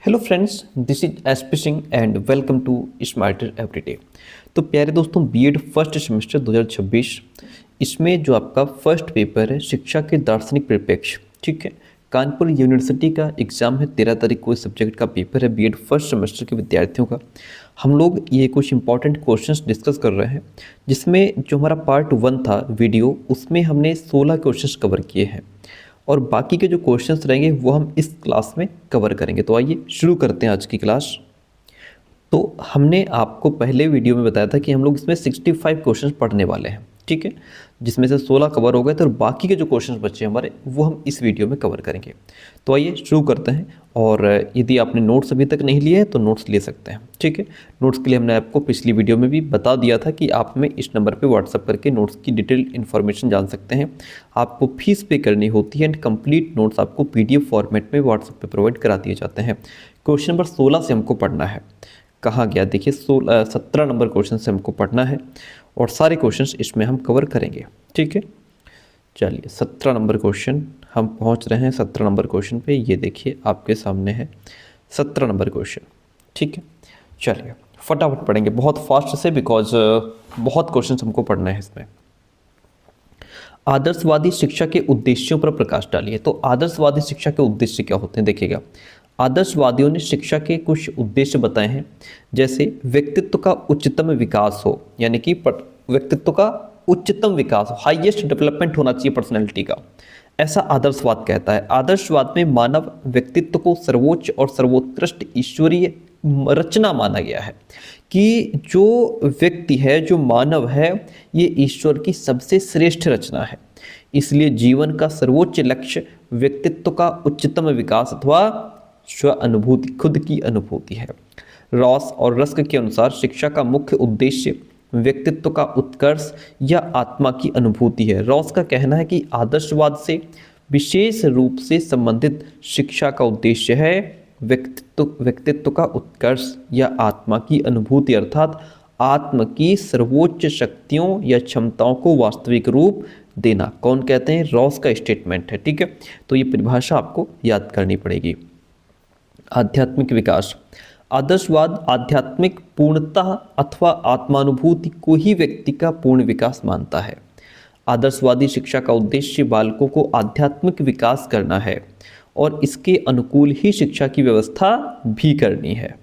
Hello friends, this is SP Singh and welcome to smarter everyday. तो प्यारे दोस्तों, BEd first semester 2026 इसमें जो आपका फर्स्ट पेपर है शिक्षा के दार्शनिक परिप्रेक्ष्य, ठीक है। कानपुर यूनिवर्सिटी का एग्ज़ाम है, 13 तारीख को इस सब्जेक्ट का पेपर है बीएड फर्स्ट सेमेस्टर के विद्यार्थियों का। हम लोग ये कुछ इंपॉर्टेंट क्वेश्चंस डिस्कस कर रहे हैं, जिसमें जो हमारा पार्ट 1 था वीडियो, उसमें हमने 16 क्वेश्चंस कवर किए हैं और बाकी के जो क्वेश्चंस रहेंगे वो हम इस क्लास में कवर करेंगे। तो आइए शुरू करते हैं आज की क्लास। तो हमने आपको पहले वीडियो में बताया था कि हम लोग इसमें 65 क्वेश्चंस पढ़ने वाले हैं, ठीक है, जिसमें से 16 कवर हो गए थे और बाकी के जो क्वेश्चंस बचे हमारे वो हम इस वीडियो में कवर करेंगे। तो आइए शुरू करते हैं। और यदि आपने नोट्स अभी तक नहीं लिए हैं तो नोट्स ले सकते हैं, ठीक है। नोट्स के लिए हमने आपको पिछली वीडियो में भी बता दिया था कि आप हमें इस नंबर पे व्हाट्सअप करके नोट्स की डिटेल इन्फॉर्मेशन जान सकते हैं। आपको फीस पे करनी होती है एंड कंप्लीट नोट्स आपको पीडीएफ फॉर्मेट में व्हाट्सएप पे प्रोवाइड करा दिए जाते हैं। क्वेश्चन नंबर 16 से हमको पढ़ना है। कहाँ गया, देखिए 17 नंबर क्वेश्चन से हमको पढ़ना है और सारे क्वेश्चंस इसमें हम कवर करेंगे, ठीक है। चलिए 17 नंबर क्वेश्चन हम पहुंच रहे हैं। 17 नंबर क्वेश्चन पे ये देखिए आपके सामने है 17 नंबर क्वेश्चन, ठीक है। चलिए फटाफट पढ़ेंगे बहुत फास्ट से, बिकॉज बहुत क्वेश्चन हमको पढ़ना है इसमें। आदर्शवादी शिक्षा के उद्देश्यों पर प्रकाश डालिए। तो आदर्शवादी शिक्षा के उद्देश्य क्या होते हैं, देखिएगा। आदर्शवादियों ने शिक्षा के कुछ उद्देश्य बताए हैं, जैसे व्यक्तित्व का उच्चतम विकास हो, यानी कि व्यक्तित्व का उच्चतम विकास, हाईएस्ट डेवलपमेंट होना चाहिए पर्सनैलिटी का, ऐसा आदर्शवाद कहता है। आदर्शवाद में मानव व्यक्तित्व को सर्वोच्च और सर्वोत्कृष्ट ईश्वरीय रचना माना गया है, कि जो व्यक्ति है, जो मानव है, ये ईश्वर की सबसे श्रेष्ठ रचना है। इसलिए जीवन का सर्वोच्च लक्ष्य व्यक्तित्व का उच्चतम विकास अथवा स्व अनुभूति, खुद की अनुभूति है। रॉस और रस्क के अनुसार शिक्षा का मुख्य उद्देश्य व्यक्तित्व का उत्कर्ष या आत्मा की अनुभूति है। रॉस का कहना है कि आदर्शवाद से विशेष रूप से संबंधित शिक्षा का उद्देश्य है व्यक्तित्व का उत्कर्ष या आत्मा की अनुभूति, अर्थात आत्म की सर्वोच्च शक्तियों या क्षमताओं को वास्तविक रूप देना। कौन कहते हैं? रॉस का स्टेटमेंट है, ठीक है। तो ये परिभाषा आपको याद करनी पड़ेगी। आध्यात्मिक विकास। आदर्शवाद आध्यात्मिक पूर्णता अथवा आत्मानुभूति को ही व्यक्ति का पूर्ण विकास मानता है। आदर्शवादी शिक्षा का उद्देश्य बालकों को आध्यात्मिक विकास करना है और इसके अनुकूल ही शिक्षा की व्यवस्था भी करनी है।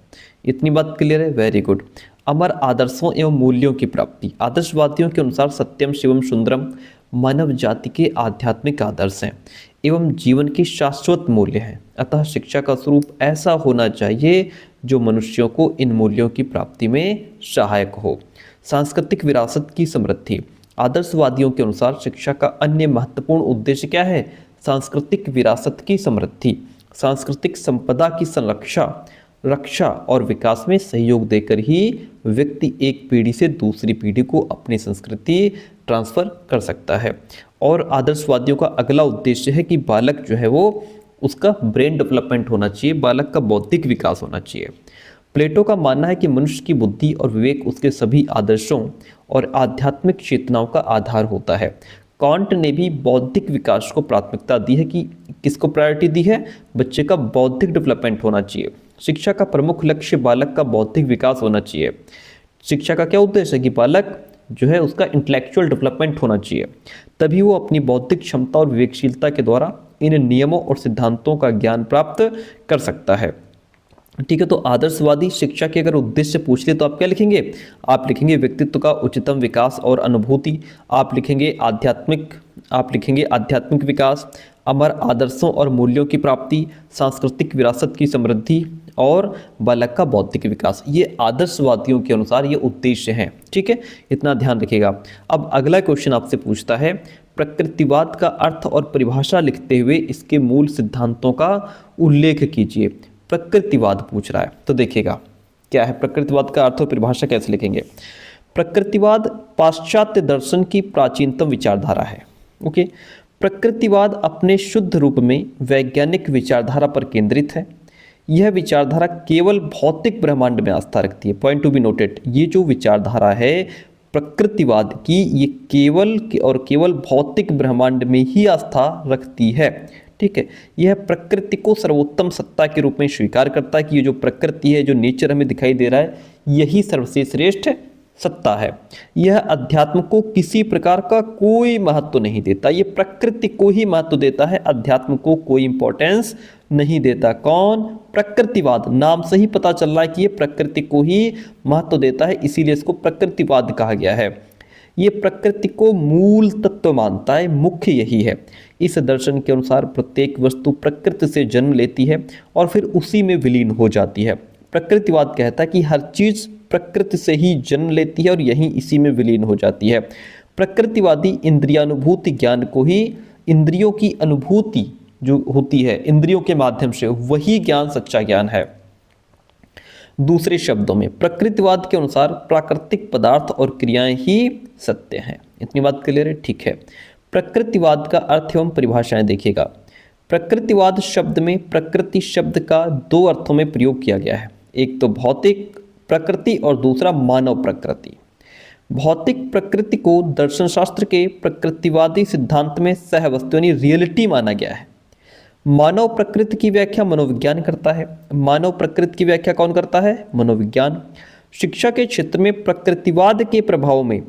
इतनी बात क्लियर है? Very good. अमर आदर्शों एवं मूल्यों की प्राप्ति। आदर्शवादियों के अनुसार सत्यम शिवम सुंदरम मानव जाति के आध्यात्मिक आदर्श हैं एवं जीवन के शाश्वत मूल्य हैं। अतः शिक्षा का स्वरूप ऐसा होना चाहिए जो मनुष्यों को इन मूल्यों की प्राप्ति में सहायक हो। सांस्कृतिक विरासत की समृद्धि। आदर्शवादियों के अनुसार शिक्षा का अन्य महत्वपूर्ण उद्देश्य क्या है? सांस्कृतिक विरासत की समृद्धि, सांस्कृतिक संपदा की रक्षा और विकास में सहयोग देकर ही व्यक्ति एक पीढ़ी से दूसरी पीढ़ी को अपनी संस्कृति ट्रांसफ़र कर सकता है। और आदर्शवादियों का अगला उद्देश्य है कि बालक जो है वो उसका ब्रेन डेवलपमेंट होना चाहिए, बालक का बौद्धिक विकास होना चाहिए। प्लेटो का मानना है कि मनुष्य की बुद्धि और विवेक उसके सभी आदर्शों और आध्यात्मिक चेतनाओं का आधार होता है। कांट ने भी बौद्धिक विकास को प्राथमिकता दी है, कि किसको प्रायोरिटी दी है? बच्चे का बौद्धिक डेवलपमेंट होना चाहिए। शिक्षा का प्रमुख लक्ष्य बालक का बौद्धिक विकास होना चाहिए। शिक्षा का क्या उद्देश्य है? कि बालक जो है उसका इंटेलेक्चुअल डेवलपमेंट होना चाहिए, तभी वो अपनी बौद्धिक क्षमता और विवेकशीलता के द्वारा इन नियमों और सिद्धांतों का ज्ञान प्राप्त कर सकता है, ठीक है। तो आदर्शवादी शिक्षा के अगर उद्देश्य पूछ ले तो आप क्या लिखेंगे? आप लिखेंगे व्यक्तित्व का उच्चतम विकास और अनुभूति, आप लिखेंगे आध्यात्मिक विकास, अमर आदर्शों और मूल्यों की प्राप्ति, सांस्कृतिक विरासत की समृद्धि और बालक का बौद्धिक विकास। ये आदर्शवादियों के अनुसार ये उद्देश्य हैं, ठीक है। इतना ध्यान रखिएगा। अब अगला क्वेश्चन आपसे पूछता है, प्रकृतिवाद का अर्थ और परिभाषा लिखते हुए इसके मूल सिद्धांतों का उल्लेख कीजिए। प्रकृतिवाद पूछ रहा है, तो देखिएगा क्या है प्रकृतिवाद का अर्थ और परिभाषा, कैसे लिखेंगे? प्रकृतिवाद पाश्चात्य दर्शन की प्राचीनतम विचारधारा है, ओके। प्रकृतिवाद अपने शुद्ध रूप में वैज्ञानिक विचारधारा पर केंद्रित है। यह विचारधारा केवल भौतिक ब्रह्मांड में आस्था रखती है। पॉइंट टू बी नोटेड, ये जो विचारधारा है प्रकृतिवाद की, ये केवल भौतिक ब्रह्मांड में ही आस्था रखती है, ठीक है। यह प्रकृति को सर्वोत्तम सत्ता के रूप में स्वीकार करता है कि ये जो प्रकृति है, जो नेचर हमें दिखाई दे रहा है, यही सबसे श्रेष्ठ सत्ता है। यह अध्यात्म को किसी प्रकार का कोई महत्व नहीं देता, ये प्रकृति को ही महत्व देता है, अध्यात्म को कोई इंपॉर्टेंस नहीं देता। कौन? प्रकृतिवाद। नाम से ही पता चल रहा है कि ये प्रकृति को ही महत्व देता है, इसीलिए इसको प्रकृतिवाद कहा गया है। ये प्रकृति को मूल तत्व मानता है, मुख्य यही है। इस दर्शन के अनुसार प्रत्येक वस्तु प्रकृति से जन्म लेती है और फिर उसी में विलीन हो जाती है। प्रकृतिवाद कहता है कि हर चीज प्रकृति से ही जन्म लेती है और यही इसी में विलीन हो जाती है। प्रकृतिवादी इंद्रियानुभूति ज्ञान को ही, इंद्रियों की अनुभूति जो होती है इंद्रियों के माध्यम से, वही ज्ञान सच्चा ज्ञान है। दूसरे शब्दों में प्रकृतिवाद के अनुसार प्राकृतिक पदार्थ और क्रियाएं ही सत्य हैं। इतनी बात क्लियर है? ठीक है। प्रकृतिवाद का अर्थ एवं परिभाषाएं देखिएगा। प्रकृतिवाद शब्द में प्रकृति शब्द का दो अर्थों में प्रयोग किया गया है, एक तो भौतिक प्रकृति और दूसरा मानव प्रकृति। भौतिक प्रकृति को दर्शन शास्त्र के प्रकृतिवादी सिद्धांत में सहवस्तु यानी रियलिटी माना गया है। मानव प्रकृति की व्याख्या मनोविज्ञान करता है। मानव प्रकृति की व्याख्या कौन करता है? मनोविज्ञान। शिक्षा के क्षेत्र में प्रकृतिवाद के प्रभाव में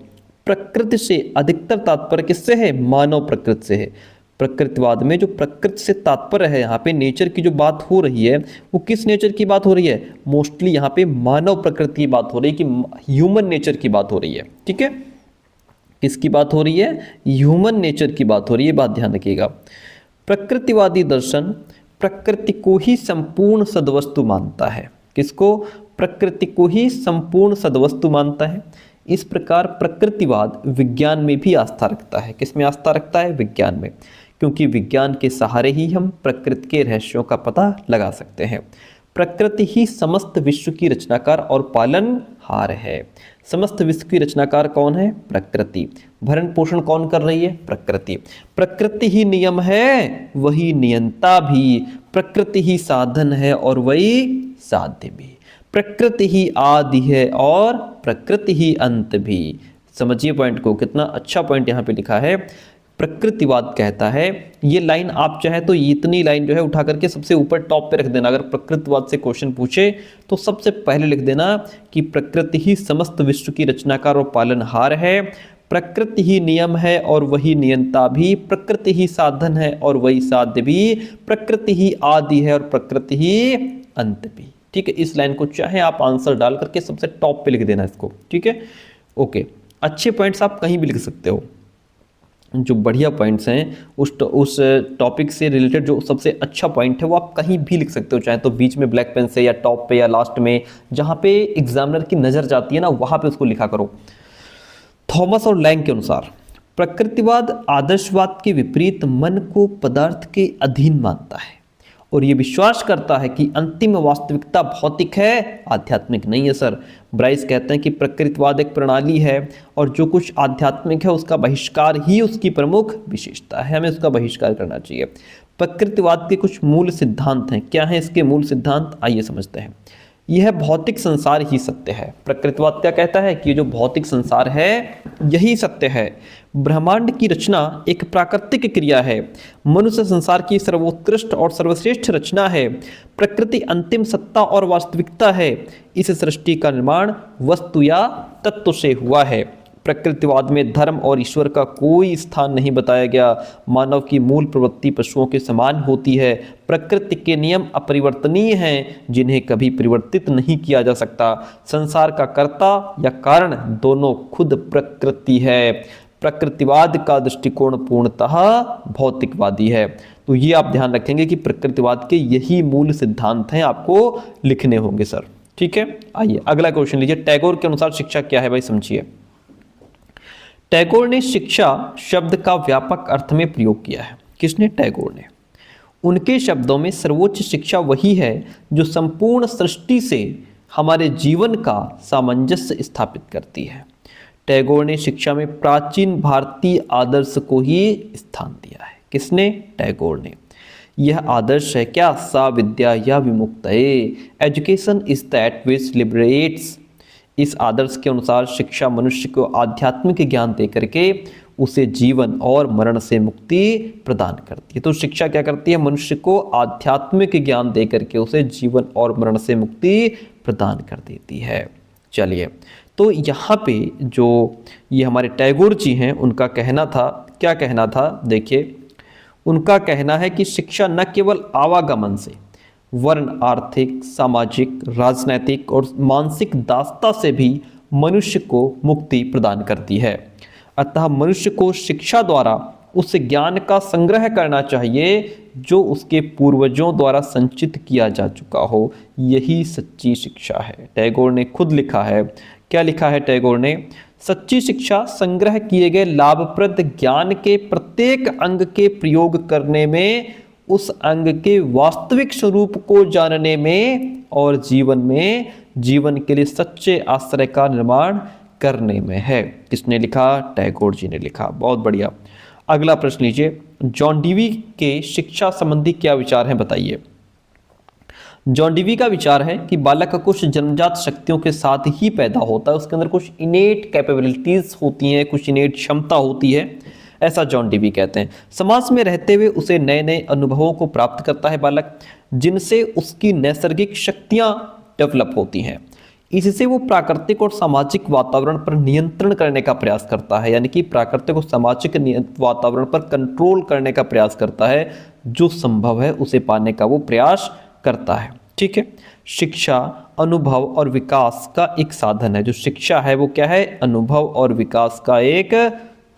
प्रकृति से अधिकतर तात्पर्य किससे है? मानव प्रकृति से है। प्रकृतिवाद में जो प्रकृति से तात्पर्य है, यहाँ पे नेचर की जो बात हो रही है, वो किस नेचर की बात हो रही है? मोस्टली यहाँ पे मानव प्रकृति की बात हो रही है, कि ह्यूमन नेचर की बात हो रही है। ठीक है, किसकी बात हो रही है? ह्यूमन नेचर की बात हो रही है, बात ध्यान रखिएगा। प्रकृतिवादी दर्शन प्रकृति को ही संपूर्ण सदवस्तु मानता है। किसको? प्रकृति को ही संपूर्ण सदवस्तु मानता है। इस प्रकार प्रकृतिवाद विज्ञान में भी आस्था रखता है। किसमें आस्था रखता है? विज्ञान में, क्योंकि विज्ञान के सहारे ही हम प्रकृति के रहस्यों का पता लगा सकते हैं। प्रकृति ही समस्त विश्व की रचनाकार और पालनहार है। समस्त विश्व की रचनाकार कौन है? प्रकृति। भरण पोषण कौन कर रही है? प्रकृति। प्रकृति ही नियम है, वही नियंता भी। प्रकृति ही साधन है और वही साध्य भी। प्रकृति ही आदि है और प्रकृति ही अंत भी। समझिए पॉइंट को, कितना अच्छा पॉइंट यहाँ पे लिखा है। प्रकृतिवाद कहता है, ये लाइन आप चाहे तो इतनी लाइन जो है उठा करके सबसे ऊपर टॉप पे रख देना। अगर प्रकृतिवाद से क्वेश्चन पूछे तो सबसे पहले लिख देना कि प्रकृति ही समस्त विश्व की रचनाकार और पालनहार है। प्रकृति ही नियम है और वही नियंता भी। प्रकृति ही साधन है और वही साध्य भी। प्रकृति ही आदि है और प्रकृति ही अंत भी। ठीक है, इस लाइन को चाहे आप आंसर डाल करके सबसे टॉप पे लिख देना इसको। ठीक है, ओके। अच्छे पॉइंट्स आप कहीं भी लिख सकते हो, जो बढ़िया पॉइंट्स हैं उस टॉपिक से रिलेटेड जो सबसे अच्छा पॉइंट है वो आप कहीं भी लिख सकते हो, चाहे तो बीच में ब्लैक पेन से या टॉप पे या लास्ट में, जहाँ पे एग्जामिनर की नज़र जाती है ना, वहाँ पे उसको लिखा करो। थॉमस और लैंग के अनुसार प्रकृतिवाद आदर्शवाद के विपरीत मन को पदार्थ के अधीन मानता है और ये विश्वास करता है कि अंतिम वास्तविकता भौतिक है, आध्यात्मिक नहीं है। सर ब्राइस कहते हैं कि प्रकृतिवाद एक प्रणाली है और जो कुछ आध्यात्मिक है उसका बहिष्कार ही उसकी प्रमुख विशेषता है, हमें उसका बहिष्कार करना चाहिए। प्रकृतिवाद के कुछ मूल सिद्धांत हैं। क्या है इसके मूल सिद्धांत? आइए समझते हैं। यह भौतिक संसार ही सत्य है। प्रकृतिवाद क्या कहता है कि जो भौतिक संसार है यही सत्य है। ब्रह्मांड की रचना एक प्राकृतिक क्रिया है। मनुष्य संसार की सर्वोत्कृष्ट और सर्वश्रेष्ठ रचना है। प्रकृति अंतिम सत्ता और वास्तविकता है। इस सृष्टि का निर्माण वस्तु या तत्व से हुआ है। प्रकृतिवाद में धर्म और ईश्वर का कोई स्थान नहीं बताया गया। मानव की मूल प्रवृत्ति पशुओं के समान होती है। प्रकृति के नियम अपरिवर्तनीय हैं, जिन्हें कभी परिवर्तित नहीं किया जा सकता। संसार का कर्ता या कारण दोनों खुद प्रकृति है। प्रकृतिवाद का दृष्टिकोण पूर्णतः भौतिकवादी है। तो ये आप ध्यान रखेंगे कि प्रकृतिवाद के यही मूल सिद्धांत हैं, आपको लिखने होंगे सर। ठीक है, आइए अगला क्वेश्चन लीजिए। टैगोर के अनुसार शिक्षा क्या है भाई, समझिए। टैगोर ने शिक्षा शब्द का व्यापक अर्थ में प्रयोग किया है। किसने? टैगोर ने। उनके शब्दों में सर्वोच्च शिक्षा वही है जो संपूर्ण सृष्टि से हमारे जीवन का सामंजस्य स्थापित करती है। टैगोर ने शिक्षा में प्राचीन भारतीय आदर्श को ही स्थान दिया है। किसने? टैगोर ने। यह आदर्श है क्या? सा विद्या या विमुक्तये, education is that which liberates. इस आदर्श के अनुसार शिक्षा मनुष्य को आध्यात्मिक ज्ञान दे करके उसे जीवन और मरण से मुक्ति प्रदान करती है। तो शिक्षा क्या करती है? मनुष्य को आध्यात्मिक ज्ञान दे करके उसे जीवन और मरण से मुक्ति प्रदान कर देती है। चलिए, तो यहाँ पे जो ये हमारे टैगोर जी हैं, उनका कहना था, क्या कहना था? देखिए, उनका कहना है कि शिक्षा न केवल आवागमन से, वर्ण, आर्थिक, सामाजिक, राजनैतिक और मानसिक दासता से भी मनुष्य को मुक्ति प्रदान करती है। अतः मनुष्य को शिक्षा द्वारा उस ज्ञान का संग्रह करना चाहिए जो उसके पूर्वजों द्वारा संचित किया जा चुका हो। यही सच्ची शिक्षा है। टैगोर ने खुद लिखा है, क्या लिखा है टैगोर ने? सच्ची शिक्षा संग्रह किए गए लाभप्रद ज्ञान के प्रत्येक अंग के प्रयोग करने में, उस अंग के वास्तविक स्वरूप को जानने में और जीवन में जीवन के लिए सच्चे आश्रय का निर्माण करने में है। किसने लिखा? टैगोर जी ने लिखा। बहुत बढ़िया। अगला प्रश्न लीजिए, जॉन डीवी के शिक्षा संबंधी क्या विचार हैं, बताइए। जॉन डीवी का विचार है कि बालक कुछ जन्मजात शक्तियों के साथ ही पैदा होता है, उसके अंदर कुछ इनेट कैपेबिलिटीज होती हैं, कुछ इनेट क्षमता होती है, ऐसा जॉन डीवी कहते हैं। समाज में रहते हुए उसे नए नए अनुभवों को प्राप्त करता है बालक, जिनसे उसकी नैसर्गिक शक्तियां डेवलप होती हैं। इससे वो प्राकृतिक और सामाजिक वातावरण पर नियंत्रण करने का प्रयास करता है, यानी कि प्राकृतिक और सामाजिक वातावरण पर कंट्रोल करने का प्रयास करता है। जो संभव है उसे पाने का वो प्रयास करता है। ठीक है, शिक्षा अनुभव और विकास का एक साधन है। जो शिक्षा है वो क्या है? अनुभव और विकास का एक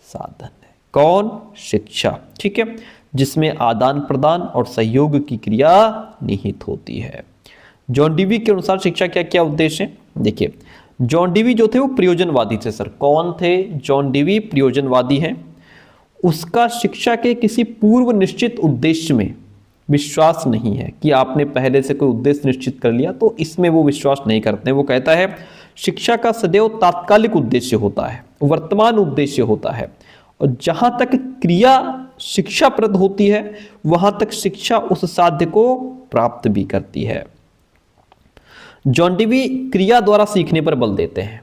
साधन है। कौन? शिक्षा। ठीक है, जिसमें आदान प्रदान और सहयोग की क्रिया निहित होती है। जॉन डीवी के अनुसार शिक्षा क्या क्या उद्देश्य है? देखिए, जॉन डीवी जो थे वो प्रयोजनवादी थे। सर, कौन थे? जॉन डीवी प्रयोजनवादी हैं। उसका शिक्षा के किसी पूर्व निश्चित उद्देश्य में विश्वास नहीं है कि आपने पहले से कोई उद्देश्य निश्चित कर लिया, तो इसमें वो विश्वास नहीं करते। वो कहता है शिक्षा का सदैव तात्कालिक उद्देश्य होता है, वर्तमान उद्देश्य होता है, और जहां तक क्रिया शिक्षाप्रद होती है वहां तक शिक्षा उस साध्य को प्राप्त भी करती है। जॉन डीवी क्रिया द्वारा सीखने पर बल देते हैं,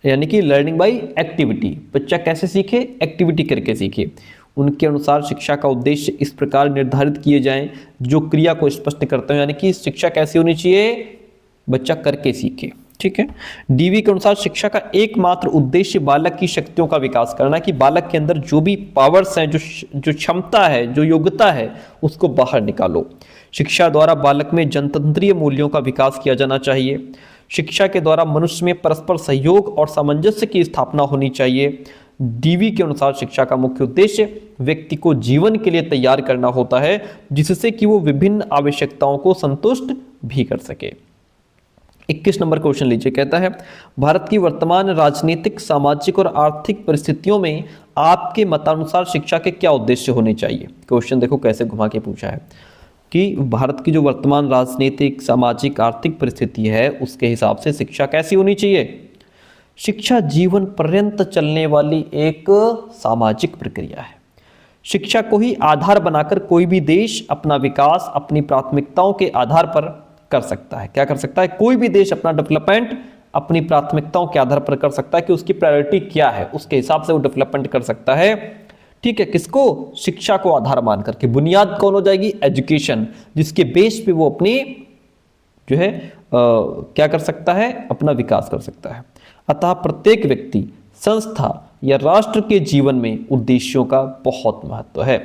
यानी कि लर्निंग बाय एक्टिविटी। बच्चा कैसे सीखे? एक्टिविटी करके सीखे। उनके अनुसार शिक्षा का उद्देश्य इस प्रकार निर्धारित किए जाएं जो क्रिया को स्पष्ट करते हैं, यानी कि शिक्षा कैसी होनी चाहिए? बच्चा करके सीखे। ठीक है, डीवी के अनुसार शिक्षा का एकमात्र उद्देश्य बालक की शक्तियों का विकास करना, कि बालक के अंदर जो भी पावर्स हैं, जो क्षमता है, जो योग्यता है, उसको बाहर निकालो। शिक्षा द्वारा बालक में जनतंत्रीय मूल्यों का विकास किया जाना चाहिए। शिक्षा के द्वारा मनुष्य में परस्पर सहयोग और सामंजस्य की स्थापना होनी चाहिए। डीवी के अनुसार शिक्षा का मुख्य उद्देश्य व्यक्ति को जीवन के लिए तैयार करना होता है, जिससे कि वो विभिन्न आवश्यकताओं को संतुष्ट भी कर सके। 21 नंबर क्वेश्चन लीजिए। कहता है भारत की वर्तमान राजनीतिक, सामाजिक और आर्थिक परिस्थितियों में आपके मतानुसार शिक्षा के क्या उद्देश्य होने चाहिए? क्वेश्चन देखो कैसे घुमा के पूछा है कि भारत की जो वर्तमान राजनीतिक, सामाजिक, आर्थिक परिस्थिति है उसके हिसाब से शिक्षा कैसी होनी चाहिए? शिक्षा जीवन पर्यंत चलने वाली एक सामाजिक प्रक्रिया है। शिक्षा को ही आधार बनाकर कोई भी देश अपना विकास अपनी प्राथमिकताओं के आधार पर कर सकता है। क्या कर सकता है? कोई भी देश अपना डेवलपमेंट अपनी प्राथमिकताओं के आधार पर कर सकता है कि उसकी प्रायोरिटी क्या है, उसके हिसाब से वो डेवलपमेंट कर सकता है। ठीक है, किसको? शिक्षा को आधार मान करके। बुनियाद कौन हो जाएगी? एजुकेशन, जिसके बेस पे वो अपनी जो है क्या कर सकता है? अपना विकास कर सकता है। अतः प्रत्येक व्यक्ति, संस्था या राष्ट्र के जीवन में उद्देश्यों का बहुत महत्व है।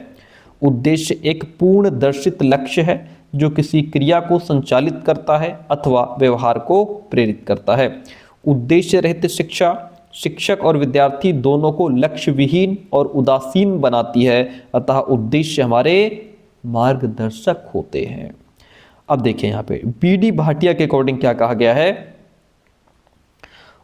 उद्देश्य एक पूर्ण दर्शित लक्ष्य है जो किसी क्रिया को संचालित करता है अथवा व्यवहार को प्रेरित करता है। उद्देश्य रहित शिक्षा शिक्षक और विद्यार्थी दोनों को लक्ष्य विहीन और उदासीन बनाती है। अतः उद्देश्य हमारे मार्गदर्शक होते हैं। अब देखिए यहाँ पे बीडी भाटिया के अकॉर्डिंग क्या कहा गया है?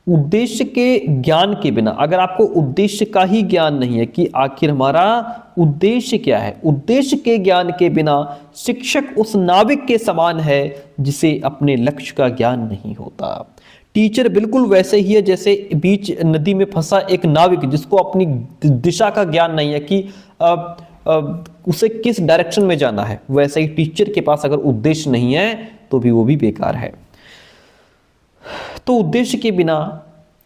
उद्देश्य के ज्ञान के बिना, अगर आपको उद्देश्य का ही ज्ञान नहीं है कि आखिर हमारा उद्देश्य क्या है, उद्देश्य के ज्ञान के बिना शिक्षक उस नाविक के समान है जिसे अपने लक्ष्य का ज्ञान नहीं होता। टीचर बिल्कुल वैसे ही है जैसे बीच नदी में फंसा एक नाविक जिसको अपनी दिशा का ज्ञान नहीं है कि उसे किस डायरेक्शन में जाना है। वैसे ही टीचर के पास अगर उद्देश्य नहीं है तो भी वो भी बेकार है। तो उद्देश्य के बिना,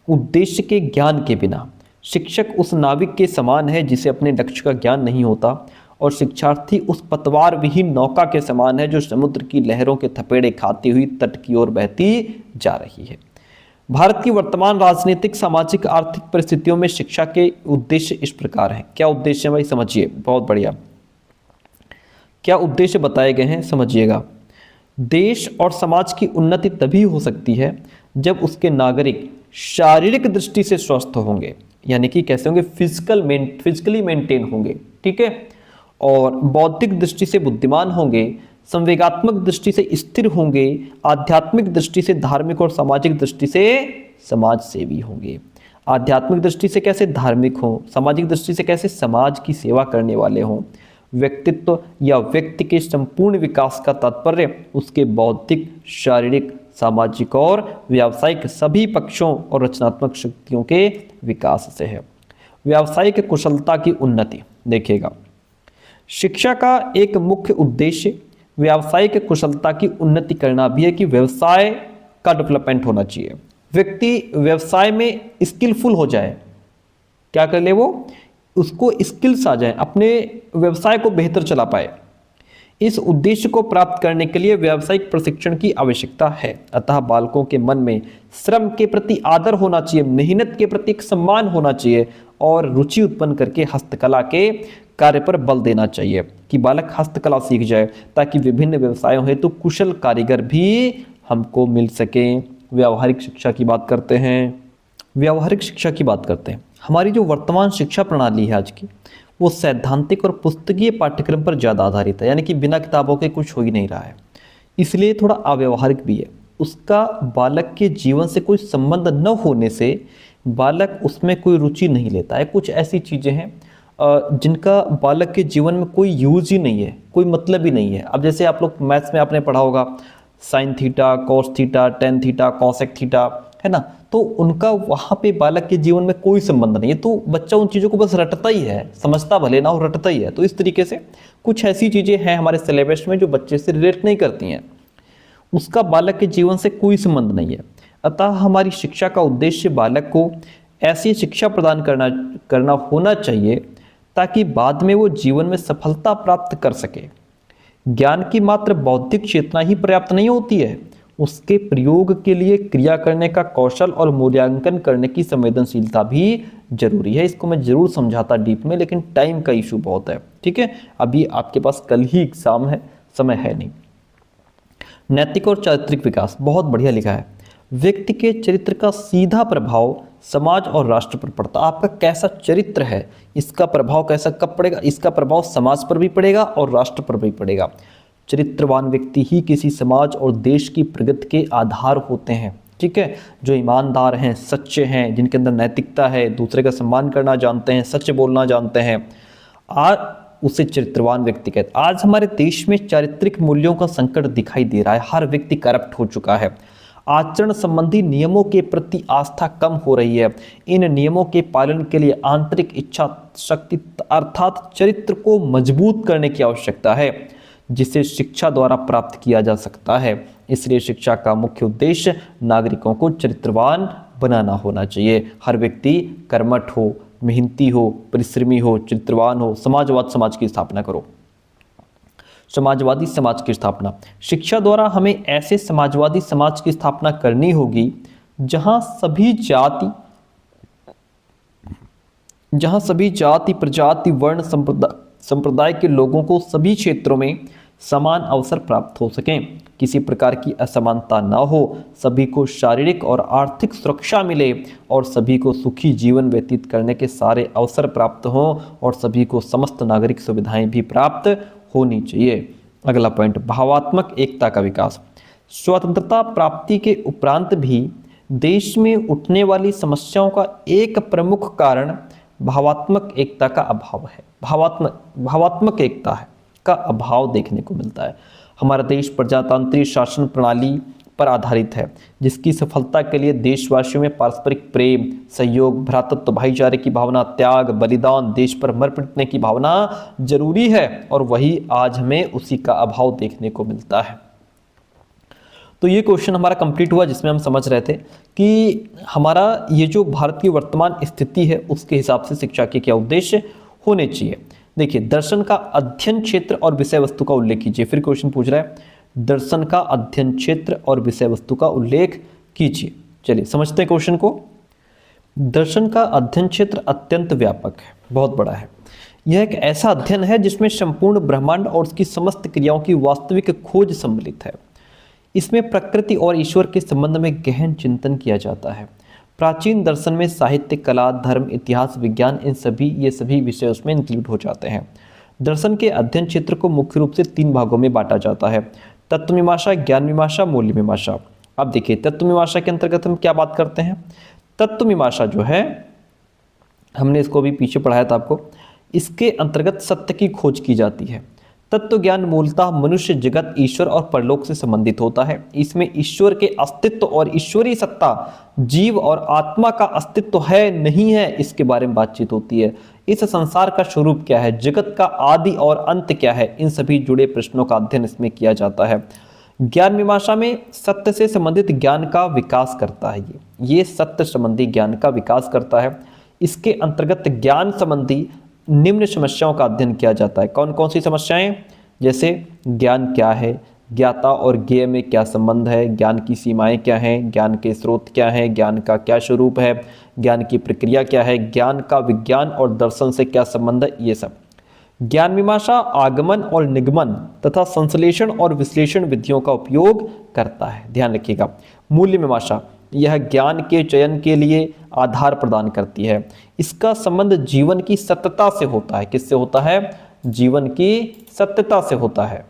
उद्देश्य के ज्ञान के बिना शिक्षक उस नाविक के समान है जिसे अपने लक्ष्य का ज्ञान नहीं होता, और शिक्षार्थी उस पतवार विहीन नौका के समान है जो समुद्र की लहरों के थपेड़े खाती हुई तट की ओर बहती जा रही है। भारत की वर्तमान राजनीतिक, सामाजिक, आर्थिक परिस्थितियों में शिक्षा के उद्देश्य इस प्रकार हैं। क्या उद्देश्य है भाई, समझिए, बहुत बढ़िया। क्या उद्देश्य बताए गए हैं, समझिएगा। देश और समाज की उन्नति तभी हो सकती है जब उसके नागरिक शारीरिक दृष्टि से स्वस्थ होंगे, यानी कि कैसे होंगे, फिजिकली मेंटेन होंगे, ठीक है, और बौद्धिक दृष्टि से बुद्धिमान होंगे, संवेगात्मक दृष्टि से स्थिर होंगे, आध्यात्मिक दृष्टि से धार्मिक और सामाजिक दृष्टि से समाज सेवी होंगे। आध्यात्मिक दृष्टि से कैसे धार्मिक हों, सामाजिक दृष्टि से कैसे समाज की सेवा करने वाले हों। व्यक्तित्व या व्यक्ति के संपूर्ण विकास का तात्पर्य उसके बौद्धिक, शारीरिक, सामाजिक और व्यावसायिक सभी पक्षों और रचनात्मक शक्तियों के विकास से है। व्यावसायिक कुशलता की उन्नति, देखिएगा, शिक्षा का एक मुख्य उद्देश्य व्यावसायिक कुशलता की उन्नति करना भी है कि व्यवसाय का डेवलपमेंट होना चाहिए। व्यक्ति व्यवसाय में स्किलफुल हो जाए, क्या कर ले, वो उसको स्किल्स आ जाए, अपने व्यवसाय को बेहतर चला पाए। इस उद्देश्य को प्राप्त करने के लिए व्यावसायिक प्रशिक्षण की आवश्यकता है। अतः बालकों के मन में श्रम के प्रति आदर होना चाहिए, मेहनत के प्रति एक सम्मान होना चाहिए और रुचि उत्पन्न करके हस्तकला के कार्य पर बल देना चाहिए कि बालक हस्तकला सीख जाए ताकि विभिन्न व्यवसायों हेतु कुशल कारीगर भी हमको मिल सकें। व्यावहारिक शिक्षा की बात करते हैं। व्यावहारिक शिक्षा की बात करते हैं। हमारी जो वर्तमान शिक्षा प्रणाली है आज की, वो सैद्धांतिक और पुस्तकीय पाठ्यक्रम पर ज़्यादा आधारित है, यानी कि बिना किताबों के कुछ हो ही नहीं रहा है, इसलिए थोड़ा अव्यावहारिक भी है। उसका बालक के जीवन से कोई संबंध न होने से बालक उसमें कोई रुचि नहीं लेता है। कुछ ऐसी चीज़ें हैं जिनका बालक के जीवन में कोई यूज ही नहीं है, कोई मतलब ही नहीं है। अब जैसे आप लोग मैथ्स में आपने पढ़ा होगा sine theta, cos theta, tan theta, cosec theta, है ना, तो उनका वहाँ पे बालक के जीवन में कोई संबंध नहीं है, तो बच्चा उन चीज़ों को बस रटता ही है, समझता भले ना हो, रटता ही है। तो इस तरीके से कुछ ऐसी चीज़ें हैं हमारे सिलेबस में जो बच्चे से रिलेट नहीं करती हैं, उसका बालक के जीवन से कोई संबंध नहीं है। अतः हमारी शिक्षा का उद्देश्य बालक को ऐसी शिक्षा प्रदान करना होना चाहिए ताकि बाद में वो जीवन में सफलता प्राप्त कर सके। ज्ञान की मात्र बौद्धिक चेतना ही पर्याप्त नहीं होती है, उसके प्रयोग के लिए क्रिया करने का कौशल और मूल्यांकन करने की संवेदनशीलता भी जरूरी है। इसको मैं जरूर समझाता डीप में, लेकिन टाइम का इशू बहुत है, ठीक है, अभी आपके पास कल ही एग्जाम है, समय है नहीं। नैतिक और चारित्रिक विकास, बहुत बढ़िया लिखा है। व्यक्ति के चरित्र का सीधा प्रभाव समाज और राष्ट्र पर पड़ता है। आपका कैसा चरित्र है, इसका प्रभाव कैसा कब पड़ेगा, इसका प्रभाव समाज पर भी पड़ेगा और राष्ट्र पर भी पड़ेगा। चरित्रवान व्यक्ति ही किसी समाज और देश की प्रगति के आधार होते हैं, ठीक है, जो ईमानदार हैं, सच्चे हैं, जिनके अंदर नैतिकता है, दूसरे का सम्मान करना जानते हैं, सच बोलना जानते हैं, आज उसे चरित्रवान व्यक्ति कहते हैं। आज हमारे देश में चारित्रिक मूल्यों का संकट दिखाई दे रहा है, हर व्यक्ति करप्ट हो चुका है, आचरण संबंधी नियमों के प्रति आस्था कम हो रही है। इन नियमों के पालन के लिए आंतरिक इच्छा शक्ति अर्थात चरित्र को मजबूत करने की आवश्यकता है, जिसे शिक्षा द्वारा प्राप्त किया जा सकता है। इसलिए शिक्षा का मुख्य उद्देश्य नागरिकों को चरित्रवान बनाना होना चाहिए। हर व्यक्ति कर्मठ हो, मेहनती हो, परिश्रमी हो, चरित्रवान हो। समाजवाद समाज की स्थापना करो। समाजवादी समाज की स्थापना, शिक्षा द्वारा हमें ऐसे समाजवादी समाज की स्थापना करनी होगी जहां सभी जाति, प्रजाति, वर्ण, संप्रदाय के लोगों को सभी क्षेत्रों में समान अवसर प्राप्त हो सकें, किसी प्रकार की असमानता न हो, सभी को शारीरिक और आर्थिक सुरक्षा मिले और सभी को सुखी जीवन व्यतीत करने के सारे अवसर प्राप्त हों और सभी को समस्त नागरिक सुविधाएं भी प्राप्त होनी चाहिए। अगला पॉइंट, भावात्मक एकता का विकास। स्वतंत्रता प्राप्ति के उपरांत भी देश में उठने वाली समस्याओं का एक प्रमुख कारण भावात्मक एकता का अभाव है। भावात्मक एकता का अभाव देखने को मिलता है। हमारा देश प्रजातांत्रिक शासन प्रणाली पर आधारित है, जिसकी सफलता के लिए देशवासियों में पारस्परिक प्रेम, सहयोग, भ्रातृत्व, भाईचारे की भावना, त्याग, बलिदान, देश पर मर मिटने की भावना जरूरी है और वही आज हमें उसी का अभाव देखने को मिलता है। तो ये क्वेश्चन हमारा कंप्लीट हुआ, जिसमें हम समझ रहे थे कि हमारा ये जो भारत की वर्तमान स्थिति है उसके हिसाब से शिक्षा के क्या उद्देश्य होने चाहिए। देखिए, दर्शन का अध्ययन क्षेत्र और विषय वस्तु का उल्लेख कीजिए। फिर क्वेश्चन पूछ रहा है दर्शन का अध्ययन क्षेत्र और विषय वस्तु का उल्लेख कीजिए। चलिए समझते हैं क्वेश्चन को। दर्शन का अध्ययन क्षेत्र अत्यंत व्यापक है, बहुत बड़ा है। यह एक ऐसा अध्ययन है जिसमें संपूर्ण ब्रह्मांड और उसकी समस्त क्रियाओं की वास्तविक खोज सम्मिलित है। इसमें प्रकृति और ईश्वर के संबंध में गहन चिंतन किया जाता है। प्राचीन दर्शन में साहित्य, कला, धर्म, इतिहास, विज्ञान, ये सभी विषय उसमें इंक्लूड हो जाते हैं। दर्शन के अध्ययन क्षेत्र को मुख्य रूप से 3 भागों में बांटा जाता है: तत्वमीमांसा, ज्ञान मीमांसा, मूल्य मीमांसा। अब देखिए, तत्वमीमांसा के अंतर्गत हम क्या बात करते हैं। तत्वमीमांसा जो है, हमने इसको भी पीछे पढ़ाया था आपको, इसके अंतर्गत सत्य की खोज की जाती है। तत्व ज्ञान मूलतः मनुष्य, जगत, ईश्वर और परलोक से संबंधित होता है। इसमें ईश्वर के अस्तित्व और ईश्वरीय सत्ता, जीव और आत्मा का अस्तित्व है नहीं है, इसके बारे में बातचीत होती है। इस संसार का स्वरूप क्या है, जगत का आदि और अंत क्या है, इन सभी जुड़े प्रश्नों का अध्ययन इसमें किया जाता है। ज्ञान मीमांसा में सत्य से संबंधित ज्ञान का विकास करता है। ये सत्य संबंधी ज्ञान का विकास करता है। इसके अंतर्गत ज्ञान संबंधी निम्न समस्याओं का अध्ययन किया जाता है। कौन कौन सी समस्याएं? जैसे ज्ञान क्या है, ज्ञाता और ज्ञेय में क्या संबंध है, ज्ञान की सीमाएं क्या हैं, ज्ञान के स्रोत क्या हैं, ज्ञान का क्या स्वरूप है, ज्ञान की प्रक्रिया क्या है, ज्ञान का विज्ञान और दर्शन से क्या संबंध है, ये सब। ज्ञान मीमांसा आगमन और निगमन तथा संश्लेषण और विश्लेषण विधियों का उपयोग करता है, ध्यान रखिएगा। मूल्य मीमांसा यह ज्ञान के चयन के लिए आधार प्रदान करती है। इसका संबंध जीवन की सत्यता से होता है। किससे होता है? जीवन की सत्यता से होता है।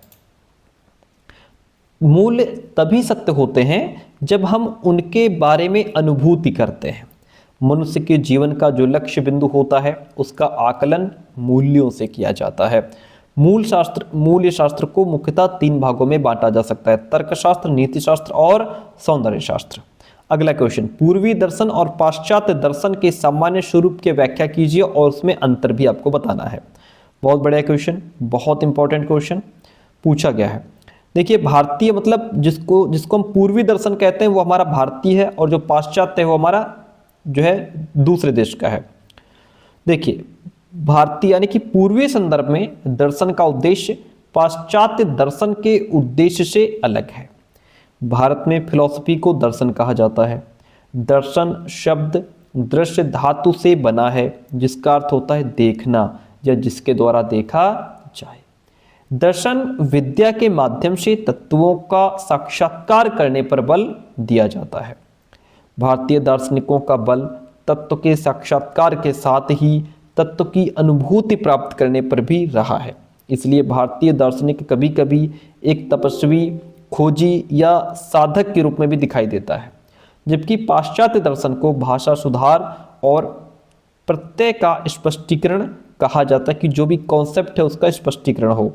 मूल्य तभी सत्य होते हैं जब हम उनके बारे में अनुभूति करते हैं। मनुष्य के जीवन का जो लक्ष्य बिंदु होता है उसका आकलन मूल्यों से किया जाता है। मूल्य शास्त्र को मुख्यतः 3 भागों में बांटा जा सकता है: तर्कशास्त्र, नीतिशास्त्र और सौंदर्य शास्त्र। अगला क्वेश्चन, पूर्वी दर्शन और पाश्चात्य दर्शन के सामान्य स्वरूप की व्याख्या कीजिए और उसमें अंतर भी आपको बताना है। बहुत बढ़िया क्वेश्चन, बहुत इंपॉर्टेंट क्वेश्चन पूछा गया है। देखिए, भारतीय मतलब जिसको हम पूर्वी दर्शन कहते हैं वो हमारा भारतीय है, और जो पाश्चात्य है वो हमारा जो है दूसरे देश का है। देखिए, भारतीय यानी कि पूर्वी संदर्भ में दर्शन का उद्देश्य पाश्चात्य दर्शन के उद्देश्य से अलग है। भारत में फिलॉसफी को दर्शन कहा जाता है। दर्शन शब्द दृश्य धातु से बना है, जिसका अर्थ होता है देखना या जिसके द्वारा देखा जाए। दर्शन विद्या के माध्यम से तत्वों का साक्षात्कार करने पर बल दिया जाता है। भारतीय दार्शनिकों का बल तत्व के साक्षात्कार के साथ ही तत्व की अनुभूति प्राप्त करने पर भी रहा है। इसलिए भारतीय दार्शनिक कभी कभी एक तपस्वी, खोजी या साधक के रूप में भी दिखाई देता है, जबकि पाश्चात्य दर्शन को भाषा सुधार और प्रत्यय का स्पष्टीकरण कहा जाता है, कि जो भी कॉन्सेप्ट है उसका स्पष्टीकरण हो।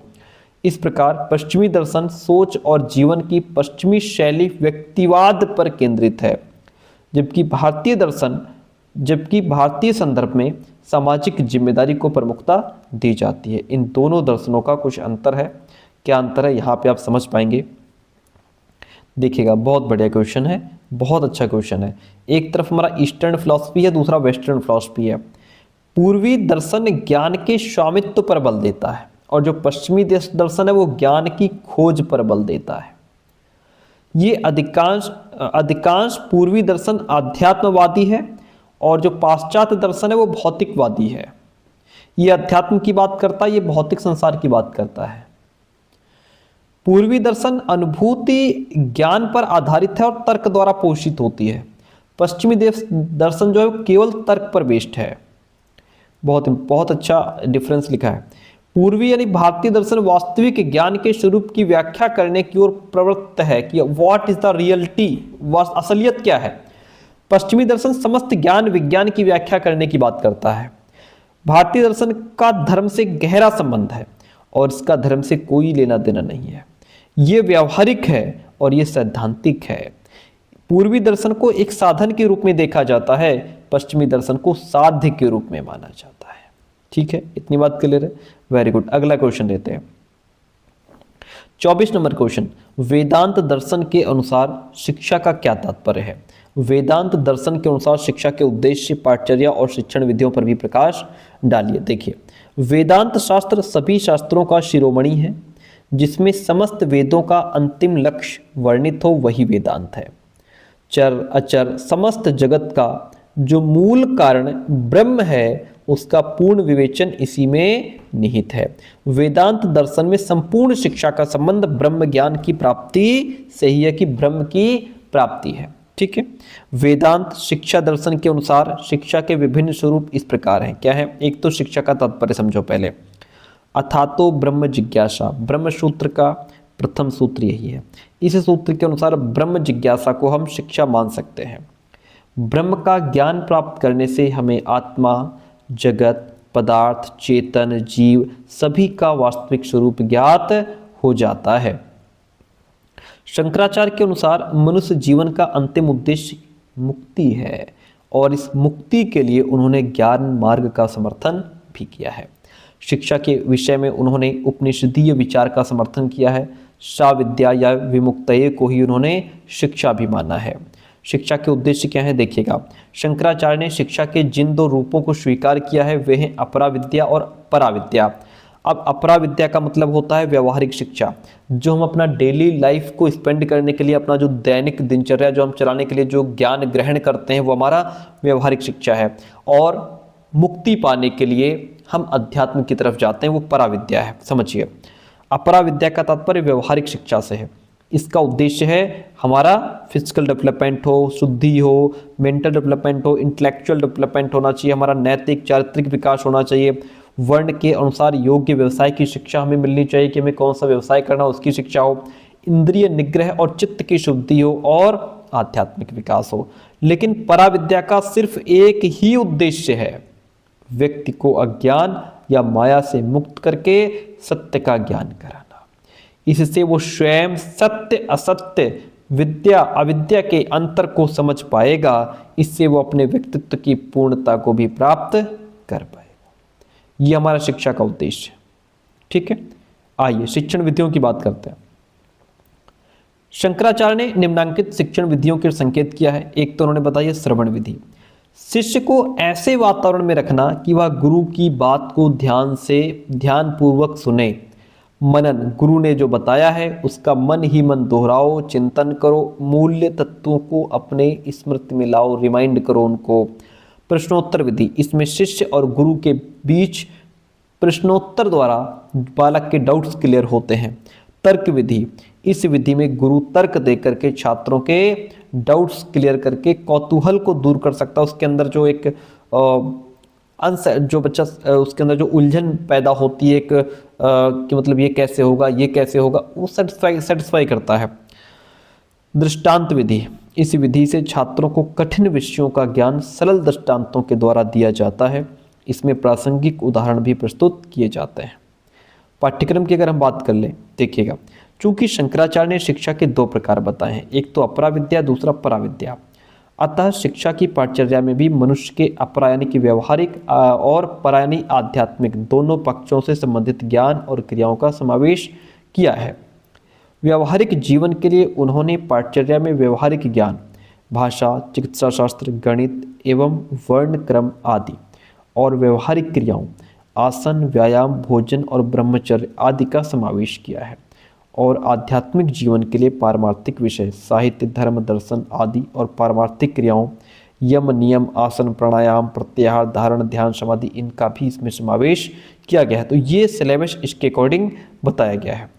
इस प्रकार पश्चिमी दर्शन सोच और जीवन की पश्चिमी शैली व्यक्तिवाद पर केंद्रित है, जबकि भारतीय संदर्भ में सामाजिक जिम्मेदारी को प्रमुखता दी जाती है। इन दोनों दर्शनों का कुछ अंतर है। क्या अंतर है यहाँ पे आप समझ पाएंगे। देखिएगा, बहुत बढ़िया क्वेश्चन है, बहुत अच्छा क्वेश्चन है। एक तरफ हमारा ईस्टर्न फिलॉसफी है, दूसरा वेस्टर्न फिलॉसफी है। पूर्वी दर्शन ज्ञान के स्वामित्व पर बल देता है, और जो पश्चिमी दर्शन है वो ज्ञान की खोज पर बल देता है। ये अधिकांश पूर्वी दर्शन आध्यात्मवादी है, और जो पाश्चात्य दर्शन है वो भौतिकवादी है। ये अध्यात्म की बात करता है, ये भौतिक संसार की बात करता है। पूर्वी दर्शन अनुभूति ज्ञान पर आधारित है और तर्क द्वारा पोषित होती है। पश्चिमी दर्शन जो है केवल तर्क पर बेस्ड है। बहुत अच्छा डिफरेंस लिखा है। पूर्वी यानी भारतीय दर्शन वास्तविक ज्ञान के स्वरूप की व्याख्या करने की ओर प्रवृत्त है, कि व्हाट इज द रियलिटी, असलियत क्या है। पश्चिमी दर्शन समस्त ज्ञान विज्ञान की व्याख्या करने की बात करता है। भारतीय दर्शन का धर्म से गहरा संबंध है, और इसका धर्म से कोई लेना देना नहीं है। ये व्यावहारिक है और ये सैद्धांतिक है। पूर्वी दर्शन को एक साधन के रूप में देखा जाता है, पश्चिमी दर्शन को साध्य के रूप में माना जाता है। ठीक है, इतनी बात क्लियर है। Very good. अगला क्वेश्चन लेते हैं। 24 नंबर क्वेश्चन, वेदांत दर्शन के अनुसार शिक्षा का क्या तात्पर्य है? वेदांत दर्शन के अनुसार शिक्षा के उद्देश्य, पाठचर्या और शिक्षण विधियों पर भी प्रकाश डालिए। देखिए, वेदांत शास्त्र सभी शास्त्रों का शिरोमणि है, जिसमें समस्त वेदों का अंतिम लक्ष्य वर्णित हो वही वेदांत है। चर अचर समस्त जगत का जो मूल कारण ब्रह्म है, उसका पूर्ण विवेचन इसी में निहित है। वेदांत दर्शन में संपूर्ण शिक्षा का संबंध ब्रह्म ज्ञान की प्राप्ति से ही है, कि ब्रह्म की प्राप्ति है। ठीक है। वेदांत शिक्षा दर्शन के अनुसार शिक्षा के विभिन्न स्वरूप इस प्रकार हैं। क्या है? एक तो शिक्षा का तात्पर्य समझो पहले। अथातो ब्रह्म जिज्ञासा, ब्रह्म सूत्र का प्रथम सूत्र यही है। इस सूत्र के अनुसार ब्रह्म जिज्ञासा को हम शिक्षा मान सकते हैं। ब्रह्म का ज्ञान प्राप्त करने से हमें आत्मा, जगत, पदार्थ, चेतन, जीव सभी का वास्तविक स्वरूप ज्ञात हो जाता है। शंकराचार्य के अनुसार मनुष्य जीवन का अंतिम उद्देश्य मुक्ति है, और इस मुक्ति के लिए उन्होंने ज्ञान मार्ग का समर्थन भी किया है। शिक्षा के विषय में उन्होंने उपनिषदीय विचार का समर्थन किया है। साविद्या या विमुक्तये को ही उन्होंने शिक्षा भी माना है। शिक्षा के उद्देश्य क्या है? देखिएगा, शंकराचार्य ने शिक्षा के जिन दो रूपों को स्वीकार किया है वे हैं अपराविद्या और पराविद्या। अब अपराविद्या का मतलब होता है व्यवहारिक शिक्षा, जो हम अपना डेली लाइफ को स्पेंड करने के लिए, अपना जो दैनिक दिनचर्या जो हम चलाने के लिए जो ज्ञान ग्रहण करते हैं, वो हमारा व्यवहारिक शिक्षा है। और मुक्ति पाने के लिए हम अध्यात्म की तरफ जाते हैं, वो पराविद्या है। समझिए, अपराविद्या का तात्पर्य व्यवहारिक शिक्षा से है। इसका उद्देश्य है हमारा फिजिकल डेवलपमेंट हो, शुद्धि हो, मेंटल डेवलपमेंट हो, इंटेलेक्चुअल डेवलपमेंट होना चाहिए, हमारा नैतिक चारित्रिक विकास होना चाहिए। वर्ण के अनुसार योग्य व्यवसाय की शिक्षा हमें मिलनी चाहिए, कि हमें कौन सा व्यवसाय करना उसकी शिक्षा हो। इंद्रिय निग्रह और चित्त की शुद्धि हो, और आध्यात्मिक विकास हो। लेकिन पराविद्या का सिर्फ एक ही उद्देश्य है, व्यक्ति को अज्ञान या माया से मुक्त करके सत्य का ज्ञान कराना। इससे वो स्वयं सत्य असत्य, विद्या अविद्या के अंतर को समझ पाएगा। इससे वो अपने व्यक्तित्व की पूर्णता को भी प्राप्त कर पाएगा। ये हमारा शिक्षा का उद्देश्य है। ठीक है, आइए शिक्षण विधियों की बात करते हैं। शंकराचार्य ने निम्नांकित शिक्षण विधियों के संकेत किया है। एक तो उन्होंने बताया श्रवण विधि, शिष्य को ऐसे वातावरण में रखना कि वह गुरु की बात को ध्यान पूर्वक सुने। मनन, गुरु ने जो बताया है उसका मन ही मन दोहराओ, चिंतन करो, मूल्य तत्वों को अपने स्मृति में लाओ, रिमाइंड करो उनको। प्रश्नोत्तर विधि, इसमें शिष्य और गुरु के बीच प्रश्नोत्तर द्वारा बालक के डाउट्स क्लियर होते हैं। तर्क विधि, इस विधि में गुरु तर्क देकर के छात्रों के डाउट्स क्लियर करके कौतूहल को दूर कर सकता है। उसके अंदर जो एक जो बच्चा उसके अंदर जो उलझन पैदा होती है कि मतलब ये कैसे होगा, ये कैसे होगा, वो सेटिस्फाई करता है। दृष्टांत विधि, इस विधि से छात्रों को कठिन विषयों का ज्ञान सरल दृष्टांतों के द्वारा दिया जाता है। इसमें प्रासंगिक उदाहरण भी प्रस्तुत किए जाते हैं। पाठ्यक्रम की अगर हम बात कर लें, देखिएगा, चूंकि शंकराचार्य ने शिक्षा के दो प्रकार बताए हैं, एक तो अपराविद्या, दूसरा पराविद्या। अतः शिक्षा की पाठचर्या में भी मनुष्य के अपरा यानी कि व्यवहारिक और परा यानी आध्यात्मिक दोनों पक्षों से संबंधित ज्ञान और क्रियाओं का समावेश किया है। व्यवहारिक जीवन के लिए उन्होंने पाठचर्या में व्यवहारिक ज्ञान, भाषा, चिकित्सा शास्त्र, गणित एवं वर्ण क्रम आदि, और व्यवहारिक क्रियाओं, आसन, व्यायाम, भोजन और ब्रह्मचर्य आदि का समावेश किया है। और आध्यात्मिक जीवन के लिए पारमार्थिक विषय, साहित्य, धर्म, दर्शन आदि और पारमार्थिक क्रियाओं, यम, नियम, आसन, प्राणायाम, प्रत्याहार, धारण, ध्यान, समाधि, इनका भी इसमें समावेश किया गया है। तो ये सिलेबस इसके अकॉर्डिंग बताया गया है।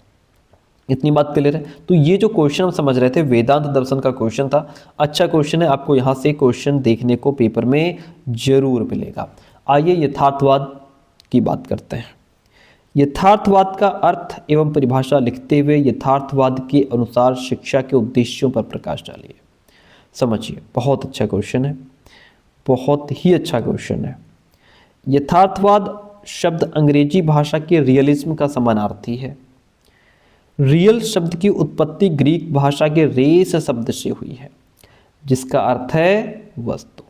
इतनी बात क्लियर है। तो ये जो क्वेश्चन हम समझ रहे थे वेदांत दर्शन का क्वेश्चन था, अच्छा क्वेश्चन है, आपको यहाँ से क्वेश्चन देखने को पेपर में जरूर मिलेगा। आइए यथार्थवाद की बात करते हैं। यथार्थवाद का अर्थ एवं परिभाषा लिखते हुए यथार्थवाद के अनुसार शिक्षा के उद्देश्यों पर प्रकाश डालिए। समझिए, बहुत अच्छा क्वेश्चन है, बहुत ही अच्छा क्वेश्चन है। यथार्थवाद शब्द अंग्रेजी भाषा के रियलिज्म का समानार्थी है। रियल शब्द की उत्पत्ति ग्रीक भाषा के रेस शब्द से हुई है, जिसका अर्थ है वस्तु।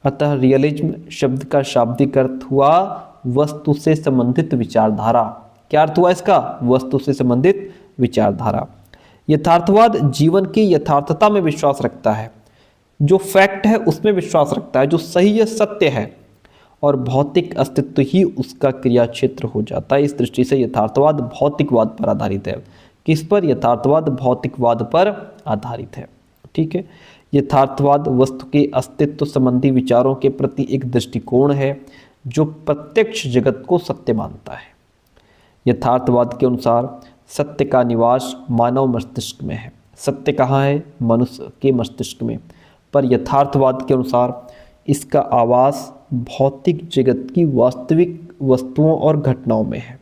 अतः रियलिज्म शब्द का शाब्दिक अर्थ हुआ वस्तु से संबंधित विचारधारा। क्या अर्थ हुआ इसका? वस्तु से संबंधित विचारधारा। यथार्थवाद जीवन की यथार्थता में विश्वास रखता है, जो फैक्ट है उसमें विश्वास रखता है, जो सही है सत्य है, और भौतिक अस्तित्व ही उसका क्रिया क्षेत्र हो जाता है। इस दृष्टि से यथार्थवाद भौतिकवाद पर आधारित है। किस पर? यथार्थवाद भौतिकवाद पर आधारित है। ठीक है। यथार्थवाद वस्तु के अस्तित्व संबंधी विचारों के प्रति एक दृष्टिकोण है जो प्रत्यक्ष जगत को सत्य मानता है। यथार्थवाद के अनुसार सत्य का निवास मानव मस्तिष्क में है। सत्य कहाँ है? मनुष्य के मस्तिष्क में। पर यथार्थवाद के अनुसार इसका आवास भौतिक जगत की वास्तविक वस्तुओं और घटनाओं में है।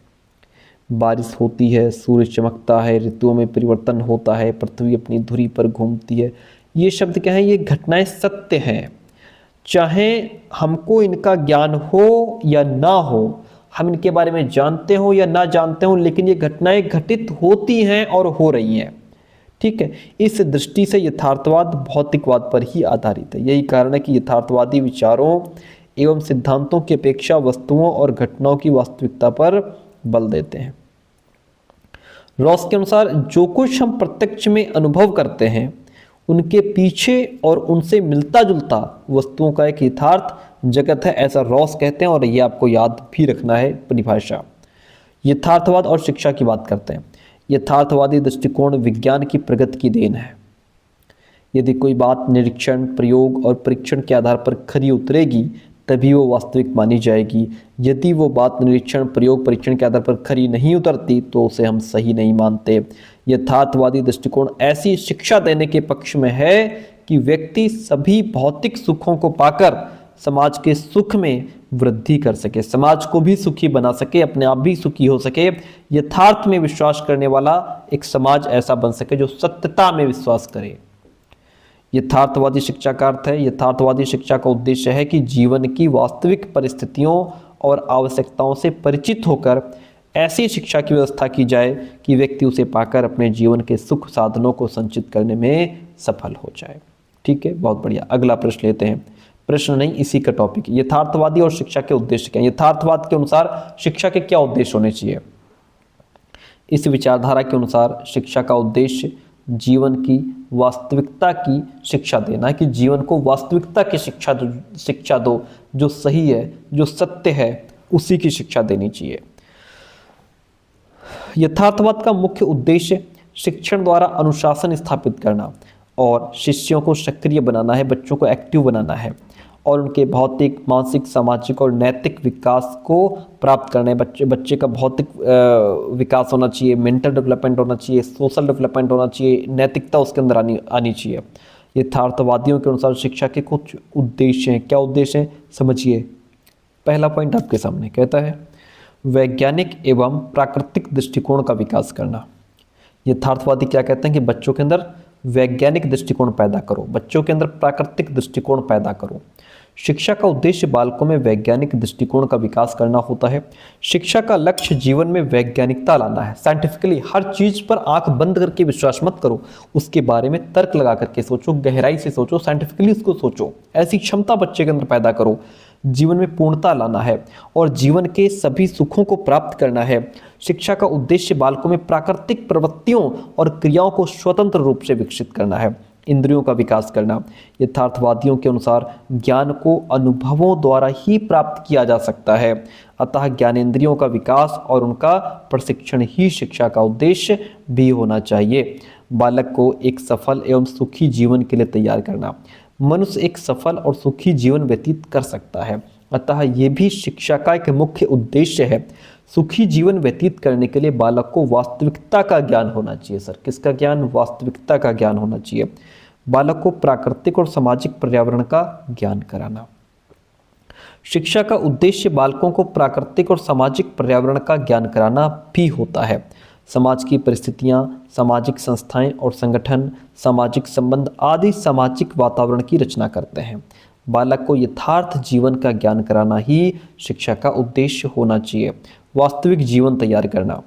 बारिश होती है, सूर्य चमकता है, ऋतुओं में परिवर्तन होता है, पृथ्वी अपनी धुरी पर घूमती है। ये शब्द क्या है? ये घटनाएं सत्य हैं। चाहे हमको इनका ज्ञान हो या ना हो, हम इनके बारे में जानते हो या ना जानते हो, लेकिन ये घटनाएं घटित होती हैं और हो रही हैं। ठीक है। इस दृष्टि से यथार्थवाद भौतिकवाद पर ही आधारित है। यही कारण है कि यथार्थवादी विचारों एवं सिद्धांतों की अपेक्षा वस्तुओं और घटनाओं की वास्तविकता पर बल देते हैं। रॉस के अनुसार जो कुछ हम प्रत्यक्ष में अनुभव करते हैं उनके पीछे और उनसे मिलता जुलता वस्तुओं का एक यथार्थ जगत है, ऐसा रॉस कहते हैं। और ये आपको याद भी रखना है परिभाषा। यथार्थवाद और शिक्षा की बात करते हैं। यथार्थवादी दृष्टिकोण विज्ञान की प्रगति की देन है। यदि कोई बात निरीक्षण, प्रयोग और परीक्षण के आधार पर खरी उतरेगी तभी वो वास्तविक मानी जाएगी। यदि वो बात निरीक्षण, प्रयोग, परीक्षण के आधार पर खरी नहीं उतरती तो उसे हम सही नहीं मानते। यथार्थवादी दृष्टिकोण ऐसी शिक्षा देने के पक्ष में है कि व्यक्ति सभी भौतिक सुखों को पाकर समाज के सुख में वृद्धि कर सके, समाज को भी सुखी बना सके, अपने आप भी सुखी हो सके। यथार्थ में विश्वास करने वाला एक समाज ऐसा बन सके जो सत्यता में विश्वास करे। यथार्थवादी शिक्षा का अर्थ है, यथार्थवादी शिक्षा का उद्देश्य है कि जीवन की वास्तविक परिस्थितियों और आवश्यकताओं से परिचित होकर ऐसी शिक्षा की व्यवस्था की जाए कि व्यक्ति उसे पाकर अपने जीवन के सुख साधनों को संचित करने में सफल हो जाए। ठीक है, बहुत बढ़िया। अगला प्रश्न लेते हैं। प्रश्न नहीं, इसी का टॉपिक, यथार्थवादी और शिक्षा के उद्देश्य क्या? यथार्थवाद के अनुसार शिक्षा के क्या उद्देश्य होने चाहिए? इस विचारधारा के अनुसार शिक्षा का उद्देश्य जीवन की वास्तविकता की शिक्षा देना, कि जीवन को वास्तविकता की शिक्षा दो, जो सही है, जो सत्य है, उसी की शिक्षा देनी चाहिए। यथार्थवाद का मुख्य उद्देश्य शिक्षण द्वारा अनुशासन स्थापित करना और शिष्यों को सक्रिय बनाना है, बच्चों को एक्टिव बनाना है और उनके भौतिक, मानसिक, सामाजिक और नैतिक विकास को प्राप्त करना है। बच्चे का भौतिक विकास होना चाहिए, मेंटल डेवलपमेंट होना चाहिए, सोशल डेवलपमेंट होना चाहिए, नैतिकता उसके अंदर आनी चाहिए। यथार्थवादियों के अनुसार शिक्षा के कुछ उद्देश्य हैं। क्या उद्देश्य हैं? समझिए। पहला पॉइंट आपके सामने कहता है वैज्ञानिक एवं प्राकृतिक दृष्टिकोण का विकास करना। यथार्थवादी क्या कहते हैं कि बच्चों के अंदर वैज्ञानिक दृष्टिकोण पैदा करो, बच्चों के अंदर प्राकृतिक दृष्टिकोण पैदा करो। शिक्षा का उद्देश्य बालकों में वैज्ञानिक दृष्टिकोण का विकास करना होता है। शिक्षा का लक्ष्य जीवन में वैज्ञानिकता लाना है। साइंटिफिकली हर चीज पर आंख बंद करके विश्वास मत करो, उसके बारे में तर्क लगा करके सोचो, गहराई से सोचो, साइंटिफिकली उसको सोचो। ऐसी क्षमता बच्चे के अंदर पैदा करो। जीवन में पूर्णता लाना है और जीवन के सभी सुखों को प्राप्त करना है। शिक्षा का उद्देश्य बालकों में प्राकृतिक प्रवृत्तियों और क्रियाओं को स्वतंत्र रूप से विकसित करना है। इंद्रियों का विकास करना। यथार्थवादियों के अनुसार ज्ञान को अनुभवों द्वारा ही प्राप्त किया जा सकता है, अतः ज्ञानेंद्रियों का विकास और उनका प्रशिक्षण ही शिक्षा का उद्देश्य भी होना चाहिए। बालक को एक सफल एवं सुखी जीवन के लिए तैयार करना। मनुष्य एक सफल और सुखी जीवन व्यतीत कर सकता है, अतः ये भी शिक्षा का एक मुख्य उद्देश्य है। सुखी जीवन व्यतीत करने के लिए बालक को वास्तविकता का ज्ञान होना चाहिए। सर, किसका ज्ञान? वास्तविकता का ज्ञान होना चाहिए। बालक को प्राकृतिक और सामाजिक पर्यावरण का ज्ञान कराना। शिक्षा का उद्देश्य बालकों को प्राकृतिक और सामाजिक पर्यावरण का ज्ञान कराना भी होता है। समाज की परिस्थितियां, सामाजिक संस्थाएं और संगठन, सामाजिक संबंध आदि सामाजिक वातावरण की रचना करते हैं। बालक को यथार्थ जीवन का ज्ञान कराना ही शिक्षा का उद्देश्य होना चाहिए। वास्तविक जीवन तैयार करना।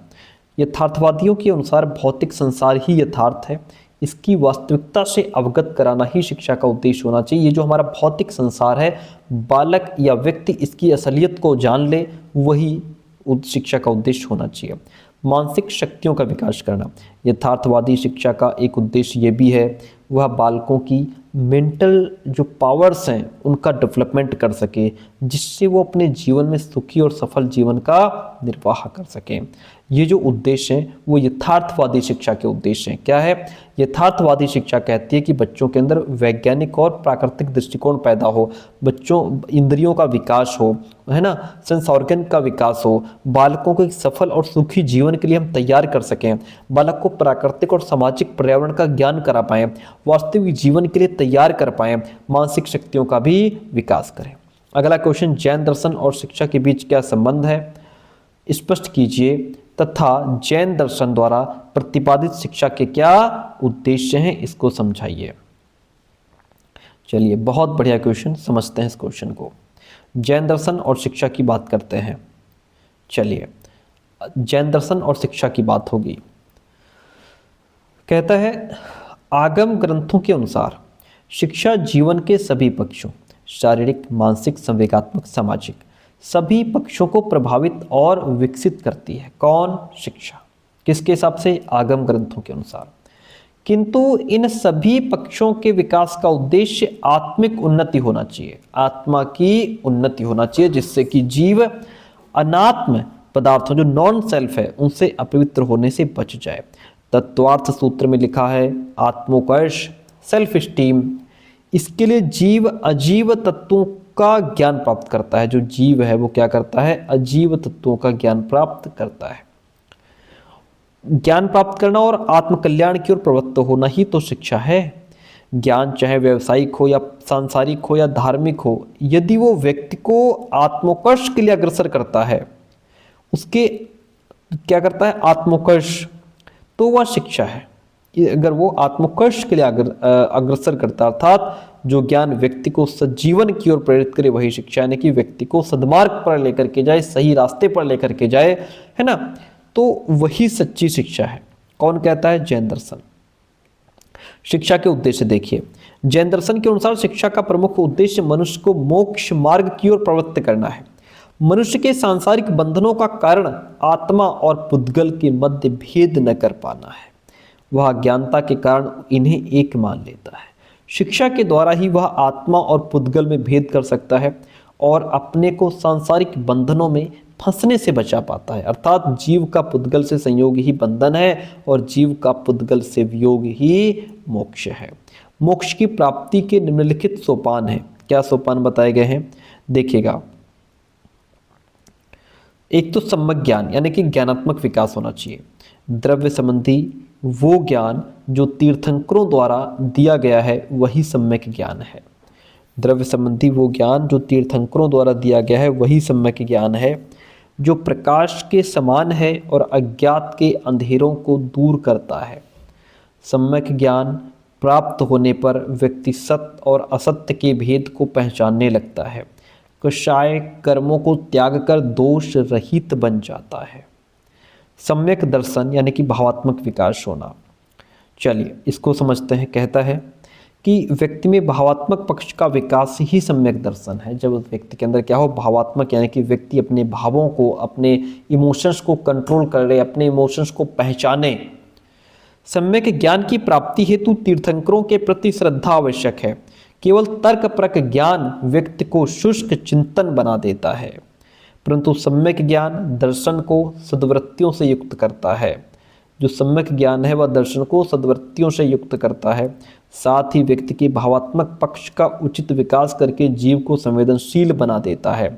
यथार्थवादियों के अनुसार भौतिक संसार ही यथार्थ है, इसकी वास्तविकता से अवगत कराना ही शिक्षा का उद्देश्य होना चाहिए। ये जो हमारा भौतिक संसार है, बालक या व्यक्ति इसकी असलियत को जान ले, वही शिक्षा का उद्देश्य होना चाहिए। मानसिक शक्तियों का विकास करना। यथार्थवादी शिक्षा का एक उद्देश्य ये भी है वह बालकों की मेंटल जो पावर्स हैं उनका डेवलपमेंट कर सके, जिससे वो अपने जीवन में सुखी और सफल जीवन का निर्वाह कर सकें। ये जो उद्देश्य हैं वो यथार्थवादी शिक्षा के उद्देश्य हैं। क्या है? यथार्थवादी शिक्षा कहती है कि बच्चों के अंदर वैज्ञानिक और प्राकृतिक दृष्टिकोण पैदा हो, बच्चों इंद्रियों का विकास हो, है ना, सेंस ऑर्गन का विकास हो, बालकों को एक सफल और सुखी जीवन के लिए हम तैयार कर सकें, बालक को प्राकृतिक और सामाजिक पर्यावरण का ज्ञान करा पाएं, वास्तविक जीवन के लिए तैयार कर पाएं, मानसिक शक्तियों का भी विकास करें। अगला क्वेश्चन, जैन दर्शन और शिक्षा के बीच क्या संबंध है? स्पष्ट कीजिए तथा जैन दर्शन द्वारा प्रतिपादित शिक्षा के क्या उद्देश्य हैं, इसको समझाइए। चलिए, बहुत बढ़िया क्वेश्चन, समझते हैं इस क्वेश्चन को। जैन दर्शन और शिक्षा की बात करते हैं। चलिए, जैन दर्शन और शिक्षा की बात होगी। कहता है, आगम ग्रंथों के अनुसार शिक्षा जीवन के सभी पक्षों, शारीरिक, मानसिक, संवेगात्मक, सामाजिक, सभी पक्षों को प्रभावित और विकसित करती है। कौन? शिक्षा। किसके हिसाब से? आगम ग्रंथों के अनुसार। किंतु इन सभी पक्षों के विकास का उद्देश्य आत्मिक उन्नति होना चाहिए, आत्मा की उन्नति होना चाहिए, जिससे कि जीव अनात्म पदार्थों जो नॉन सेल्फ है उनसे अपवित्र होने से बच जाए। तत्वार्थ सूत्र में लिखा है, आत्मोकर्ष, सेल्फ स्टीम, इसके लिए जीव अजीव तत्वों का ज्ञान प्राप्त करता है। जो जीव है वो क्या करता है? अजीव तत्वों का ज्ञान प्राप्त करता है। ज्ञान प्राप्त करना और आत्मकल्याण की ओर प्रवृत्त होना ही तो शिक्षा है। ज्ञान चाहे व्यावसायिक हो या सांसारिक हो या धार्मिक हो, यदि वो व्यक्ति को आत्मोकर्ष के लिए अग्रसर करता है, उसके क्या करता है? आत्मोकर्ष, तो वह शिक्षा है। अगर वो आत्मोकर्ष के लिए अग्रसर करता, अर्थात जो ज्ञान व्यक्ति को सजीवन की ओर प्रेरित करे, वही शिक्षा, यानी कि व्यक्ति को सद्मार्ग पर लेकर के जाए, सही रास्ते पर लेकर के जाए, है ना, तो वही सच्ची शिक्षा है। कौन कहता है? जैन दर्शन। शिक्षा के उद्देश्य देखिए, जैन दर्शन के अनुसार शिक्षा का प्रमुख उद्देश्य मनुष्य को मोक्ष मार्ग की ओर प्रवृत्त करना है। मनुष्य के सांसारिक बंधनों का कारण आत्मा और पुद्गल के मध्य भेद न कर पाना है। वह अज्ञानता के कारण इन्हें एक मान लेता है। शिक्षा के द्वारा ही वह आत्मा और पुद्गल में भेद कर सकता है और अपने को सांसारिक बंधनों में फंसने से बचा पाता है। अर्थात जीव का पुद्गल से संयोग ही बंधन है और जीव का पुद्गल से वियोग ही मोक्ष है। मोक्ष की प्राप्ति के निम्नलिखित सोपान हैं। क्या सोपान बताए गए हैं? देखिएगा, एक तो सम्यक ज्ञान, यानी कि ज्ञानात्मक विकास होना चाहिए। द्रव्य संबंधी वो ज्ञान जो तीर्थंकरों द्वारा दिया गया है वही सम्यक ज्ञान है। द्रव्य संबंधी वो ज्ञान जो तीर्थंकरों द्वारा दिया गया है वही सम्यक ज्ञान है, जो प्रकाश के समान है और अज्ञात के अंधेरों को दूर करता है। सम्यक ज्ञान प्राप्त होने पर व्यक्ति सत्य और असत्य के भेद को पहचानने लगता है, कषाय कर्मों को त्याग कर दोष रहित बन जाता है। सम्यक दर्शन यानी कि भावात्मक विकास होना। चलिए, इसको समझते हैं। कहता है कि व्यक्ति में भावात्मक पक्ष का विकास ही सम्यक दर्शन है। जब व्यक्ति के अंदर क्या हो? भावात्मक, यानी कि व्यक्ति अपने भावों को, अपने इमोशंस को कंट्रोल कर ले, अपने इमोशंस को पहचाने। सम्यक ज्ञान की प्राप्ति हेतु तीर्थंकरों के प्रति श्रद्धा आवश्यक है। केवल तर्कपरक ज्ञान व्यक्ति को शुष्क चिंतन बना देता है, परंतु सम्यक ज्ञान दर्शन को सद्वृत्तियों से युक्त करता है। जो सम्यक ज्ञान है वह दर्शन को सद्वृत्तियों से युक्त करता है, साथ ही व्यक्ति के भावात्मक पक्ष का उचित विकास करके जीव को संवेदनशील बना देता है,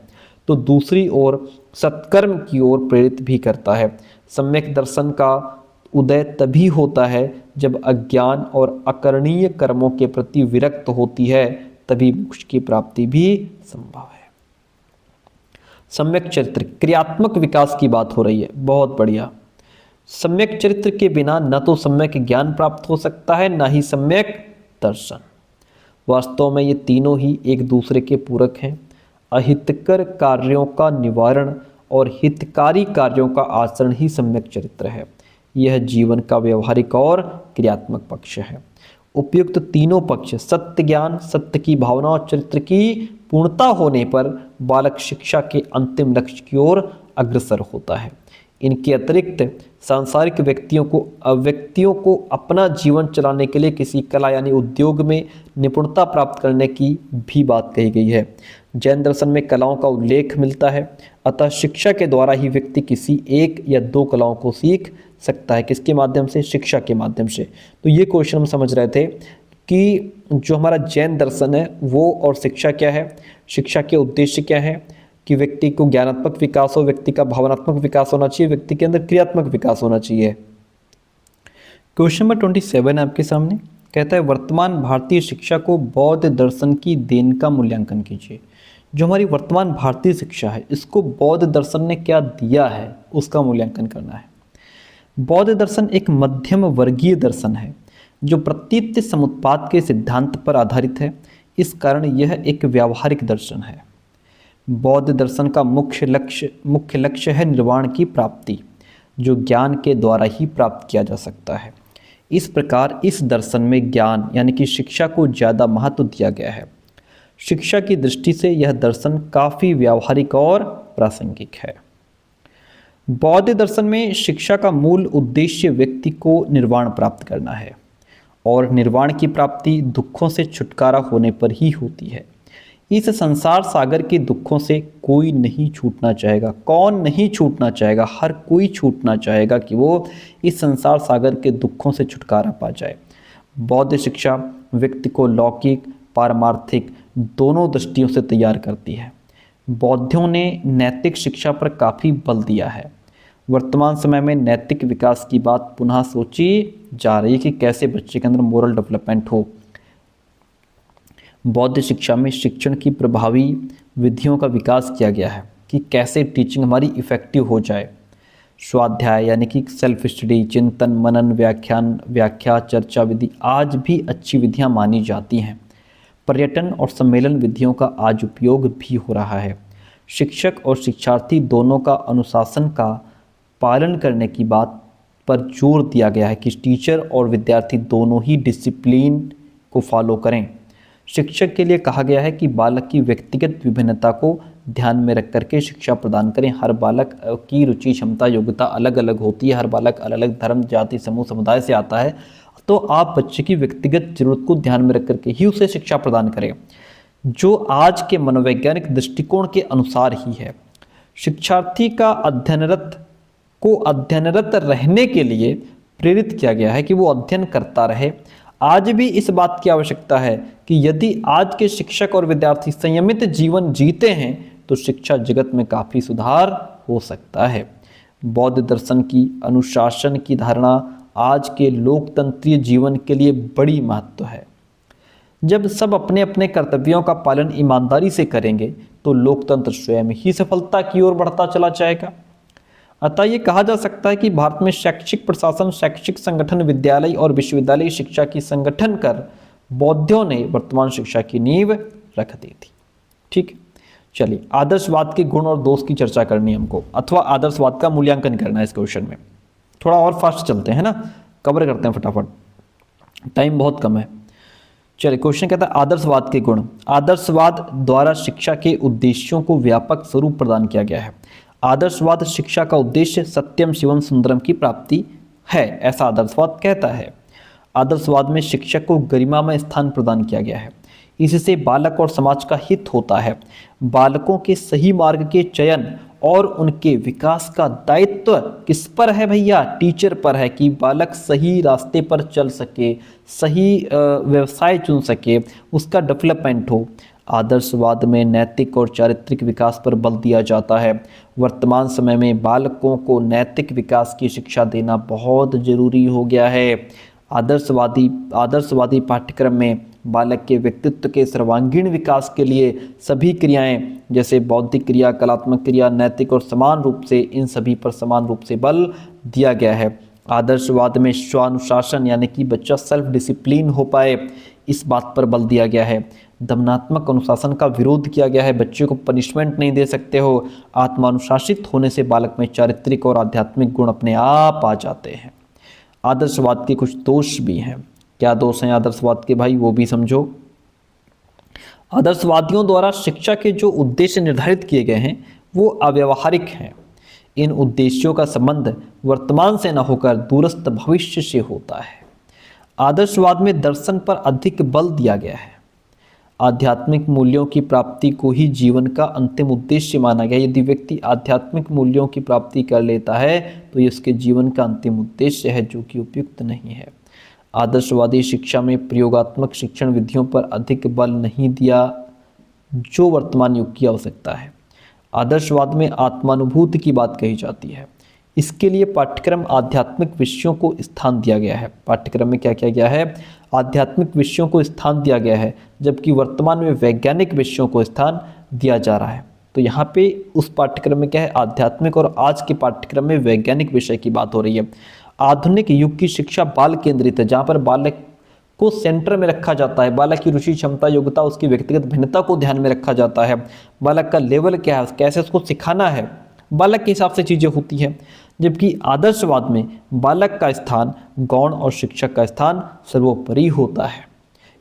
तो दूसरी ओर सत्कर्म की ओर प्रेरित भी करता है। सम्यक दर्शन का उदय तभी होता है जब अज्ञान और अकरणीय कर्मों के प्रति विरक्त होती है, तभी मोक्ष की प्राप्ति भी संभव है। सम्यक चरित्र, क्रियात्मक विकास की बात हो रही है। बहुत बढ़िया। सम्यक चरित्र के बिना न तो सम्यक ज्ञान प्राप्त हो सकता है, ना ही सम्यक दर्शन। वास्तव में ये तीनों ही एक दूसरे के पूरक हैं। अहितकर कार्यों का निवारण और हितकारी कार्यों का आचरण ही सम्यक चरित्र है। यह जीवन का व्यवहारिक और क्रियात्मक पक्ष है। उपयुक्त तीनों पक्ष, सत्य ज्ञान, सत्य की भावना और चरित्र की पूर्णता होने पर बालक शिक्षा के अंतिम लक्ष्य की ओर अग्रसर होता है। इनके अतिरिक्त सांसारिक व्यक्तियों को अपना जीवन चलाने के लिए किसी कला यानी उद्योग में निपुणता प्राप्त करने की भी बात कही गई है। जैन दर्शन में कलाओं का उल्लेख मिलता है, अतः शिक्षा के द्वारा ही व्यक्ति किसी एक या दो कलाओं को सीख सकता है। किसके माध्यम से? शिक्षा के माध्यम से। तो ये क्वेश्चन हम समझ रहे थे कि जो हमारा जैन दर्शन है वो और शिक्षा क्या है, शिक्षा के उद्देश्य क्या है कि व्यक्ति को ज्ञानात्मक विकास हो, व्यक्ति का भावनात्मक विकास होना चाहिए, व्यक्ति के अंदर क्रियात्मक विकास होना चाहिए। क्वेश्चन नंबर 27 आपके सामने कहता है वर्तमान भारतीय शिक्षा को बौद्ध दर्शन की देन का मूल्यांकन कीजिए। जो हमारी वर्तमान भारतीय शिक्षा है इसको बौद्ध दर्शन ने क्या दिया है उसका मूल्यांकन करना है। बौद्ध दर्शन एक मध्यम वर्गीय दर्शन है जो प्रतीत समुत्पाद के सिद्धांत पर आधारित है। इस कारण यह एक व्यावहारिक दर्शन है। बौद्ध दर्शन का मुख्य लक्ष्य है निर्वाण की प्राप्ति, जो ज्ञान के द्वारा ही प्राप्त किया जा सकता है। इस प्रकार इस दर्शन में ज्ञान यानी कि शिक्षा को ज़्यादा महत्व दिया गया है। शिक्षा की दृष्टि से यह दर्शन काफ़ी व्यावहारिक और प्रासंगिक है। बौद्ध दर्शन में शिक्षा का मूल उद्देश्य व्यक्ति को निर्वाण प्राप्त करना है और निर्वाण की प्राप्ति दुखों से छुटकारा होने पर ही होती है। इस संसार सागर के दुखों से कोई नहीं छूटना चाहेगा। कौन नहीं छूटना चाहेगा? हर कोई छूटना चाहेगा कि वो इस संसार सागर के दुखों से छुटकारा पा जाए। बौद्ध शिक्षा व्यक्ति को लौकिक पारमार्थिक दोनों दृष्टियों से तैयार करती है। बौद्धों ने नैतिक शिक्षा पर काफ़ी बल दिया है। वर्तमान समय में नैतिक विकास की बात पुनः सोची जा रही है कि कैसे बच्चे के अंदर मोरल डेवलपमेंट हो। बौद्ध शिक्षा में शिक्षण की प्रभावी विधियों का विकास किया गया है कि कैसे टीचिंग हमारी इफ़ेक्टिव हो जाए। स्वाध्याय यानी कि सेल्फ स्टडी, चिंतन, मनन, व्याख्या, चर्चा विधि आज भी अच्छी विधियां मानी जाती हैं। पर्यटन और सम्मेलन विधियों का आज उपयोग भी हो रहा है। शिक्षक और शिक्षार्थी दोनों का अनुशासन का पालन करने की बात पर जोर दिया गया है कि टीचर और विद्यार्थी दोनों ही डिसिप्लिन को फॉलो करें। शिक्षक के लिए कहा गया है कि बालक की व्यक्तिगत विभिन्नता को ध्यान में रख करके शिक्षा प्रदान करें। हर बालक की रुचि, क्षमता, योग्यता अलग अलग होती है। हर बालक अलग अलग धर्म, जाति, समूह, समुदाय से आता है, तो आप बच्चे की व्यक्तिगत जरूरत को ध्यान में रख करके ही उसे शिक्षा प्रदान करें, जो आज के मनोवैज्ञानिक दृष्टिकोण के अनुसार ही है। शिक्षार्थी का अध्ययनरत रहने के लिए प्रेरित किया गया है कि वो अध्ययन करता रहे। आज भी इस बात की आवश्यकता है कि यदि आज के शिक्षक और विद्यार्थी संयमित जीवन जीते हैं तो शिक्षा जगत में काफ़ी सुधार हो सकता है। बौद्ध दर्शन की अनुशासन की धारणा आज के लोकतंत्रीय जीवन के लिए बड़ी महत्व है। जब सब अपने अपने कर्तव्यों का पालन ईमानदारी से करेंगे तो लोकतंत्र स्वयं ही सफलता की ओर बढ़ता चला जाएगा। अतः ये कहा जा सकता है कि भारत में शैक्षिक प्रशासन, शैक्षिक संगठन, विद्यालय और विश्वविद्यालय शिक्षा की संगठन कर बौद्धों ने वर्तमान शिक्षा की नींव रख दी थी। ठीक, चलिए आदर्शवाद के गुण और दोष की चर्चा करनी है हमको, अथवा आदर्शवाद का मूल्यांकन करना है इस क्वेश्चन में। थोड़ा और फास्ट चलते हैं ना, कवर करते हैं फटाफट, टाइम बहुत कम है। चलिए क्वेश्चन कहता है आदर्शवाद के गुण। आदर्शवाद द्वारा शिक्षा के उद्देश्यों को व्यापक स्वरूप प्रदान किया गया है। आदर्शवाद शिक्षा का उद्देश्य सत्यम शिवम सुंदरम की प्राप्ति है, ऐसा आदर्शवाद कहता है। आदर्शवाद में शिक्षक को गरिमामय स्थान प्रदान किया गया है। इससे बालक और समाज का हित होता है। बालकों के सही मार्ग के चयन और उनके विकास का दायित्व किस पर है भैया? टीचर पर है कि बालक सही रास्ते पर चल सके, सही व्यवसाय चुन सके, उसका डेवलपमेंट हो। आदर्शवाद में नैतिक और चारित्रिक विकास पर बल दिया जाता है। वर्तमान समय में बालकों को नैतिक विकास की शिक्षा देना बहुत जरूरी हो गया है। आदर्शवादी पाठ्यक्रम में बालक के व्यक्तित्व के सर्वांगीण विकास के लिए सभी क्रियाएं जैसे बौद्धिक क्रिया, कलात्मक क्रिया, नैतिक और समान रूप से इन सभी पर समान रूप से बल दिया गया है। आदर्शवाद में स्वानुशासन यानी कि बच्चा सेल्फ डिसिप्लिन हो पाए, इस बात पर बल दिया गया है। दमनात्मक अनुशासन का विरोध किया गया है, बच्चे को पनिशमेंट नहीं दे सकते हो। आत्मानुशासित होने से बालक में चारित्रिक और आध्यात्मिक गुण अपने आप आ जाते हैं। आदर्शवाद के कुछ दोष भी हैं। क्या दोष हैं आदर्शवाद के भाई, वो भी समझो। आदर्शवादियों द्वारा शिक्षा के जो उद्देश्य निर्धारित किए गए हैं वो अव्यावहारिक हैं। इन उद्देश्यों का संबंध वर्तमान से न होकर दूरस्थ भविष्य से होता है। आदर्शवाद में दर्शन पर अधिक बल दिया गया है। आध्यात्मिक मूल्यों की प्राप्ति को ही जीवन का अंतिम उद्देश्य माना गया। यदि व्यक्ति आध्यात्मिक मूल्यों की प्राप्ति कर लेता है तो ये उसके जीवन का अंतिम उद्देश्य है, जो कि उपयुक्त नहीं है। आदर्शवादी शिक्षा में प्रयोगात्मक शिक्षण विधियों पर अधिक बल नहीं दिया, जो वर्तमान युग की आवश्यकता है। आदर्शवाद में आत्मानुभूति की बात कही जाती है। इसके लिए पाठ्यक्रम आध्यात्मिक विषयों को स्थान दिया गया है। पाठ्यक्रम में क्या किया गया है? आध्यात्मिक विषयों को स्थान दिया गया है, जबकि वर्तमान में वैज्ञानिक विषयों को स्थान दिया जा रहा है। तो यहाँ पे उस पाठ्यक्रम में क्या है? आध्यात्मिक, और आज के पाठ्यक्रम में वैज्ञानिक विषय की बात हो रही है। आधुनिक युग की शिक्षा बाल केंद्रित है, जहाँ पर बालक को सेंटर में रखा जाता है। बालक की रुचि, क्षमता, योग्यता, उसकी व्यक्तिगत भिन्नता को ध्यान में रखा जाता है। बालक का लेवल क्या है, कैसे उसको सिखाना है, बालक के हिसाब से चीज़ें होती हैं। जबकि आदर्शवाद में बालक का स्थान गौण और शिक्षक का स्थान सर्वोपरि होता है,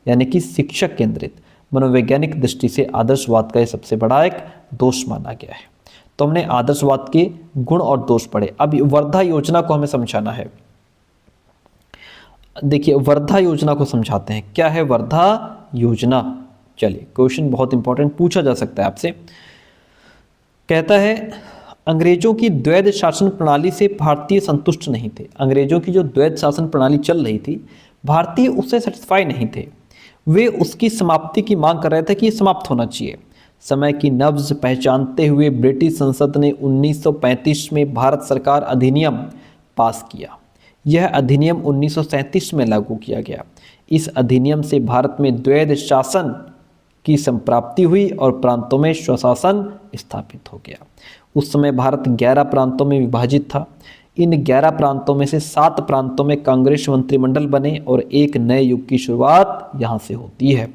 यानी कि शिक्षक केंद्रित। मनोवैज्ञानिक दृष्टि से आदर्शवाद का यह सबसे बड़ा एक दोष माना गया है। तो हमने आदर्शवाद के गुण और दोष पढ़े। अब वर्धा योजना को हमें समझाना है। देखिए, वर्धा योजना को समझाते हैं। क्या है वर्धा योजना? चलिए, क्वेश्चन बहुत इंपॉर्टेंट पूछा जा सकता है आपसे। कहता है, अंग्रेजों की द्वैध शासन प्रणाली से भारतीय संतुष्ट नहीं थे। अंग्रेजों की जो द्वैध शासन प्रणाली चल रही थी, भारतीय उससे सेटिस्फाई नहीं थे। वे उसकी समाप्ति की मांग कर रहे थे कि ये समाप्त होना चाहिए। समय की नब्ज पहचानते हुए ब्रिटिश संसद ने 1935 में भारत सरकार अधिनियम पास किया। यह अधिनियम 1937 में लागू किया गया। इस अधिनियम से भारत में द्वैध शासन की संप्राप्ति हुई और प्रांतों में स्वशासन स्थापित हो गया। उस समय भारत 11 प्रांतों में विभाजित था। इन 11 प्रांतों में से 7 प्रांतों में कांग्रेस मंत्रिमंडल बने और एक नए युग की शुरुआत यहाँ से होती है।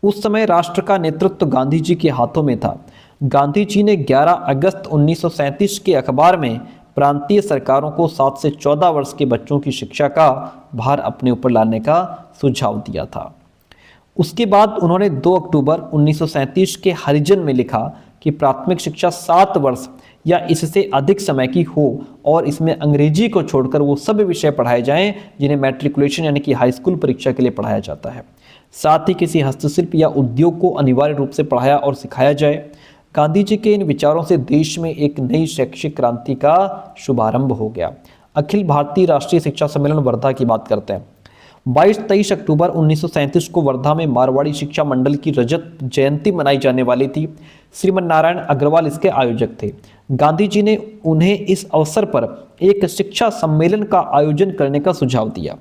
उस समय राष्ट्र का नेतृत्व गांधी जी के हाथों में था। गांधी जी ने 11 अगस्त 1937 के अखबार में प्रांतीय सरकारों को 7 से 14 वर्ष के बच्चों की शिक्षा का भार अपने ऊपर लाने का सुझाव दिया था। उसके बाद उन्होंने 2 अक्टूबर 1937 के हरिजन में लिखा कि प्राथमिक शिक्षा 7 वर्ष या इससे अधिक समय की हो और इसमें अंग्रेजी को छोड़कर वो सभी विषय पढ़ाए जाएं जिन्हें मैट्रिकुलेशन यानी कि हाई स्कूल परीक्षा के लिए पढ़ाया जाता है। साथ ही किसी हस्तशिल्प या उद्योग को अनिवार्य रूप से पढ़ाया और सिखाया जाए। गांधी जी के इन विचारों से देश में एक नई शैक्षिक क्रांति का शुभारंभ हो गया। अखिल भारतीय राष्ट्रीय शिक्षा सम्मेलन वर्धा की बात करते हैं। 22-23 अक्टूबर 1937 को वर्धा में मारवाड़ी शिक्षा मंडल की रजत जयंती मनाई जाने वाली थी। श्रीमन नारायण अग्रवाल इसके आयोजक थे। गांधी जी ने उन्हें इस अवसर पर एक शिक्षा सम्मेलन का आयोजन करने का सुझाव दिया।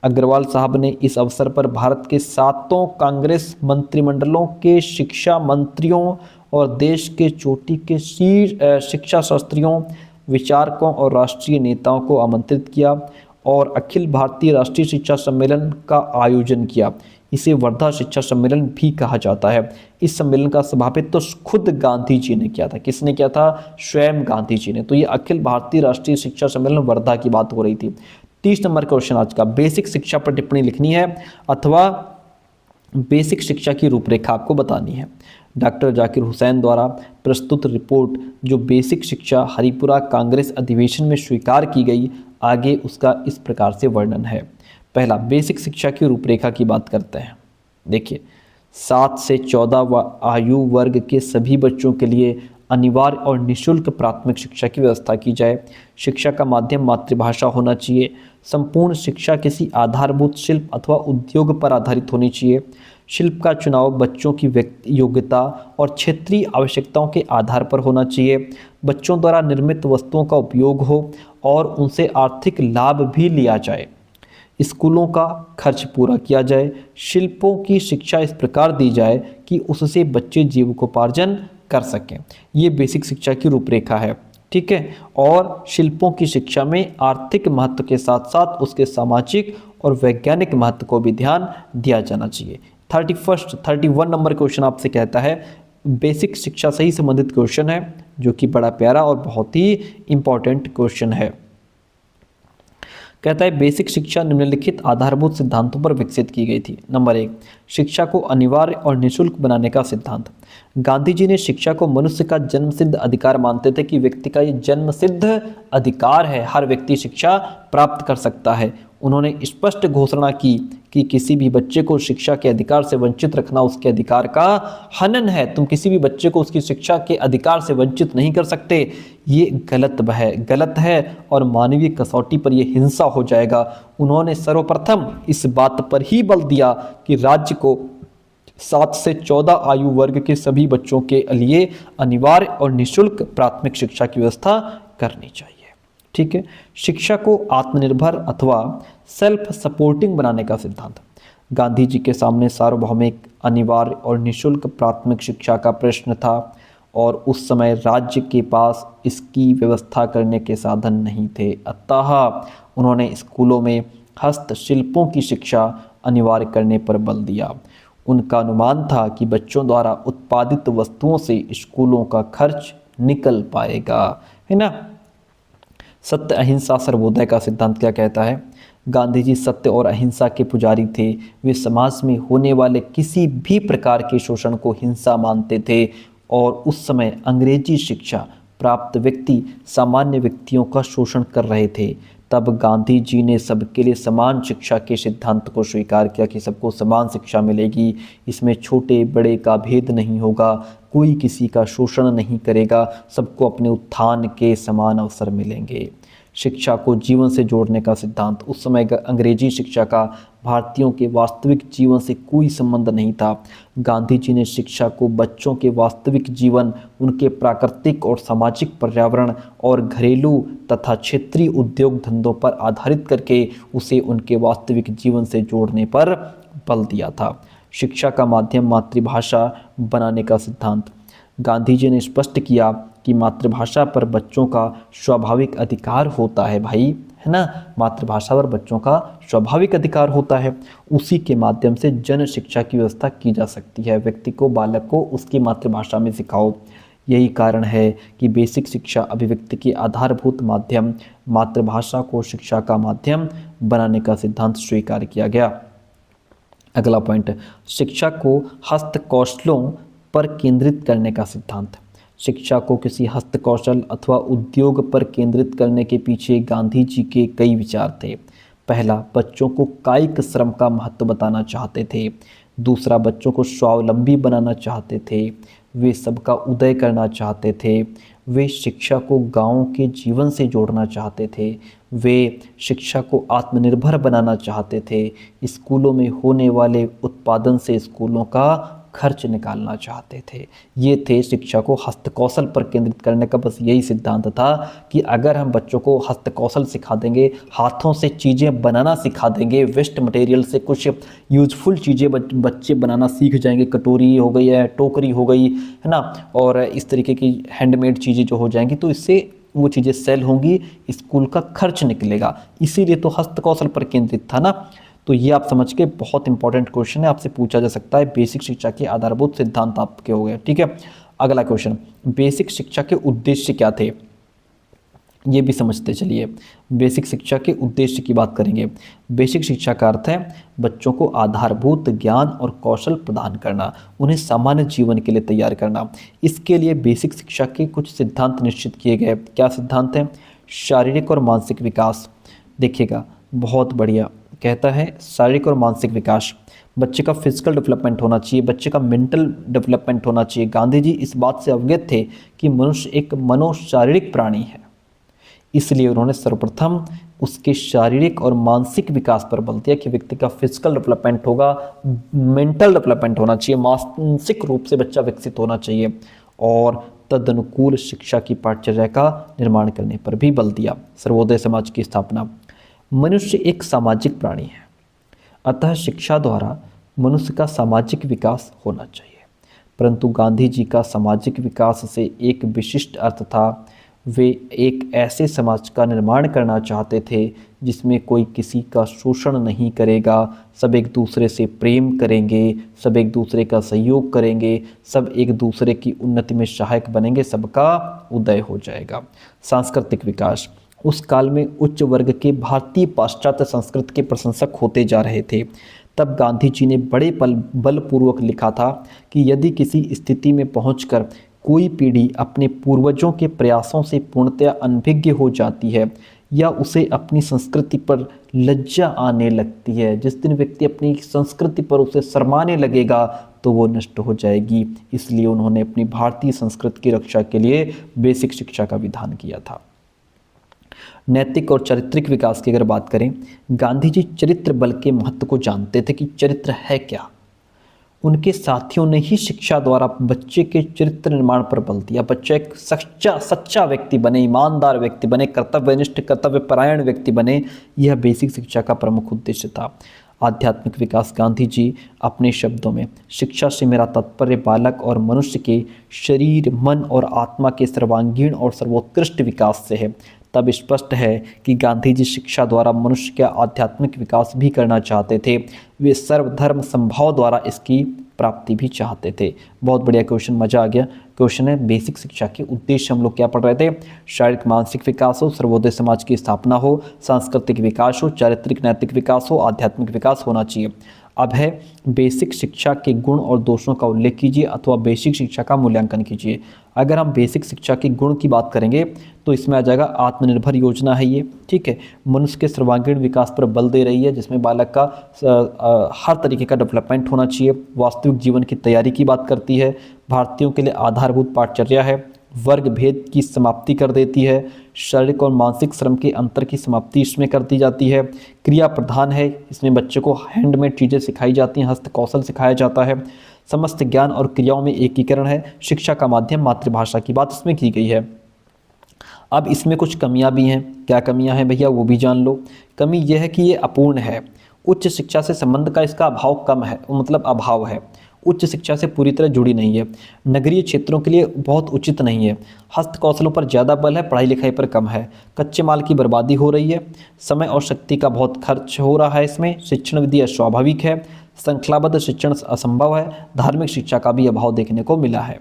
अग्रवाल साहब ने इस अवसर पर भारत के 7 कांग्रेस मंत्रिमंडलों के शिक्षा मंत्रियों और देश के चोटी के शीर्ष शिक्षा शास्त्रियों, विचारकों और राष्ट्रीय नेताओं को आमंत्रित किया और अखिल भारतीय राष्ट्रीय शिक्षा सम्मेलन का आयोजन किया। इसे वर्धा शिक्षा सम्मेलन भी कहा जाता है। इस सम्मेलन का सभापतित्व तो खुद गांधी जी ने किया था। किसने किया था? स्वयं गांधी जी ने। तो ये अखिल भारतीय राष्ट्रीय शिक्षा सम्मेलन वर्धा की बात हो रही थी। 30 नंबर क्वेश्चन आज का, बेसिक शिक्षा पर टिप्पणी लिखनी है अथवा बेसिक शिक्षा की रूपरेखा आपको बतानी है। डॉक्टर जाकिर हुसैन द्वारा प्रस्तुत रिपोर्ट जो बेसिक शिक्षा हरिपुरा कांग्रेस अधिवेशन में स्वीकार की गई, आगे उसका इस प्रकार से वर्णन है। पहला, बेसिक शिक्षा की रूपरेखा की बात करते हैं। देखिए, 7 से 14 आयु वर्ग के सभी बच्चों के लिए अनिवार्य और निःशुल्क प्राथमिक शिक्षा की व्यवस्था की जाए। शिक्षा का माध्यम मातृभाषा होना चाहिए। संपूर्ण शिक्षा किसी आधारभूत शिल्प अथवा उद्योग पर आधारित होनी चाहिए। शिल्प का चुनाव बच्चों की व्यक्ति योग्यता और क्षेत्रीय आवश्यकताओं के आधार पर होना चाहिए। बच्चों द्वारा निर्मित वस्तुओं का उपयोग हो और उनसे आर्थिक लाभ भी लिया जाए। स्कूलों का खर्च पूरा किया जाए। शिल्पों की शिक्षा इस प्रकार दी जाए कि उससे बच्चे जीविकोपार्जन कर सकें। ये बेसिक शिक्षा की रूपरेखा है, ठीक है। और शिल्पों की शिक्षा में आर्थिक महत्व के साथ साथ उसके सामाजिक और वैज्ञानिक महत्व को भी ध्यान दिया जाना चाहिए। 31 नंबर क्वेश्चन आपसे कहता है, बेसिक शिक्षा से ही संबंधित क्वेश्चन है, जो कि बड़ा प्यारा और बहुत ही इंपॉर्टेंट क्वेश्चन है। कहता है, बेसिक शिक्षा निम्नलिखित आधारभूत सिद्धांतों पर विकसित की गई थी। नंबर 1, शिक्षा को अनिवार्य और निःशुल्क बनाने का सिद्धांत। गांधी जी ने शिक्षा को मनुष्य का जन्मसिद्ध अधिकार मानते थे कि व्यक्ति का ये जन्मसिद्ध अधिकार है, हर व्यक्ति शिक्षा प्राप्त कर सकता है। उन्होंने स्पष्ट घोषणा की कि किसी भी बच्चे को शिक्षा के अधिकार से वंचित रखना उसके अधिकार का हनन है। तुम किसी भी बच्चे को उसकी शिक्षा के अधिकार से वंचित नहीं कर सकते। ये गलत है और मानवीय कसौटी पर यह हिंसा हो जाएगा। उन्होंने सर्वप्रथम इस बात पर ही बल दिया कि राज्य को 7 से 14 आयु वर्ग के सभी बच्चों के लिए अनिवार्य और निःशुल्क प्राथमिक शिक्षा की व्यवस्था करनी चाहिए। ठीक है, शिक्षा को आत्मनिर्भर अथवा सेल्फ सपोर्टिंग बनाने का सिद्धांत। गांधी जी के सामने सार्वभौमिक, अनिवार्य और निःशुल्क प्राथमिक शिक्षा का प्रश्न था और उस समय राज्य के पास इसकी व्यवस्था करने के साधन नहीं थे। अतः उन्होंने स्कूलों में हस्तशिल्पों की शिक्षा अनिवार्य करने पर बल दिया। उनका अनुमान था कि बच्चों द्वारा उत्पादित वस्तुओं से स्कूलों का खर्च निकल पाएगा, है ना। सत्य, अहिंसा, सर्वोदय का सिद्धांत क्या कहता है? गांधी जी सत्य और अहिंसा के पुजारी थे। वे समाज में होने वाले किसी भी प्रकार के शोषण को हिंसा मानते थे और उस समय अंग्रेजी शिक्षा प्राप्त व्यक्ति सामान्य व्यक्तियों का शोषण कर रहे थे। तब गांधी जी ने सबके लिए समान शिक्षा के सिद्धांत को स्वीकार किया कि सबको समान शिक्षा मिलेगी, इसमें छोटे बड़े का भेद नहीं होगा, कोई किसी का शोषण नहीं करेगा, सबको अपने उत्थान के समान अवसर मिलेंगे। शिक्षा को जीवन से जोड़ने का सिद्धांत। उस समय अंग्रेजी शिक्षा का भारतीयों के वास्तविक जीवन से कोई संबंध नहीं था। गांधी जी ने शिक्षा को बच्चों के वास्तविक जीवन, उनके प्राकृतिक और सामाजिक पर्यावरण और घरेलू तथा क्षेत्रीय उद्योग धंधों पर आधारित करके उसे उनके वास्तविक जीवन से जोड़ने पर बल दिया था। शिक्षा का माध्यम मातृभाषा बनाने का सिद्धांत। गांधी जी ने स्पष्ट किया कि मातृभाषा पर बच्चों का स्वाभाविक अधिकार होता है भाई, है ना। मातृभाषा पर बच्चों का स्वाभाविक अधिकार होता है। उसी के माध्यम से जन शिक्षा की व्यवस्था की जा सकती है। व्यक्ति को, बालक को उसकी मातृभाषा में सिखाओ। यही कारण है कि बेसिक शिक्षा अभिव्यक्ति की आधारभूत माध्यम मातृभाषा को शिक्षा का माध्यम बनाने का सिद्धांत स्वीकार किया गया। अगला पॉइंट, शिक्षा को हस्तकौशलों पर केंद्रित करने का सिद्धांत। शिक्षा को किसी हस्तकौशल अथवा उद्योग पर केंद्रित करने के पीछे गांधी जी के कई विचार थे। पहला, बच्चों को कायिक श्रम का महत्व बताना चाहते थे। दूसरा, बच्चों को स्वावलंबी बनाना चाहते थे। वे सबका उदय करना चाहते थे। वे शिक्षा को गाँव के जीवन से जोड़ना चाहते थे। वे शिक्षा को आत्मनिर्भर बनाना चाहते थे। स्कूलों में होने वाले उत्पादन से स्कूलों का खर्च निकालना चाहते थे। ये थे शिक्षा को हस्तकौशल पर केंद्रित करने का बस यही सिद्धांत था कि अगर हम बच्चों को हस्तकौशल सिखा देंगे, हाथों से चीज़ें बनाना सिखा देंगे, वेस्ट मटेरियल से कुछ यूजफुल चीज़ें बच्चे बनाना सीख जाएंगे, कटोरी हो गई है, टोकरी हो गई, है ना, और इस तरीके की हैंडमेड चीज़ें जो हो जाएंगी, तो इससे वो चीज़ें सेल होंगी, स्कूल का खर्च निकलेगा। इसीलिए तो हस्तकौशल पर केंद्रित था ना। तो ये आप समझ के, बहुत इंपॉर्टेंट क्वेश्चन है, आपसे पूछा जा सकता है। बेसिक शिक्षा के आधारभूत सिद्धांत आपके हो गए। ठीक है, अगला क्वेश्चन, बेसिक शिक्षा के उद्देश्य क्या थे, ये भी समझते चलिए। बेसिक शिक्षा के उद्देश्य की बात करेंगे। बेसिक शिक्षा का अर्थ है बच्चों को आधारभूत ज्ञान और कौशल प्रदान करना, उन्हें सामान्य जीवन के लिए तैयार करना। इसके लिए बेसिक शिक्षा के कुछ सिद्धांत निश्चित किए गए। क्या सिद्धांत हैं? शारीरिक और मानसिक विकास। देखिएगा, बहुत बढ़िया कहता है, शारीरिक और मानसिक विकास। बच्चे का फिजिकल डेवलपमेंट होना चाहिए, बच्चे का मेंटल डेवलपमेंट होना चाहिए। गांधी जी इस बात से अवगत थे कि मनुष्य एक मनोशारीरिक प्राणी है, इसलिए उन्होंने सर्वप्रथम उसके शारीरिक और मानसिक विकास पर बल दिया कि व्यक्ति का फिजिकल डेवलपमेंट होगा, मेंटल डेवलपमेंट होना चाहिए, मानसिक रूप से बच्चा विकसित होना चाहिए, और तदनुकूल शिक्षा की पाठचर्या का निर्माण करने पर भी बल दिया। सर्वोदय समाज की स्थापना। मनुष्य एक सामाजिक प्राणी है, अतः शिक्षा द्वारा मनुष्य का सामाजिक विकास होना चाहिए। परंतु गांधी जी का सामाजिक विकास से एक विशिष्ट अर्थ था। वे एक ऐसे समाज का निर्माण करना चाहते थे जिसमें कोई किसी का शोषण नहीं करेगा, सब एक दूसरे से प्रेम करेंगे, सब एक दूसरे का सहयोग करेंगे, सब एक दूसरे की उन्नति में सहायक बनेंगे, सबका उदय हो जाएगा। सांस्कृतिक विकास। उस काल में उच्च वर्ग के भारतीय पाश्चात्य संस्कृति के प्रशंसक होते जा रहे थे, तब गांधी जी ने बड़े बलपूर्वक लिखा था कि यदि किसी स्थिति में पहुंचकर कोई पीढ़ी अपने पूर्वजों के प्रयासों से पूर्णतया अनभिज्ञ हो जाती है या उसे अपनी संस्कृति पर लज्जा आने लगती है, जिस दिन व्यक्ति अपनी संस्कृति पर उसे शर्माने लगेगा तो वो नष्ट हो जाएगी। इसलिए उन्होंने अपनी भारतीय संस्कृति की रक्षा के लिए बेसिक शिक्षा का विधान किया था। नैतिक और चारित्रिक विकास की अगर बात करें, गांधी जी चरित्र बल के महत्व को जानते थे कि चरित्र है क्या। उनके साथियों ने ही शिक्षा द्वारा बच्चे के चरित्र निर्माण पर बल दिया। बच्चा एक सच्चा व्यक्ति बने, ईमानदार व्यक्ति बने, कर्तव्यनिष्ठ कर्तव्यपरायण व्यक्ति बने, यह बेसिक शिक्षा का प्रमुख उद्देश्य था। आध्यात्मिक विकास, गांधी जी अपने शब्दों में, शिक्षा से मेरा तात्पर्य बालक और मनुष्य के शरीर, मन और आत्मा के सर्वांगीण और सर्वोत्कृष्ट विकास से है। तब स्पष्ट है कि गांधी जी शिक्षा द्वारा मनुष्य का आध्यात्मिक विकास भी करना चाहते थे। वे सर्वधर्म संभाव द्वारा इसकी प्राप्ति भी चाहते थे। बहुत बढ़िया क्वेश्चन, मजा आ गया। क्वेश्चन है बेसिक शिक्षा के उद्देश्य हम लोग क्या पढ़ रहे थे? शारीरिक मानसिक विकास हो, सर्वोदय समाज की स्थापना हो, सांस्कृतिक विकास हो, चारित्रिक नैतिक विकास हो, आध्यात्मिक विकास होना चाहिए। अब है बेसिक शिक्षा के गुण और दोषों का उल्लेख कीजिए अथवा बेसिक शिक्षा का मूल्यांकन कीजिए। अगर हम बेसिक शिक्षा के गुण की बात करेंगे तो इसमें आ जाएगा आत्मनिर्भर योजना है ये, ठीक है। मनुष्य के सर्वांगीण विकास पर बल दे रही है, जिसमें बालक का हर तरीके का डेवलपमेंट होना चाहिए। वास्तविक जीवन की तैयारी की बात करती है। भारतीयों के लिए आधारभूत पाठचर्या है। वर्ग भेद की समाप्ति कर देती है। शारीरिक और मानसिक श्रम के अंतर की समाप्ति इसमें कर दी जाती है। क्रिया प्रधान है, इसमें बच्चे को हैंडमेड चीज़ें सिखाई जाती हैं, हस्त कौशल सिखाया जाता है। समस्त ज्ञान और क्रियाओं में एकीकरण है। शिक्षा का माध्यम मातृभाषा की बात इसमें की गई है। अब इसमें कुछ कमियां भी हैं। क्या कमियां हैं भैया, वो भी जान लो। कमी यह है कि ये अपूर्ण है। उच्च शिक्षा से संबंध का इसका अभाव कम है, मतलब अभाव है। उच्च शिक्षा से पूरी तरह जुड़ी नहीं है। नगरीय क्षेत्रों के लिए बहुत उचित नहीं है। हस्त कौशलों पर ज़्यादा बल है, पढ़ाई लिखाई पर कम है। कच्चे माल की बर्बादी हो रही है। समय और शक्ति का बहुत खर्च हो रहा है इसमें। शिक्षण विधि अस्वाभाविक है। श्रृंखलाबद्ध शिक्षण असंभव है। धार्मिक शिक्षा का भी अभाव देखने को मिला है।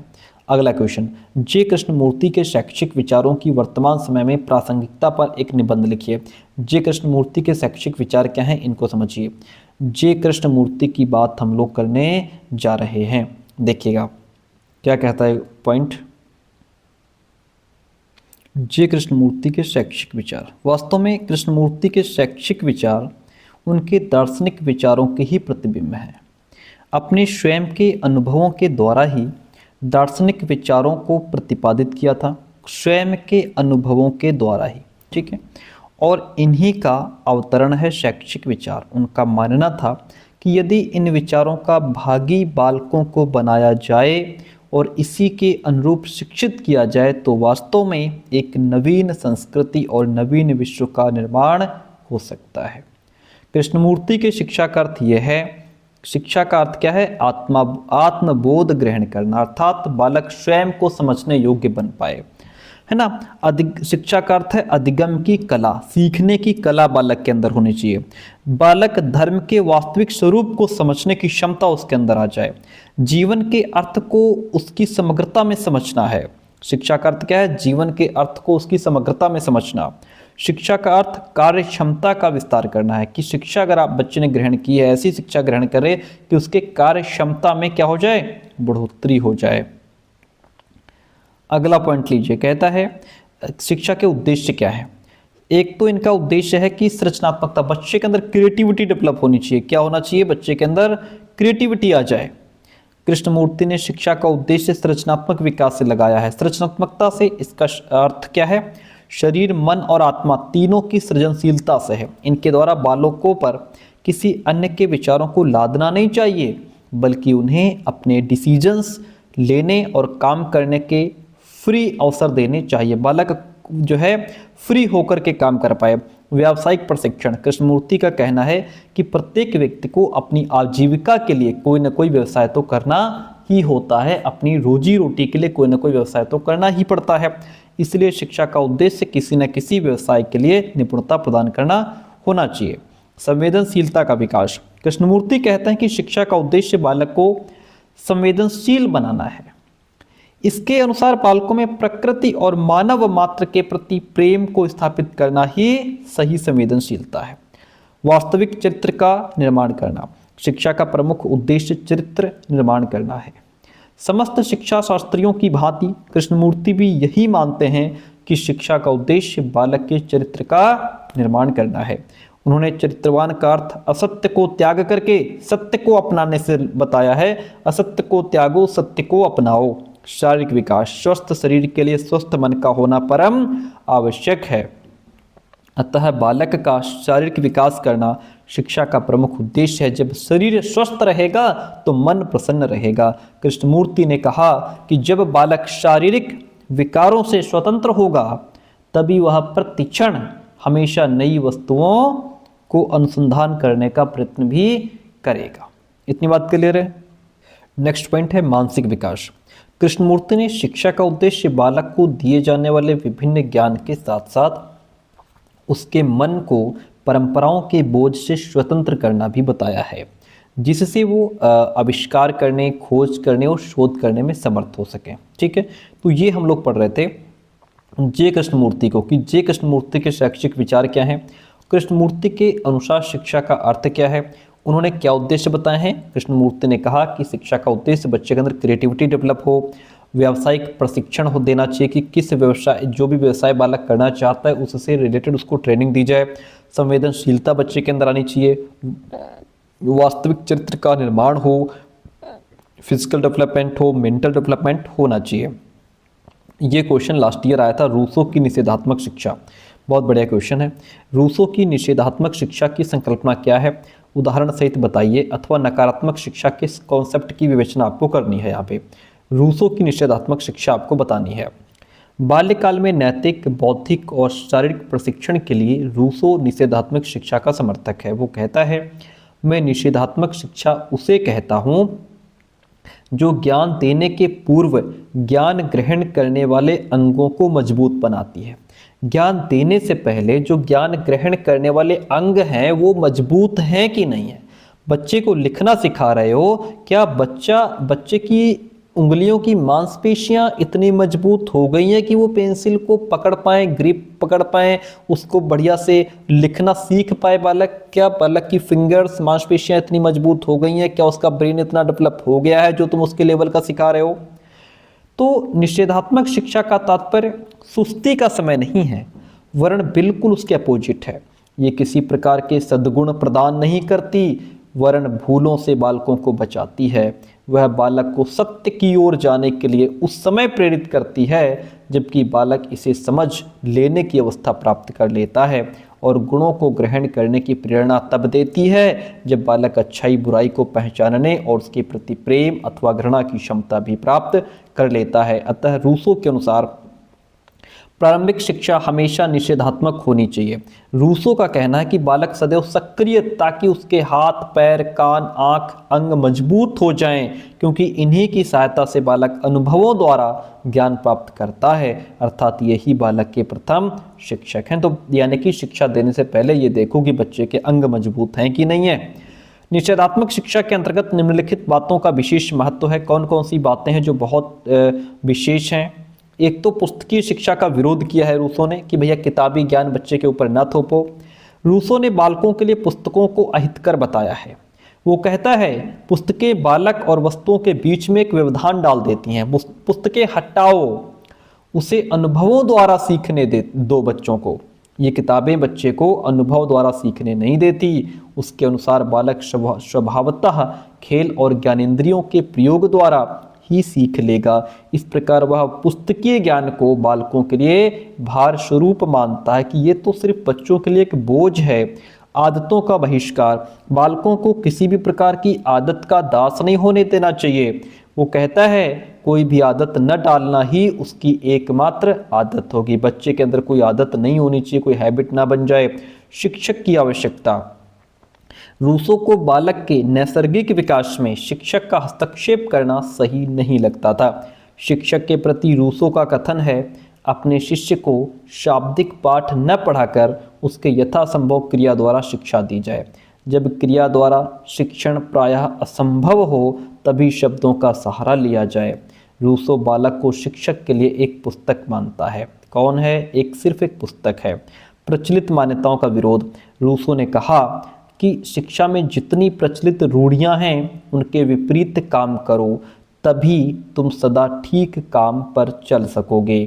अगला क्वेश्चन, जे कृष्णमूर्ति के शैक्षिक विचारों की वर्तमान समय में प्रासंगिकता पर एक निबंध लिखिए। जे कृष्णमूर्ति के शैक्षिक विचार क्या हैं, इनको समझिए। जे कृष्णमूर्ति की बात हम लोग करने जा रहे हैं। देखिएगा क्या कहता है पॉइंट। जे कृष्णमूर्ति के शैक्षिक विचार, वास्तव में कृष्णमूर्ति के शैक्षिक विचार उनके दार्शनिक विचारों के ही प्रतिबिंब हैं। अपने स्वयं के अनुभवों के द्वारा ही दार्शनिक विचारों को प्रतिपादित किया था, स्वयं के अनुभवों के द्वारा ही, ठीक है। और इन्हीं का अवतरण है शैक्षिक विचार। उनका मानना था कि यदि इन विचारों का भागी बालकों को बनाया जाए और इसी के अनुरूप शिक्षित किया जाए तो वास्तव में एक नवीन संस्कृति और नवीन विश्व का निर्माण हो सकता है। कृष्णमूर्ति के शिक्षा का अर्थ यह है, शिक्षा का अर्थ क्या है? आत्मबोध ग्रहण करना, अर्थात बालक स्वयं को समझने योग्य बन पाए, है ना। शिक्षा का अर्थ है अधिगम की कला, सीखने की कला बालक के अंदर होनी चाहिए। बालक धर्म के वास्तविक स्वरूप को समझने की क्षमता उसके अंदर आ जाए। जीवन के अर्थ को उसकी समग्रता में समझना है। शिक्षा का अर्थ क्या है? जीवन के अर्थ को उसकी समग्रता में समझना। शिक्षा का अर्थ कार्य क्षमता का विस्तार करना है कि शिक्षा अगर आप बच्चे ने ग्रहण की है, ऐसी शिक्षा ग्रहण करे कि उसके कार्य क्षमता में क्या हो जाए? बढ़ोतरी हो जाए। अगला पॉइंट लीजिए, कहता है शिक्षा के उद्देश्य क्या है। एक तो इनका उद्देश्य है कि सृजनात्मकता, बच्चे के अंदर क्रिएटिविटी डेवलप होनी चाहिए। क्या होना चाहिए? बच्चे के अंदर क्रिएटिविटी आ जाए। कृष्णमूर्ति ने शिक्षा का उद्देश्य सृजनात्मक विकास से लगाया है। सृजनात्मकता से इसका अर्थ क्या है? शरीर, मन और आत्मा तीनों की सृजनशीलता से है। इनके द्वारा बालकों पर किसी अन्य के विचारों को लादना नहीं चाहिए, बल्कि उन्हें अपने डिसीजंस लेने और काम करने के फ्री अवसर देने चाहिए। बालक जो है फ्री होकर के काम कर पाए। व्यावसायिक प्रशिक्षण, कृष्णमूर्ति का कहना है कि प्रत्येक व्यक्ति को अपनी आजीविका के लिए कोई ना कोई व्यवसाय तो करना ही होता है। अपनी रोजी रोटी के लिए कोई ना कोई व्यवसाय तो करना ही पड़ता है। इसलिए शिक्षा का उद्देश्य किसी न किसी व्यवसाय के लिए निपुणता प्रदान करना होना चाहिए। संवेदनशीलता का विकास, कृष्णमूर्ति कहते हैं कि शिक्षा का उद्देश्य बालक को संवेदनशील बनाना है। इसके अनुसार बालकों में प्रकृति और मानव मात्र के प्रति प्रेम को स्थापित करना ही सही संवेदनशीलता है। वास्तविक चरित्र का निर्माण करना, शिक्षा का प्रमुख उद्देश्य चरित्र निर्माण करना है। समस्त शिक्षा शास्त्रियों की भांति कृष्णमूर्ति भी यही मानते हैं कि शिक्षा का उद्देश्य बालक के चरित्र का निर्माण करना है। उन्होंने चरित्रवान का अर्थ असत्य को त्याग करके सत्य को अपनाने से बताया है। असत्य को त्यागो, सत्य को अपनाओ। शारीरिक विकास, स्वस्थ शरीर के लिए स्वस्थ मन का होना परम आवश्यक है। अतः बालक का शारीरिक विकास करना शिक्षा का प्रमुख उद्देश्य है। जब शरीर स्वस्थ रहेगा तो मन प्रसन्न रहेगा। कृष्णमूर्ति ने कहा कि जब बालक शारीरिक विकारों से स्वतंत्र होगा तभी वह प्रतिक्षण हमेशा नई वस्तुओं को अनुसंधान करने का प्रयत्न भी करेगा। इतनी बात क्लियर है। नेक्स्ट पॉइंट है मानसिक विकास। कृष्णमूर्ति ने शिक्षा का उद्देश्य बालक को दिए जाने वाले विभिन्न ज्ञान के साथ साथ उसके मन को परंपराओं के बोझ से स्वतंत्र करना भी बताया है, जिससे वो आविष्कार करने, खोज करने और शोध करने में समर्थ हो सके। ठीक है, तो ये हम लोग पढ़ रहे थे जे कृष्णमूर्ति को कि जे कृष्णमूर्ति के शैक्षिक विचार क्या हैं, कृष्णमूर्ति के अनुसार शिक्षा का अर्थ क्या है, उन्होंने क्या उद्देश्य बताए हैं। कृष्णमूर्ति ने कहा कि शिक्षा का उद्देश्य बच्चे के अंदर क्रिएटिविटी डेवलप हो, व्यावसायिक प्रशिक्षण हो देना चाहिए कि किस व्यवसाय, जो भी व्यवसाय बालक करना चाहता है उससे रिलेटेड उसको ट्रेनिंग दी जाए। संवेदनशीलता बच्चे के अंदर आनी चाहिए, वास्तविक चरित्र का निर्माण हो, फिजिकल डेवलपमेंट हो, मेंटल डेवलपमेंट होना चाहिए। ये क्वेश्चन लास्ट ईयर आया था, रूसो की निषेधात्मक शिक्षा। बहुत बढ़िया क्वेश्चन है। रूसो की निषेधात्मक शिक्षा की संकल्पना क्या है, उदाहरण सहित बताइए, अथवा नकारात्मक शिक्षा के कॉन्सेप्ट की विवेचना आपको करनी है। यहाँ पे रूसो की निषेधात्मक शिक्षा आपको बतानी है। बाल्यकाल में नैतिक, बौद्धिक और शारीरिक प्रशिक्षण के लिए रूसो निषेधात्मक शिक्षा का समर्थक है। वो कहता है, मैं निषेधात्मक शिक्षा उसे कहता हूँ जो ज्ञान देने के पूर्व ज्ञान ग्रहण करने वाले अंगों को मजबूत बनाती है। ज्ञान देने से पहले जो ज्ञान ग्रहण करने वाले अंग हैं वो मजबूत हैं कि नहीं है। बच्चे को लिखना सिखा रहे हो, क्या बच्चे की उंगलियों की मांसपेशियां इतनी मजबूत हो गई हैं कि वो पेंसिल को पकड़ पाए, ग्रिप पकड़ पाए, उसको बढ़िया से लिखना सीख पाए बालक। क्या बालक की फिंगर्स, मांसपेशियां इतनी मजबूत हो गई हैं, क्या उसका ब्रेन इतना डेवलप हो गया है जो तुम उसके लेवल का सिखा रहे हो। तो निषेधात्मक शिक्षा का तात्पर्य सुस्ती का समय नहीं है, वरन बिल्कुल उसके अपोजिट है। ये किसी प्रकार के सद्गुण प्रदान नहीं करती, वरन भूलों से बालकों को बचाती है। वह बालक को सत्य की ओर जाने के लिए उस समय प्रेरित करती है जबकि बालक इसे समझ लेने की अवस्था प्राप्त कर लेता है, और गुणों को ग्रहण करने की प्रेरणा तब देती है जब बालक अच्छाई बुराई को पहचानने और उसके प्रति प्रेम अथवा घृणा की क्षमता भी प्राप्त कर लेता है। अतः रूसो के अनुसार प्रारंभिक शिक्षा हमेशा निषेधात्मक होनी चाहिए। रूसो का कहना है कि बालक सदैव सक्रिय, ताकि उसके हाथ, पैर, कान, आंख, अंग मजबूत हो जाएं, क्योंकि इन्हीं की सहायता से बालक अनुभवों द्वारा ज्ञान प्राप्त करता है, अर्थात यही बालक के प्रथम शिक्षक हैं। तो यानी कि शिक्षा देने से पहले ये देखो कि बच्चे के अंग मजबूत हैं कि नहीं है। निषेधात्मक शिक्षा के अंतर्गत निम्नलिखित बातों का विशेष महत्व है। कौन कौन सी बातें हैं जो बहुत विशेष हैं। एक तो पुस्तकीय शिक्षा का विरोध किया है रूसो ने कि भैया किताबी ज्ञान बच्चे के ऊपर न थोपो। रूसो ने बालकों के लिए पुस्तकों को अहितकर बताया है। वो कहता है पुस्तकें बालक और वस्तुओं के बीच में एक व्यवधान डाल देती हैं। पुस्तकें हटाओ, उसे अनुभवों द्वारा सीखने दो बच्चों को। ये किताबें बच्चे को अनुभव द्वारा सीखने नहीं देती। उसके अनुसार बालक स्वभावतः खेल और ज्ञानेंद्रियों के प्रयोग द्वारा ही सीख लेगा। इस प्रकार वह पुस्तकीय ज्ञान को बालकों के लिए भार स्वरूप मानता है कि ये तो सिर्फ बच्चों के लिए एक बोझ है। आदतों का बहिष्कार, बालकों को किसी भी प्रकार की आदत का दास नहीं होने देना चाहिए। वो कहता है कोई भी आदत न डालना ही उसकी एकमात्र आदत होगी। बच्चे के अंदर कोई आदत नहीं होनी चाहिए, कोई हैबिट ना बन जाए। शिक्षक की आवश्यकता, रूसो को बालक के नैसर्गिक विकास में शिक्षक का हस्तक्षेप करना सही नहीं लगता था। शिक्षक के प्रति रूसो का कथन है, अपने शिष्य को शाब्दिक पाठ न पढ़ाकर उसके यथासंभव क्रिया द्वारा शिक्षा दी जाए। जब क्रिया द्वारा शिक्षण प्रायः असंभव हो तभी शब्दों का सहारा लिया जाए। रूसो बालक को शिक्षक के लिए एक पुस्तक मानता है। कौन है? सिर्फ एक पुस्तक है। प्रचलित मान्यताओं का विरोध, रूसो ने कहा कि शिक्षा में जितनी प्रचलित रूढ़ियां हैं उनके विपरीत काम करो, तभी तुम सदा ठीक काम पर चल सकोगे।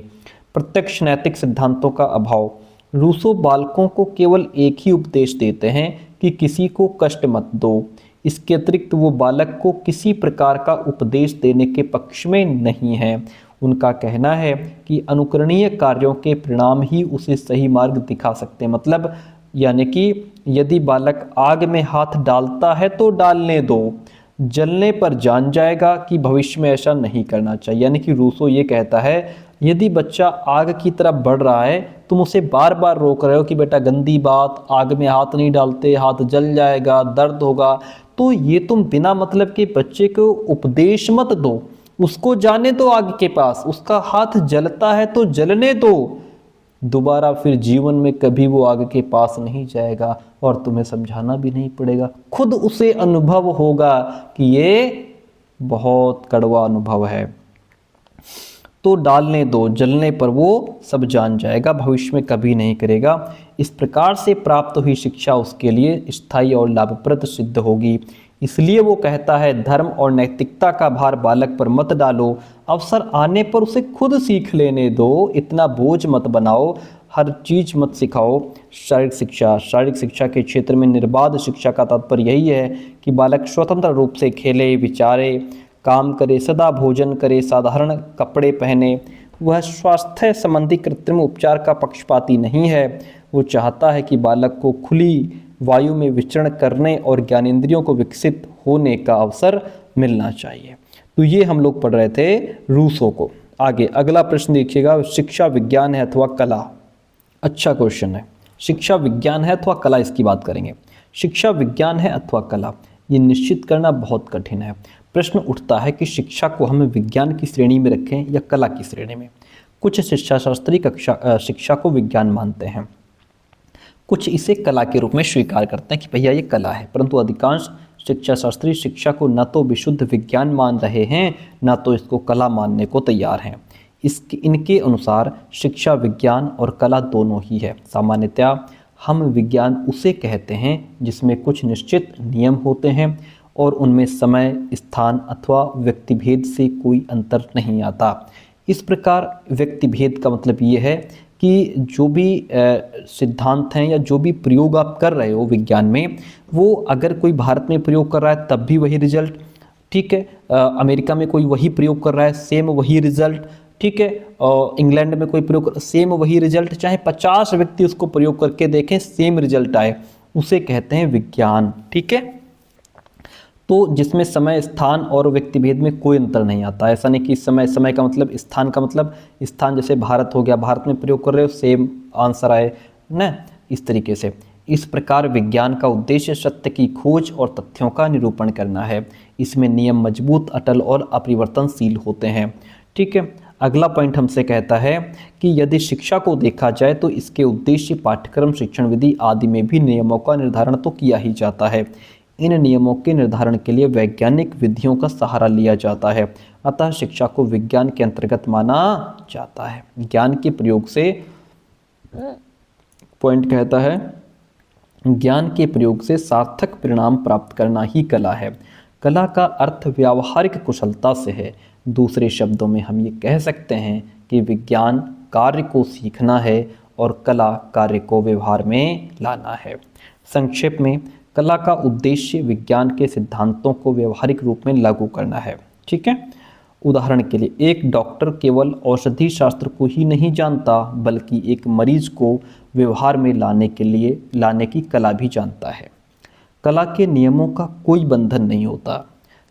प्रत्यक्ष नैतिक सिद्धांतों का अभाव। रूसो बालकों को केवल एक ही उपदेश देते हैं कि किसी को कष्ट मत दो। इसके अतिरिक्त वो बालक को किसी प्रकार का उपदेश देने के पक्ष में नहीं है। उनका कहना है कि अनुकरणीय कार्यों के परिणाम ही उसे सही मार्ग दिखा सकते हैं। मतलब यानी कि यदि बालक आग में हाथ डालता है तो डालने दो, जलने पर जान जाएगा कि भविष्य में ऐसा नहीं करना चाहिए। यानी कि रूसो ये कहता है यदि बच्चा आग की तरफ बढ़ रहा है, तुम उसे बार बार रोक रहे हो कि बेटा गंदी बात, आग में हाथ नहीं डालते, हाथ जल जाएगा, दर्द होगा, तो ये तुम बिना मतलब के बच्चे को उपदेश मत दो। उसको जाने दो आग के पास, उसका हाथ जलता है तो जलने दो, दोबारा फिर जीवन में कभी वो आग के पास नहीं जाएगा और तुम्हें समझाना भी नहीं पड़ेगा। खुद उसे अनुभव होगा कि ये बहुत कड़वा अनुभव है, तो डालने दो, जलने पर वो सब जान जाएगा, भविष्य में कभी नहीं करेगा। इस प्रकार से प्राप्त हुई शिक्षा उसके लिए स्थायी और लाभप्रद सिद्ध होगी। इसलिए वो कहता है धर्म और नैतिकता का भार बालक पर मत डालो, अवसर आने पर उसे खुद सीख लेने दो, इतना बोझ मत बनाओ, हर चीज मत सिखाओ। शारीरिक शिक्षा के क्षेत्र में निर्बाध शिक्षा का तात्पर्य यही है कि बालक स्वतंत्र रूप से खेले, विचारे, काम करे, सदा भोजन करे, साधारण कपड़े पहने। वह स्वास्थ्य संबंधी कृत्रिम उपचार का पक्षपाती नहीं है। वो चाहता है कि बालक को खुली वायु में विचरण करने और ज्ञानेंद्रियों को विकसित होने का अवसर मिलना चाहिए। तो ये हम लोग पढ़ रहे थे रूसो को। आगे अगला प्रश्न देखिएगा, शिक्षा विज्ञान है अथवा कला। अच्छा क्वेश्चन है। शिक्षा विज्ञान है अथवा कला, इसकी बात करेंगे। शिक्षा विज्ञान है अथवा कला, ये निश्चित करना बहुत कठिन है। प्रश्न उठता है कि शिक्षा को हम विज्ञान की श्रेणी में रखें या कला की श्रेणी में। कुछ शिक्षाशास्त्री शिक्षा को विज्ञान मानते हैं, कुछ इसे कला के रूप में स्वीकार करते हैं कि भैया ये कला है, परंतु अधिकांश शिक्षाशास्त्री शिक्षा को न तो विशुद्ध विज्ञान मान रहे हैं, न तो इसको कला मानने को तैयार हैं। इनके अनुसार शिक्षा विज्ञान और कला दोनों ही है। सामान्यतया हम विज्ञान उसे कहते हैं जिसमें कुछ निश्चित नियम होते हैं और उनमें समय, स्थान अथवा व्यक्तिभेद से कोई अंतर नहीं आता। इस प्रकार व्यक्तिभेद का मतलब ये है कि जो भी सिद्धांत हैं या जो भी प्रयोग आप कर रहे हो विज्ञान में, वो अगर कोई भारत में प्रयोग कर रहा है तब भी वही रिजल्ट, ठीक है, अमेरिका में कोई वही प्रयोग कर रहा है सेम वही रिजल्ट, ठीक है, इंग्लैंड में कोई प्रयोग सेम वही रिजल्ट, चाहे 50 व्यक्ति उसको प्रयोग करके देखें सेम रिजल्ट आए, उसे कहते हैं विज्ञान। ठीक है, तो जिसमें समय, स्थान और व्यक्तिभेद में कोई अंतर नहीं आता। ऐसा नहीं कि समय का मतलब, स्थान का मतलब, स्थान जैसे भारत हो गया, भारत में प्रयोग कर रहे हो सेम आंसर आए ना, इस तरीके से। इस प्रकार विज्ञान का उद्देश्य सत्य की खोज और तथ्यों का निरूपण करना है। इसमें नियम मजबूत, अटल और अपरिवर्तनशील होते हैं। ठीक है, अगला पॉइंट हमसे कहता है कि यदि शिक्षा को देखा जाए तो इसके उद्देश्य पाठ्यक्रम, शिक्षण विधि आदि में भी नियमों का निर्धारण तो किया ही जाता है। इन नियमों के निर्धारण के लिए वैज्ञानिक विधियों का सहारा लिया जाता है, अतः शिक्षा को विज्ञान के अंतर्गत माना जाता है। ज्ञान के प्रयोग से, पॉइंट कहता है, ज्ञान के प्रयोग से सार्थक परिणाम प्राप्त करना ही कला है। कला का अर्थ व्यावहारिक कुशलता से है। दूसरे शब्दों में हम ये कह सकते हैं कि विज्ञान कार्य को सीखना है और कला कार्य को व्यवहार में लाना है। संक्षेप में, कला का उद्देश्य विज्ञान के सिद्धांतों को व्यवहारिक रूप में लागू करना है। ठीक है, उदाहरण के लिए एक डॉक्टर केवल औषधि शास्त्र को ही नहीं जानता, बल्कि एक मरीज को व्यवहार में लाने की कला भी जानता है। कला के नियमों का कोई बंधन नहीं होता।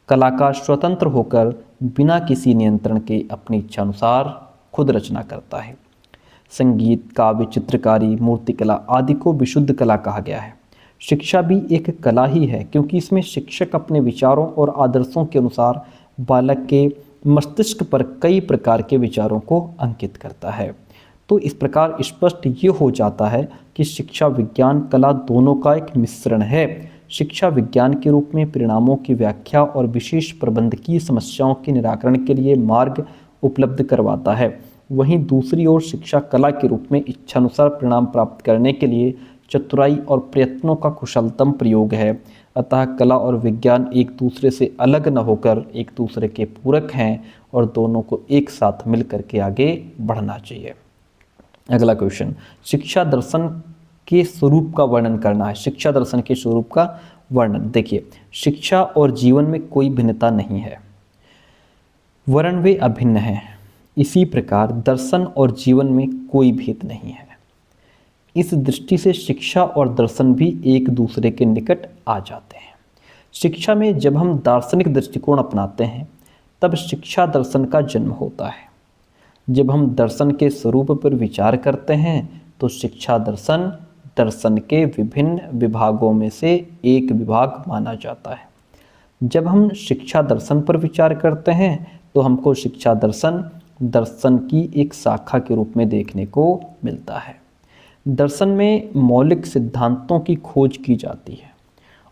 कलाकार स्वतंत्र होकर बिना किसी नियंत्रण के अपनी इच्छानुसार खुद रचना करता है। संगीत, काव्य, चित्रकारी, मूर्तिकला आदि को विशुद्ध कला कहा गया है। शिक्षा भी एक कला ही है, क्योंकि इसमें शिक्षक अपने विचारों और आदर्शों के अनुसार बालक के मस्तिष्क पर कई प्रकार के विचारों को अंकित करता है। तो इस प्रकार स्पष्ट ये हो जाता है कि शिक्षा विज्ञान कला दोनों का एक मिश्रण है। शिक्षा विज्ञान के रूप में परिणामों की व्याख्या और विशेष प्रबंधकीय समस्याओं के निराकरण के लिए मार्ग उपलब्ध करवाता है। वहीं दूसरी ओर शिक्षा कला के रूप में इच्छानुसार परिणाम प्राप्त करने के लिए चतुराई और प्रयत्नों का कुशलतम प्रयोग है। अतः कला और विज्ञान एक दूसरे से अलग न होकर एक दूसरे के पूरक हैं और दोनों को एक साथ मिलकर के आगे बढ़ना चाहिए। अगला क्वेश्चन, शिक्षा दर्शन के स्वरूप का वर्णन करना है। शिक्षा दर्शन के स्वरूप का वर्णन। देखिए, शिक्षा और जीवन में कोई भिन्नता नहीं है, वरन वे अभिन्न हैं। इसी प्रकार दर्शन और जीवन में कोई भेद नहीं है। इस दृष्टि से शिक्षा और दर्शन भी एक दूसरे के निकट आ जाते हैं। शिक्षा में जब हम दार्शनिक दृष्टिकोण अपनाते हैं तब शिक्षा दर्शन का जन्म होता है। जब हम दर्शन के स्वरूप पर विचार करते हैं तो शिक्षा दर्शन दर्शन के विभिन्न विभागों में से एक विभाग माना जाता है। जब हम शिक्षा दर्शन पर विचार करते हैं तो हमको शिक्षा दर्शन दर्शन की एक शाखा के रूप में देखने को मिलता है। दर्शन में मौलिक सिद्धांतों की खोज की जाती है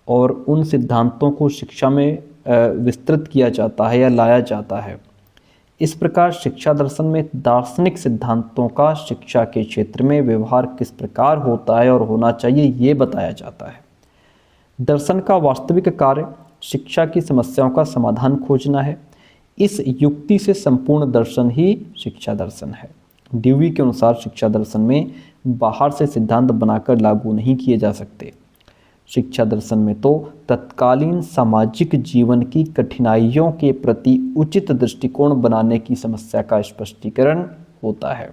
और उन सिद्धांतों को शिक्षा में विस्तृत किया जाता है या लाया जाता है। इस प्रकार शिक्षा दर्शन में दार्शनिक सिद्धांतों का शिक्षा के क्षेत्र में व्यवहार किस प्रकार होता है और होना चाहिए ये बताया जाता है। दर्शन का वास्तविक कार्य शिक्षा की समस्याओं का समाधान खोजना है। इस युक्ति से संपूर्ण दर्शन ही शिक्षा दर्शन है। ड्यूवी के अनुसार शिक्षा दर्शन में बाहर से सिद्धांत बनाकर लागू नहीं किए जा सकते। शिक्षा दर्शन में तो तत्कालीन सामाजिक जीवन की कठिनाइयों के प्रति उचित दृष्टिकोण बनाने की समस्या का स्पष्टीकरण होता है।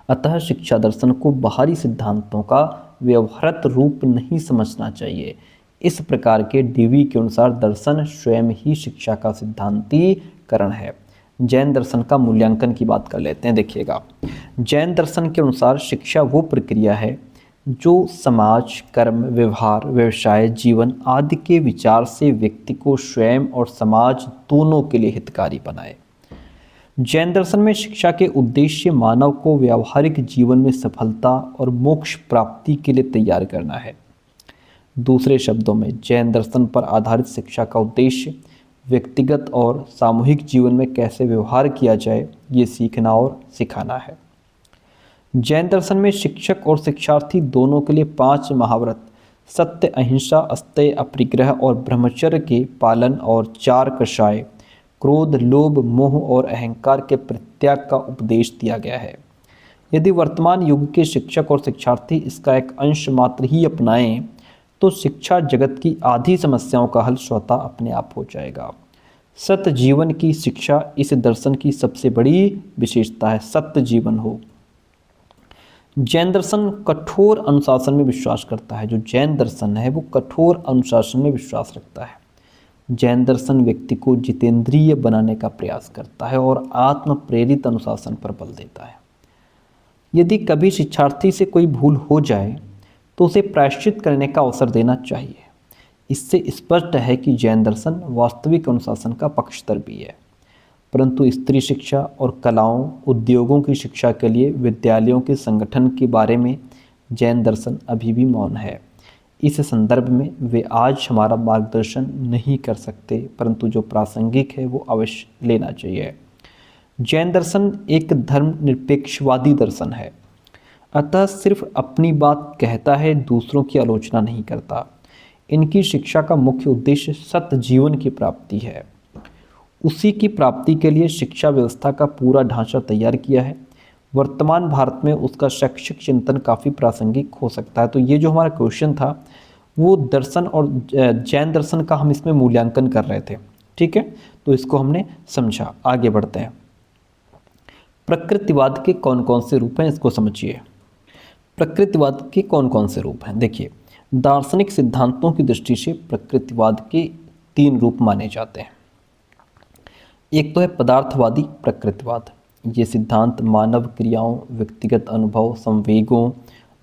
अतः शिक्षा दर्शन को बाहरी सिद्धांतों का व्यवहारत रूप नहीं समझना चाहिए। इस प्रकार के ड्यूवी के अनुसार दर्शन स्वयं ही शिक्षा का सिद्धांतीकरण है। जैन दर्शन का मूल्यांकन की बात कर लेते हैं। देखिएगा, जैन दर्शन के अनुसार शिक्षा वो प्रक्रिया है जो समाज, कर्म, व्यवहार, व्यवसाय, जीवन आदि के विचार से व्यक्ति को स्वयं और समाज दोनों के लिए हितकारी बनाए। जैन दर्शन में शिक्षा के उद्देश्य मानव को व्यावहारिक जीवन में सफलता और मोक्ष प्राप्ति के लिए तैयार करना है। दूसरे शब्दों में जैन दर्शन पर आधारित शिक्षा का उद्देश्य व्यक्तिगत और सामूहिक जीवन में कैसे व्यवहार किया जाए ये सीखना और सिखाना है। जैन दर्शन में शिक्षक और शिक्षार्थी दोनों के लिए 5 महाव्रत सत्य, अहिंसा, अस्तेय, अपरिग्रह और ब्रह्मचर्य के पालन और 4 कषाय क्रोध, लोभ, मोह और अहंकार के परित्याग का उपदेश दिया गया है। यदि वर्तमान युग के शिक्षक और शिक्षार्थी इसका एक अंश मात्र ही अपनाएं तो शिक्षा जगत की आधी समस्याओं का हल स्वतः अपने आप हो जाएगा। सत्य जीवन की शिक्षा इस दर्शन की सबसे बड़ी विशेषता है। सत्य जीवन हो। जैन दर्शन कठोर अनुशासन में विश्वास करता है। जो जैन दर्शन है वो कठोर अनुशासन में विश्वास रखता है। जैन दर्शन व्यक्ति को जितेंद्रिय बनाने का प्रयास करता है और आत्म प्रेरित अनुशासन पर बल देता है। यदि कभी शिक्षार्थी से कोई भूल हो जाए तो उसे प्रायश्चित करने का अवसर देना चाहिए। इससे स्पष्ट है कि जैन दर्शन वास्तविक अनुशासन का पक्षधर भी है। परंतु स्त्री शिक्षा और कलाओं, उद्योगों की शिक्षा के लिए विद्यालयों के संगठन के बारे में जैन दर्शन अभी भी मौन है। इस संदर्भ में वे आज हमारा मार्गदर्शन नहीं कर सकते, परंतु जो प्रासंगिक है वो अवश्य लेना चाहिए। जैन दर्शन एक धर्मनिरपेक्षवादी दर्शन है, अतः सिर्फ अपनी बात कहता है, दूसरों की आलोचना नहीं करता। इनकी शिक्षा का मुख्य उद्देश्य सत्य जीवन की प्राप्ति है। उसी की प्राप्ति के लिए शिक्षा व्यवस्था का पूरा ढांचा तैयार किया है। वर्तमान भारत में उसका शैक्षिक चिंतन काफ़ी प्रासंगिक हो सकता है। तो ये जो हमारा क्वेश्चन था वो दर्शन और जैन दर्शन का हम इसमें मूल्यांकन कर रहे थे। ठीक है, तो इसको हमने समझा। आगे बढ़ते हैं। प्रकृतिवाद के कौन कौन से रूप हैं इसको समझिए। प्रकृतिवाद के कौन कौन से रूप हैं? देखिए, दार्शनिक सिद्धांतों की दृष्टि से प्रकृतिवाद के 3 रूप माने जाते हैं। एक तो है पदार्थवादी प्रकृतिवाद। ये सिद्धांत मानव क्रियाओं, व्यक्तिगत अनुभव, संवेगों,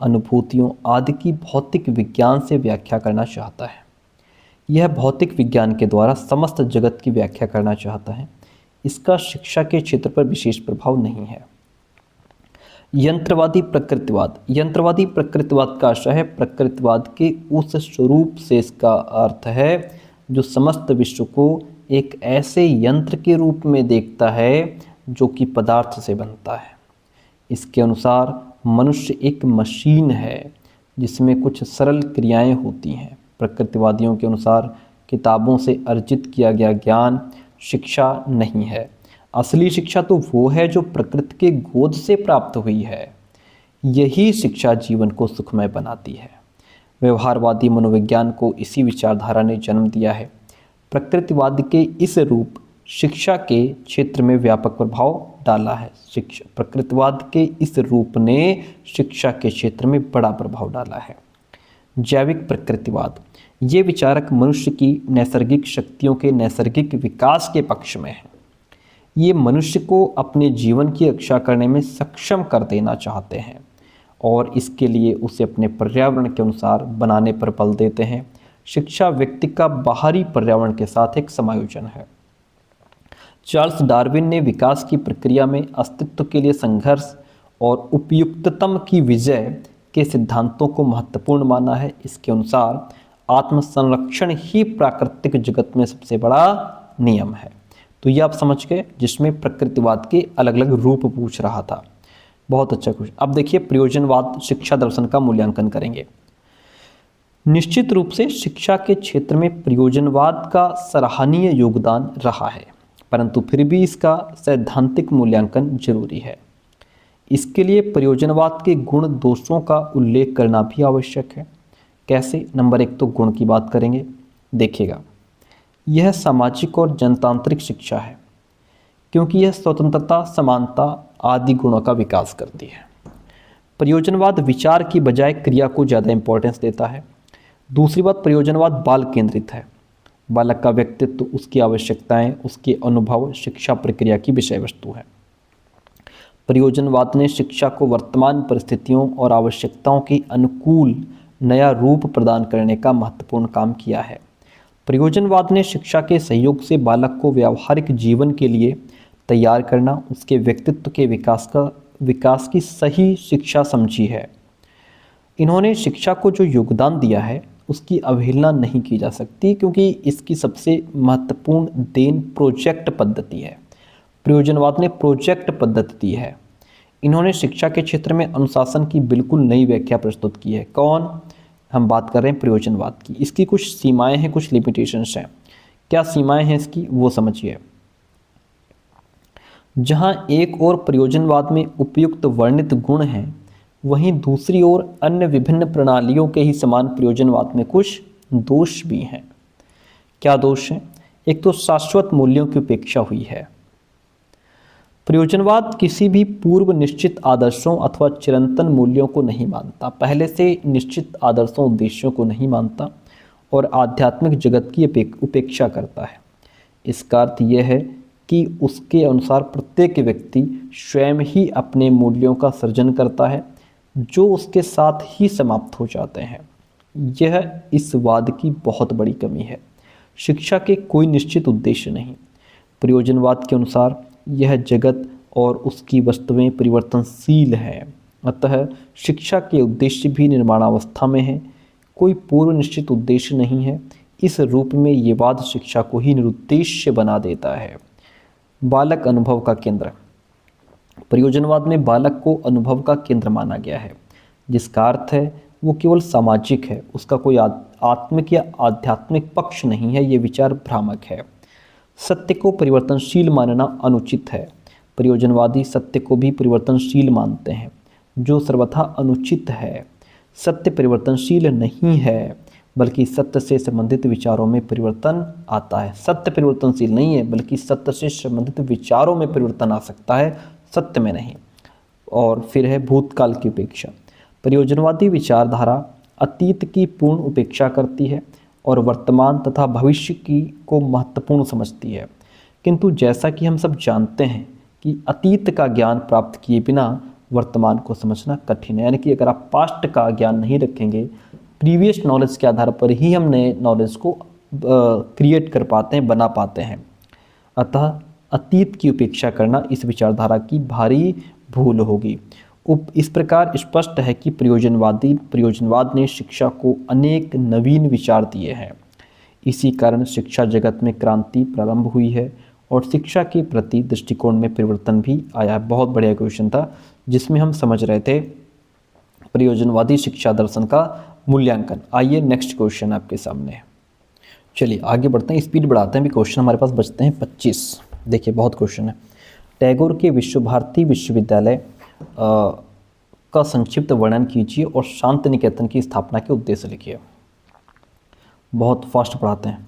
अनुभूतियों आदि की भौतिक विज्ञान से व्याख्या करना चाहता है। यह भौतिक विज्ञान के द्वारा समस्त जगत की व्याख्या करना चाहता है। इसका शिक्षा के क्षेत्र पर विशेष प्रभाव नहीं है। यंत्रवादी प्रकृतिवाद। यंत्रवादी प्रकृतिवाद का आशय है प्रकृतिवाद के उस स्वरूप से इसका अर्थ है जो समस्त विश्व को एक ऐसे यंत्र के रूप में देखता है जो कि पदार्थ से बनता है। इसके अनुसार मनुष्य एक मशीन है जिसमें कुछ सरल क्रियाएं होती हैं। प्रकृतिवादियों के अनुसार किताबों से अर्जित किया गया ज्ञान शिक्षा नहीं है। असली शिक्षा तो वो है जो प्रकृति के गोद से प्राप्त हुई है। यही शिक्षा जीवन को सुखमय बनाती है। व्यवहारवादी मनोविज्ञान को इसी विचारधारा ने जन्म दिया है। प्रकृतिवाद के इस रूप शिक्षा के क्षेत्र में व्यापक प्रभाव डाला है। प्रकृतिवाद के इस रूप ने शिक्षा के क्षेत्र में बड़ा प्रभाव डाला है। जैविक प्रकृतिवाद, ये विचारक मनुष्य की नैसर्गिक शक्तियों के नैसर्गिक विकास के पक्ष में है। ये मनुष्य को अपने जीवन की रक्षा करने में सक्षम कर देना चाहते हैं और इसके लिए उसे अपने पर्यावरण के अनुसार बनाने पर बल देते हैं। शिक्षा व्यक्ति का बाहरी पर्यावरण के साथ एक समायोजन है। चार्ल्स डार्विन ने विकास की प्रक्रिया में अस्तित्व के लिए संघर्ष और उपयुक्ततम की विजय के सिद्धांतों को महत्वपूर्ण माना है। इसके अनुसार आत्मसंरक्षण ही प्राकृतिक जगत में सबसे बड़ा नियम है। तो ये आप समझ गए, जिसमें प्रकृतिवाद के अलग अलग रूप पूछ रहा था। बहुत अच्छा क्वेश्चन। अब देखिए प्रयोजनवाद शिक्षा दर्शन का मूल्यांकन करेंगे। निश्चित रूप से शिक्षा के क्षेत्र में प्रयोजनवाद का सराहनीय योगदान रहा है, परंतु फिर भी इसका सैद्धांतिक मूल्यांकन जरूरी है। इसके लिए प्रयोजनवाद के गुण दोषों का उल्लेख करना भी आवश्यक है। कैसे? नंबर 1 तो गुण की बात करेंगे। देखिएगा, यह सामाजिक और जनतांत्रिक शिक्षा है क्योंकि यह स्वतंत्रता, समानता आदि गुणों का विकास करती है। प्रयोजनवाद विचार की बजाय क्रिया को ज़्यादा इंपॉर्टेंस देता है। दूसरी बात, प्रयोजनवाद बाल केंद्रित है। बालक का व्यक्तित्व, उसकी आवश्यकताएं, उसके अनुभव शिक्षा प्रक्रिया की विषय वस्तु है। प्रयोजनवाद ने शिक्षा को वर्तमान परिस्थितियों और आवश्यकताओं के अनुकूल नया रूप प्रदान करने का महत्वपूर्ण काम किया है। प्रयोजनवाद ने शिक्षा के सहयोग से बालक को व्यावहारिक जीवन के लिए तैयार करना, उसके व्यक्तित्व के विकास की सही शिक्षा समझी है। इन्होंने शिक्षा को जो योगदान दिया है उसकी अवहेलना नहीं की जा सकती, क्योंकि इसकी सबसे महत्वपूर्ण देन प्रोजेक्ट पद्धति है। प्रयोजनवाद ने प्रोजेक्ट पद्धति दी है। इन्होंने शिक्षा के क्षेत्र में अनुशासन की बिल्कुल नई व्याख्या प्रस्तुत की है। कौन? हम बात कर रहे हैं प्रयोजनवाद की। इसकी कुछ सीमाएं हैं, कुछ लिमिटेशंस हैं। क्या सीमाएं हैं इसकी, वो समझिए। जहां एक और प्रयोजनवाद में उपयुक्त वर्णित गुण हैं, वहीं दूसरी ओर अन्य विभिन्न प्रणालियों के ही समान प्रयोजनवाद में कुछ दोष भी हैं। क्या दोष हैं? एक तो शाश्वत मूल्यों की उपेक्षा हुई है। प्रयोजनवाद किसी भी पूर्व निश्चित आदर्शों अथवा चिरंतन मूल्यों को नहीं मानता, पहले से निश्चित आदर्शों उद्देश्यों को नहीं मानता और आध्यात्मिक जगत की उपेक्षा करता है। इसका अर्थ यह है कि उसके अनुसार प्रत्येक व्यक्ति स्वयं ही अपने मूल्यों का सृजन करता है, जो उसके साथ ही समाप्त हो जाते हैं। यह इस वाद की बहुत बड़ी कमी है। शिक्षा के कोई निश्चित उद्देश्य नहीं। प्रयोजनवाद के अनुसार यह जगत और उसकी वस्तुएं परिवर्तनशील हैं, अतः शिक्षा के उद्देश्य भी निर्माणावस्था में है। कोई पूर्व निश्चित उद्देश्य नहीं है। इस रूप में ये वाद शिक्षा को ही निरुद्देश्य बना देता है। बालक अनुभव का केंद्र। प्रयोजनवाद में बालक को अनुभव का केंद्र माना गया है, जिसका अर्थ है वो केवल सामाजिक है, उसका कोई आत्मिक या आध्यात्मिक पक्ष नहीं है। ये विचार भ्रामक है। सत्य को परिवर्तनशील मानना अनुचित है। प्रयोजनवादी सत्य को भी परिवर्तनशील मानते हैं, जो सर्वथा अनुचित है। सत्य परिवर्तनशील नहीं है, बल्कि सत्य से संबंधित विचारों में परिवर्तन आता है। सत्य परिवर्तनशील नहीं है, बल्कि सत्य से संबंधित विचारों में परिवर्तन आ सकता है, सत्य में नहीं। और फिर है भूतकाल की उपेक्षा। प्रयोजनवादी विचारधारा अतीत की पूर्ण उपेक्षा करती है और वर्तमान तथा भविष्य की को महत्वपूर्ण समझती है। किंतु जैसा कि हम सब जानते हैं कि अतीत का ज्ञान प्राप्त किए बिना वर्तमान को समझना कठिन है। यानी कि अगर आप पास्ट का ज्ञान नहीं रखेंगे, प्रीवियस नॉलेज के आधार पर ही हम नए नॉलेज को क्रिएट कर पाते हैं, बना पाते हैं। अतः अतीत की उपेक्षा करना इस विचारधारा की भारी भूल होगी। इस प्रकार स्पष्ट है कि प्रयोजनवाद ने शिक्षा को अनेक नवीन विचार दिए हैं। इसी कारण शिक्षा जगत में क्रांति प्रारंभ हुई है और शिक्षा के प्रति दृष्टिकोण में परिवर्तन भी आया है। बहुत बढ़िया क्वेश्चन था, जिसमें हम समझ रहे थे प्रयोजनवादी शिक्षा दर्शन का मूल्यांकन। आइए नेक्स्ट क्वेश्चन आपके सामने है। चलिए आगे बढ़ते हैं, स्पीड बढ़ाते हैं, भी क्वेश्चन हमारे पास बचते हैं 25। देखिए बहुत क्वेश्चन है। टैगोर के विश्व भारती विश्वविद्यालय का संक्षिप्त वर्णन कीजिए और शांति निकेतन की स्थापना के उद्देश्य लिखिए। बहुत फास्ट पढ़ाते हैं।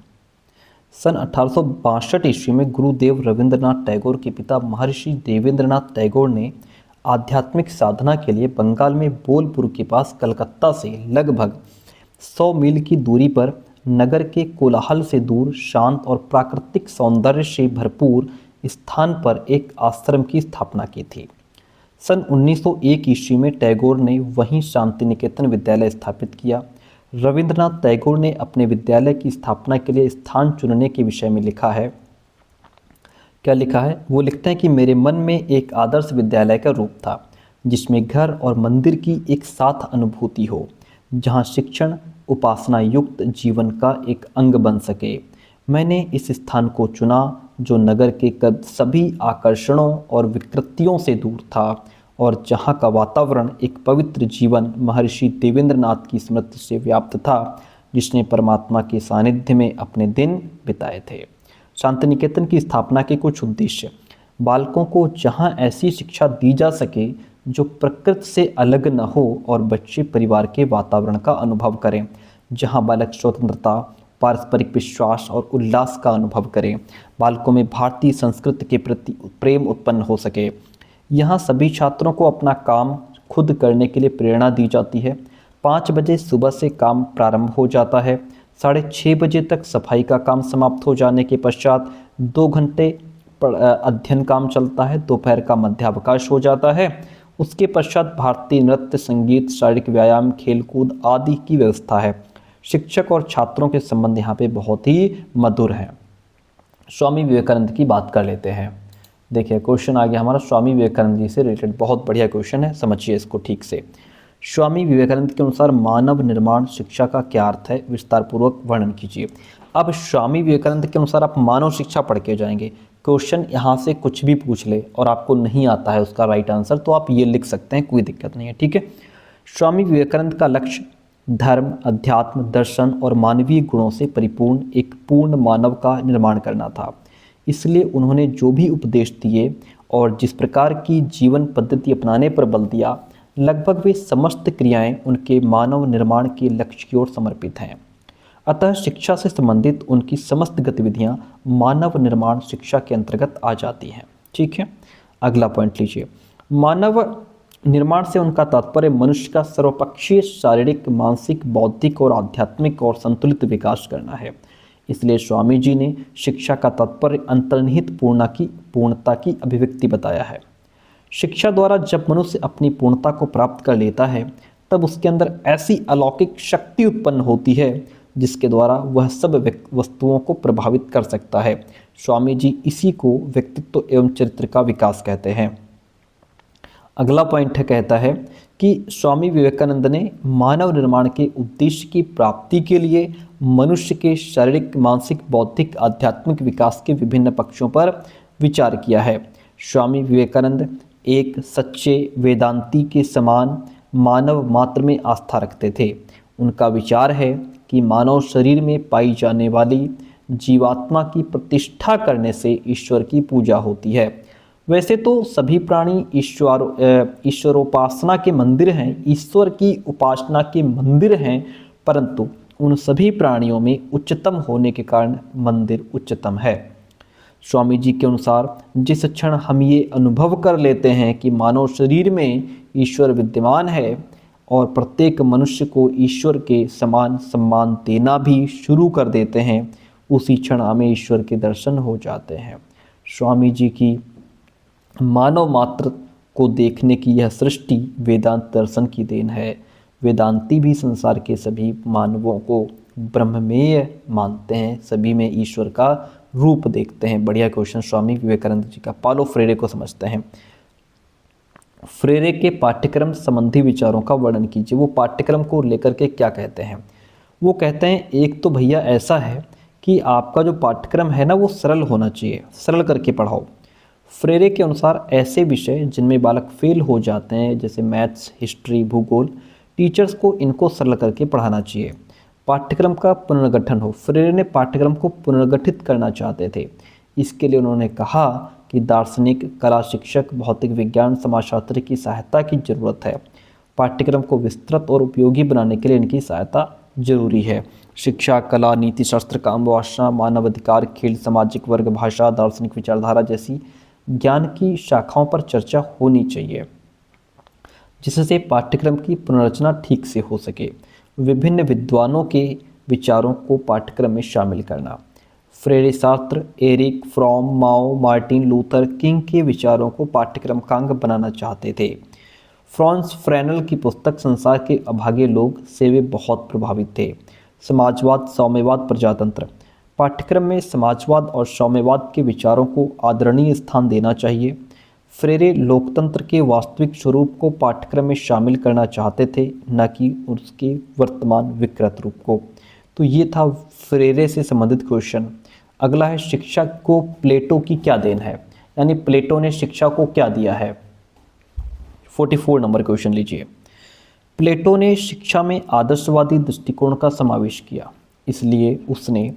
सन 1862 ईस्वी में गुरुदेव रविंद्रनाथ टैगोर के पिता महर्षि देवेंद्रनाथ टैगोर ने आध्यात्मिक साधना के लिए बंगाल में बोलपुर के पास कलकत्ता से लगभग 100 मील की दूरी पर नगर के कोलाहल से दूर शांत और प्राकृतिक सौंदर्य से भरपूर स्थान पर एक आश्रम की स्थापना की थी। सन 1901 ईस्वी में टैगोर ने वहीं शांति निकेतन विद्यालय स्थापित किया। रविंद्रनाथ टैगोर ने अपने विद्यालय की स्थापना के लिए स्थान चुनने के विषय में लिखा है, क्या लिखा है? वो लिखते हैं कि मेरे मन में एक आदर्श विद्यालय का रूप था जिसमें घर और मंदिर की एक साथ अनुभूति हो, जहाँ शिक्षण उपासना युक्त जीवन का एक अंग बन सके। मैंने इस स्थान को चुना जो नगर के सभी आकर्षणों और विकृतियों से दूर था और जहाँ का वातावरण एक पवित्र जीवन महर्षि देवेंद्रनाथ की स्मृति से व्याप्त था, जिसने परमात्मा के सानिध्य में अपने दिन बिताए थे। शांति निकेतन की स्थापना के कुछ उद्देश्य: बालकों को जहाँ ऐसी शिक्षा दी जा सके जो प्रकृति से अलग न हो और बच्चे परिवार के वातावरण का अनुभव करें, जहाँ बालक स्वतंत्रता, पारस्परिक विश्वास और उल्लास का अनुभव करें, बालकों में भारतीय संस्कृति के प्रति प्रेम उत्पन्न हो सके। यहाँ सभी छात्रों को अपना काम खुद करने के लिए प्रेरणा दी जाती है। 5 बजे सुबह से काम प्रारंभ हो जाता है। 6:30 बजे तक सफाई का काम समाप्त हो जाने के पश्चात 2 घंटे अध्ययन काम चलता है। दोपहर का मध्यावकाश हो जाता है। उसके पश्चात भारतीय नृत्य, संगीत, शारीरिक व्यायाम, खेलकूद आदि की व्यवस्था है। शिक्षक और छात्रों के संबंध यहाँ पे बहुत ही मधुर हैं। स्वामी विवेकानंद की बात कर लेते हैं। देखिए क्वेश्चन आ गया हमारा स्वामी विवेकानंद जी से रिलेटेड, बहुत बढ़िया क्वेश्चन है, समझिए इसको ठीक से। स्वामी विवेकानंद के अनुसार मानव निर्माण शिक्षा का क्या अर्थ है, विस्तार पूर्वक वर्णन कीजिए। अब स्वामी विवेकानंद के अनुसार आप मानव शिक्षा पढ़ के जाएंगे। क्वेश्चन यहाँ से कुछ भी पूछ ले और आपको नहीं आता है उसका राइट आंसर, तो आप ये लिख सकते हैं, कोई दिक्कत नहीं है, ठीक है। स्वामी विवेकानंद का लक्ष्य धर्म, अध्यात्म, दर्शन और मानवीय गुणों से परिपूर्ण एक पूर्ण मानव का निर्माण करना था। इसलिए उन्होंने जो भी उपदेश दिए और जिस प्रकार की जीवन पद्धति अपनाने पर बल दिया, लगभग वे समस्त क्रियाएं उनके मानव निर्माण के लक्ष्य की ओर समर्पित हैं। अतः शिक्षा से संबंधित उनकी समस्त गतिविधियां मानव निर्माण शिक्षा के अंतर्गत आ जाती हैं, ठीक है। अगला पॉइंट लीजिए। मानव निर्माण से उनका तात्पर्य मनुष्य का सर्वपक्षीय शारीरिक, मानसिक, बौद्धिक और आध्यात्मिक और संतुलित विकास करना है। इसलिए स्वामी जी ने शिक्षा का तात्पर्य अंतर्निहित पूर्णता की अभिव्यक्ति बताया है। शिक्षा द्वारा जब मनुष्य अपनी पूर्णता को प्राप्त कर लेता है, तब उसके अंदर ऐसी अलौकिक शक्ति उत्पन्न होती है जिसके द्वारा वह सब वस्तुओं को प्रभावित कर सकता है। स्वामी जी इसी को व्यक्तित्व एवं चरित्र का विकास कहते हैं। अगला पॉइंट है, कहता है कि स्वामी विवेकानंद ने मानव निर्माण के उद्देश्य की प्राप्ति के लिए मनुष्य के शारीरिक, मानसिक, बौद्धिक, आध्यात्मिक विकास के विभिन्न पक्षों पर विचार किया है। स्वामी विवेकानंद एक सच्चे वेदांती के समान मानव मात्र में आस्था रखते थे। उनका विचार है कि मानव शरीर में पाई जाने वाली जीवात्मा की प्रतिष्ठा करने से ईश्वर की पूजा होती है। वैसे तो सभी प्राणी ईश्वरोपासना के मंदिर हैं, ईश्वर की उपासना के मंदिर हैं, परंतु उन सभी प्राणियों में उच्चतम होने के कारण मंदिर उच्चतम है। स्वामी जी के अनुसार जिस क्षण हम ये अनुभव कर लेते हैं कि मानव शरीर में ईश्वर विद्यमान है और प्रत्येक मनुष्य को ईश्वर के समान सम्मान देना भी शुरू कर देते हैं, उसी क्षण हमें ईश्वर के दर्शन हो जाते हैं। स्वामी जी की मानव मात्र को देखने की यह सृष्टि वेदांत दर्शन की देन है। वेदांती भी संसार के सभी मानवों को ब्रह्ममेय मानते हैं, सभी में ईश्वर का रूप देखते हैं। बढ़िया क्वेश्चन स्वामी विवेकानंद जी का। पालो फ्रेरे को समझते हैं। फ्रेरे के पाठ्यक्रम संबंधी विचारों का वर्णन कीजिए। वो पाठ्यक्रम को लेकर के क्या कहते हैं? वो कहते हैं एक तो भैया ऐसा है कि आपका जो पाठ्यक्रम है ना वो सरल होना चाहिए, सरल करके पढ़ाओ। फ्रेरे के अनुसार ऐसे विषय जिनमें बालक फेल हो जाते हैं जैसे मैथ्स, हिस्ट्री, भूगोल, टीचर्स को इनको सरल करके पढ़ाना चाहिए। पाठ्यक्रम का पुनर्गठन हो। फ्रेरे ने पाठ्यक्रम को पुनर्गठित करना चाहते थे। इसके लिए उन्होंने कहा कि दार्शनिक, कला शिक्षक, भौतिक विज्ञान, समाजशास्त्र की सहायता की जरूरत है। पाठ्यक्रम को विस्तृत और उपयोगी बनाने के लिए इनकी सहायता जरूरी है। शिक्षा, कला, नीति शास्त्र, काम वासना, मानवाधिकार, खेल, सामाजिक वर्ग, भाषा, दार्शनिक विचारधारा जैसी ज्ञान की शाखाओं पर चर्चा होनी चाहिए, जिससे पाठ्यक्रम की पुनर्रचना ठीक से हो सके। विभिन्न विद्वानों के विचारों को पाठ्यक्रम में शामिल करना। फ्रेरे शास्त्र, Erich Fromm, Mao, Martin Luther King के विचारों को पाठ्यक्रम का अंग बनाना चाहते थे। फ्रांस फ्रेनल की पुस्तक संसार के अभागे लोग से वे बहुत प्रभावित थे। समाजवाद, साम्यवाद, प्रजातंत्र। पाठ्यक्रम में समाजवाद और साम्यवाद के विचारों को आदरणीय स्थान देना चाहिए। फ्रेरे लोकतंत्र के वास्तविक स्वरूप को पाठ्यक्रम में शामिल करना चाहते थे, न कि उसके वर्तमान विकृत रूप को। तो ये था फ्रेरे से संबंधित क्वेश्चन। अगला है शिक्षा को प्लेटो की क्या देन है, यानी प्लेटो ने शिक्षा को क्या दिया है। 44 नंबर क्वेश्चन लीजिए। प्लेटो ने शिक्षा में आदर्शवादी दृष्टिकोण का समावेश किया, इसलिए उसने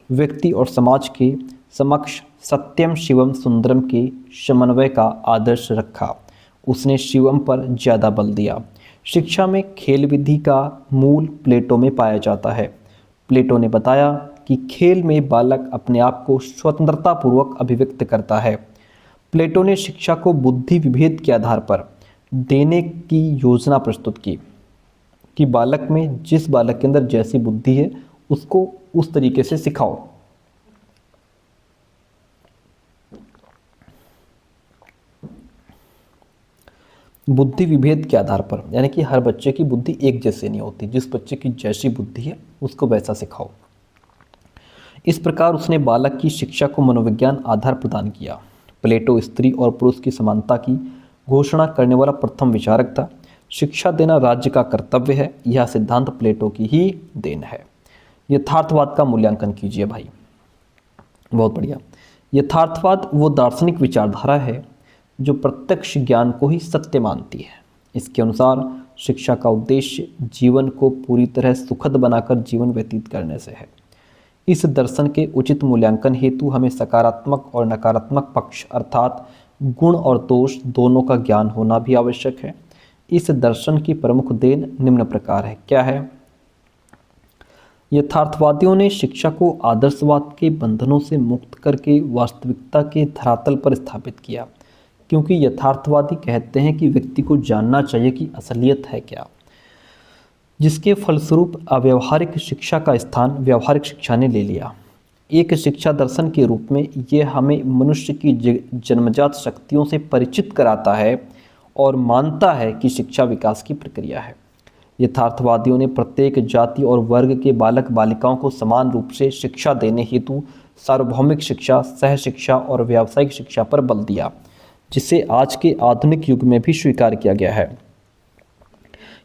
व्यक्ति और समाज के समक्ष सत्यम शिवम सुंदरम के समन्वय का आदर्श रखा। उसने शिवम पर ज़्यादा बल दिया। शिक्षा में खेल विधि का मूल प्लेटो में पाया जाता है। प्लेटो ने बताया कि खेल में बालक अपने आप को स्वतंत्रतापूर्वक अभिव्यक्त करता है। प्लेटो ने शिक्षा को बुद्धि विभेद के आधार पर देने की योजना प्रस्तुत की कि बालक में, जिस बालक के अंदर जैसी बुद्धि है उसको उस तरीके से सिखाओ। बुद्धि विभेद के आधार पर, यानी कि हर बच्चे की बुद्धि एक जैसे नहीं होती, जिस बच्चे की जैसी बुद्धि है उसको वैसा सिखाओ। इस प्रकार उसने बालक की शिक्षा को मनोविज्ञान आधार प्रदान किया। प्लेटो स्त्री और पुरुष की समानता की घोषणा करने वाला प्रथम विचारक था। शिक्षा देना राज्य का कर्तव्य है, यह सिद्धांत प्लेटो की ही देन है। यथार्थवाद का मूल्यांकन कीजिए भाई। बहुत बढ़िया। यथार्थवाद वो दार्शनिक विचारधारा है जो प्रत्यक्ष ज्ञान को ही सत्य मानती है। इसके अनुसार शिक्षा का उद्देश्य जीवन को पूरी तरह सुखद बनाकर जीवन व्यतीत करने से है। इस दर्शन के उचित मूल्यांकन हेतु हमें सकारात्मक और नकारात्मक पक्ष अर्थात गुण और दोष दोनों का ज्ञान होना भी आवश्यक है। इस दर्शन की प्रमुख देन निम्न प्रकार है। क्या है? यथार्थवादियों ने शिक्षा को आदर्शवाद के बंधनों से मुक्त करके वास्तविकता के धरातल पर स्थापित किया, क्योंकि यथार्थवादी कहते हैं कि व्यक्ति को जानना चाहिए कि असलियत है क्या, जिसके फलस्वरूप अव्यावहारिक शिक्षा का स्थान व्यावहारिक शिक्षा ने ले लिया। एक शिक्षा दर्शन के रूप में यह हमें मनुष्य की जन्मजात शक्तियों से परिचित कराता है और मानता है कि शिक्षा विकास की प्रक्रिया है। यथार्थवादियों ने प्रत्येक जाति और वर्ग के बालक बालिकाओं को समान रूप से शिक्षा देने हेतु सार्वभौमिक शिक्षा, सह शिक्षा और व्यावसायिक शिक्षा पर बल दिया, जिसे आज के आधुनिक युग में भी स्वीकार किया गया है।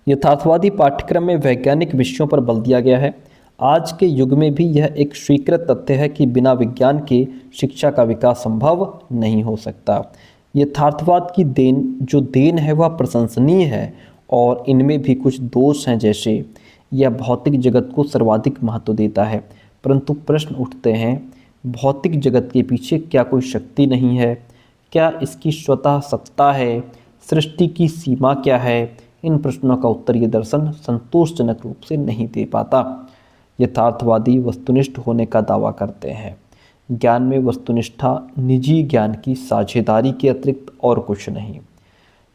यथार्थवादी पाठ्यक्रम में वैज्ञानिक विषयों पर बल दिया गया है। आज के युग में भी यह एक स्वीकृत तथ्य है कि बिना विज्ञान के शिक्षा का विकास संभव नहीं हो सकता। यथार्थवाद की देन है वह प्रशंसनीय है और इनमें भी कुछ दोष हैं, जैसे यह भौतिक जगत को सर्वाधिक महत्व देता है, परंतु प्रश्न उठते हैं भौतिक जगत के पीछे क्या कोई शक्ति नहीं है? क्या इसकी स्वतः सत्ता है? सृष्टि की सीमा क्या है? इन प्रश्नों का उत्तर ये दर्शन संतोषजनक रूप से नहीं दे पाता। यथार्थवादी वस्तुनिष्ठ होने का दावा करते हैं। ज्ञान में वस्तुनिष्ठा निजी ज्ञान की साझेदारी के अतिरिक्त और कुछ नहीं।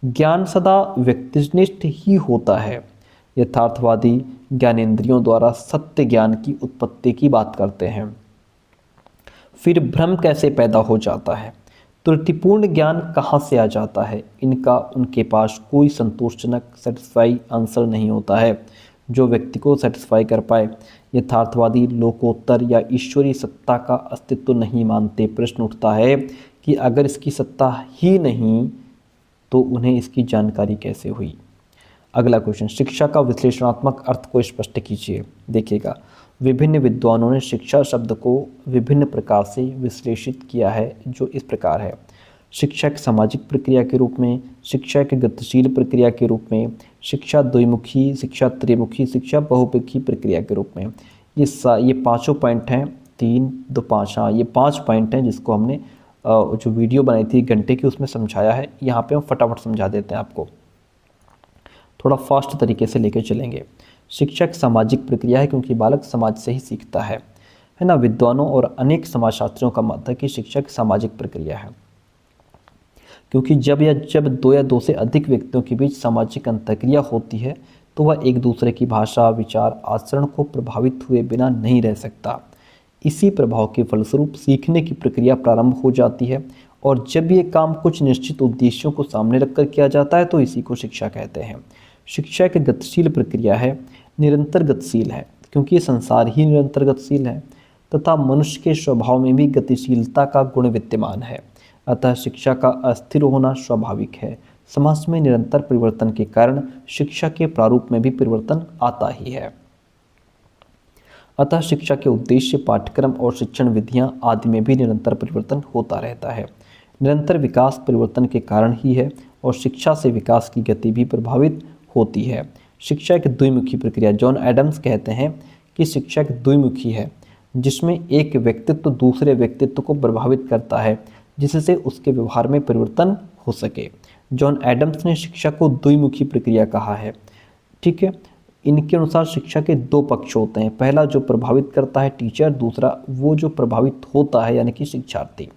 ज्ञान सदा व्यक्तिनिष्ठ ही होता है। यथार्थवादी ज्ञानेंद्रियों द्वारा सत्य ज्ञान की उत्पत्ति की बात करते हैं। फिर भ्रम कैसे पैदा हो जाता है? त्रुटिपूर्ण ज्ञान कहाँ से आ जाता है? इनका उनके पास कोई संतोषजनक सेटिस्फाई आंसर नहीं होता है जो व्यक्ति को सेटिस्फाई कर पाए। यथार्थवादी लोकोत्तर या ईश्वरीय सत्ता का अस्तित्व नहीं मानते। प्रश्न उठता है कि अगर इसकी सत्ता ही नहीं तो उन्हें इसकी जानकारी कैसे हुई? अगला क्वेश्चन, शिक्षा का विश्लेषणात्मक अर्थ को स्पष्ट कीजिए। देखिएगा, विभिन्न विद्वानों ने शिक्षा शब्द को विभिन्न प्रकार से विश्लेषित किया है, जो इस प्रकार है। शिक्षा एक सामाजिक प्रक्रिया के रूप में, शिक्षा एक गतिशील प्रक्रिया के रूप में, शिक्षा द्विमुखी, शिक्षा त्रिमुखी, शिक्षा बहुमुखी प्रक्रिया के रूप में। ये पांचों पॉइंट हैं, 3, 2, 5, हाँ ये 5 पॉइंट हैं जिसको हमने जो वीडियो बनाई थी 1 घंटे की उसमें समझाया है। यहाँ पे हम फटाफट समझा देते हैं आपको, थोड़ा फास्ट तरीके से लेके चलेंगे। शिक्षा एक सामाजिक प्रक्रिया है क्योंकि बालक समाज से ही सीखता है ना। विद्वानों और अनेक समाजशास्त्रियों का मत है कि शिक्षा एक सामाजिक प्रक्रिया है क्योंकि जब दो या दो से अधिक व्यक्तियों के बीच सामाजिक अंतःक्रिया होती है तो वह एक दूसरे की भाषा, विचार, आचरण को प्रभावित हुए बिना नहीं रह सकता। इसी प्रभाव के फलस्वरूप सीखने की प्रक्रिया प्रारंभ हो जाती है और जब ये काम कुछ निश्चित उद्देश्यों को सामने रखकर किया जाता है तो इसी को शिक्षा कहते हैं। शिक्षा एक गतिशील प्रक्रिया है, निरंतर गतिशील है क्योंकि ये संसार ही निरंतर गतिशील है तथा मनुष्य के स्वभाव में भी गतिशीलता का गुण विद्यमान है। अतः शिक्षा का अस्थिर होना स्वाभाविक है। समाज में निरंतर परिवर्तन के कारण शिक्षा के प्रारूप में भी परिवर्तन आता ही है। अतः शिक्षा के उद्देश्य, पाठ्यक्रम और शिक्षण विधियां आदि में भी निरंतर परिवर्तन होता रहता है। निरंतर विकास परिवर्तन के कारण ही है और शिक्षा से विकास की गति भी प्रभावित होती है। शिक्षा एक द्विमुखी प्रक्रिया। जॉन एडम्स कहते हैं कि शिक्षा एक द्विमुखी है जिसमें एक व्यक्तित्व दूसरे व्यक्तित्व को प्रभावित करता है जिससे उसके व्यवहार में परिवर्तन हो सके। जॉन एडम्स ने शिक्षा को द्विमुखी प्रक्रिया कहा है। ठीक है, इनके अनुसार शिक्षा के 2 पक्ष होते हैं। पहला जो प्रभावित करता है टीचर, दूसरा वो जो प्रभावित होता है यानी कि शिक्षार्थी।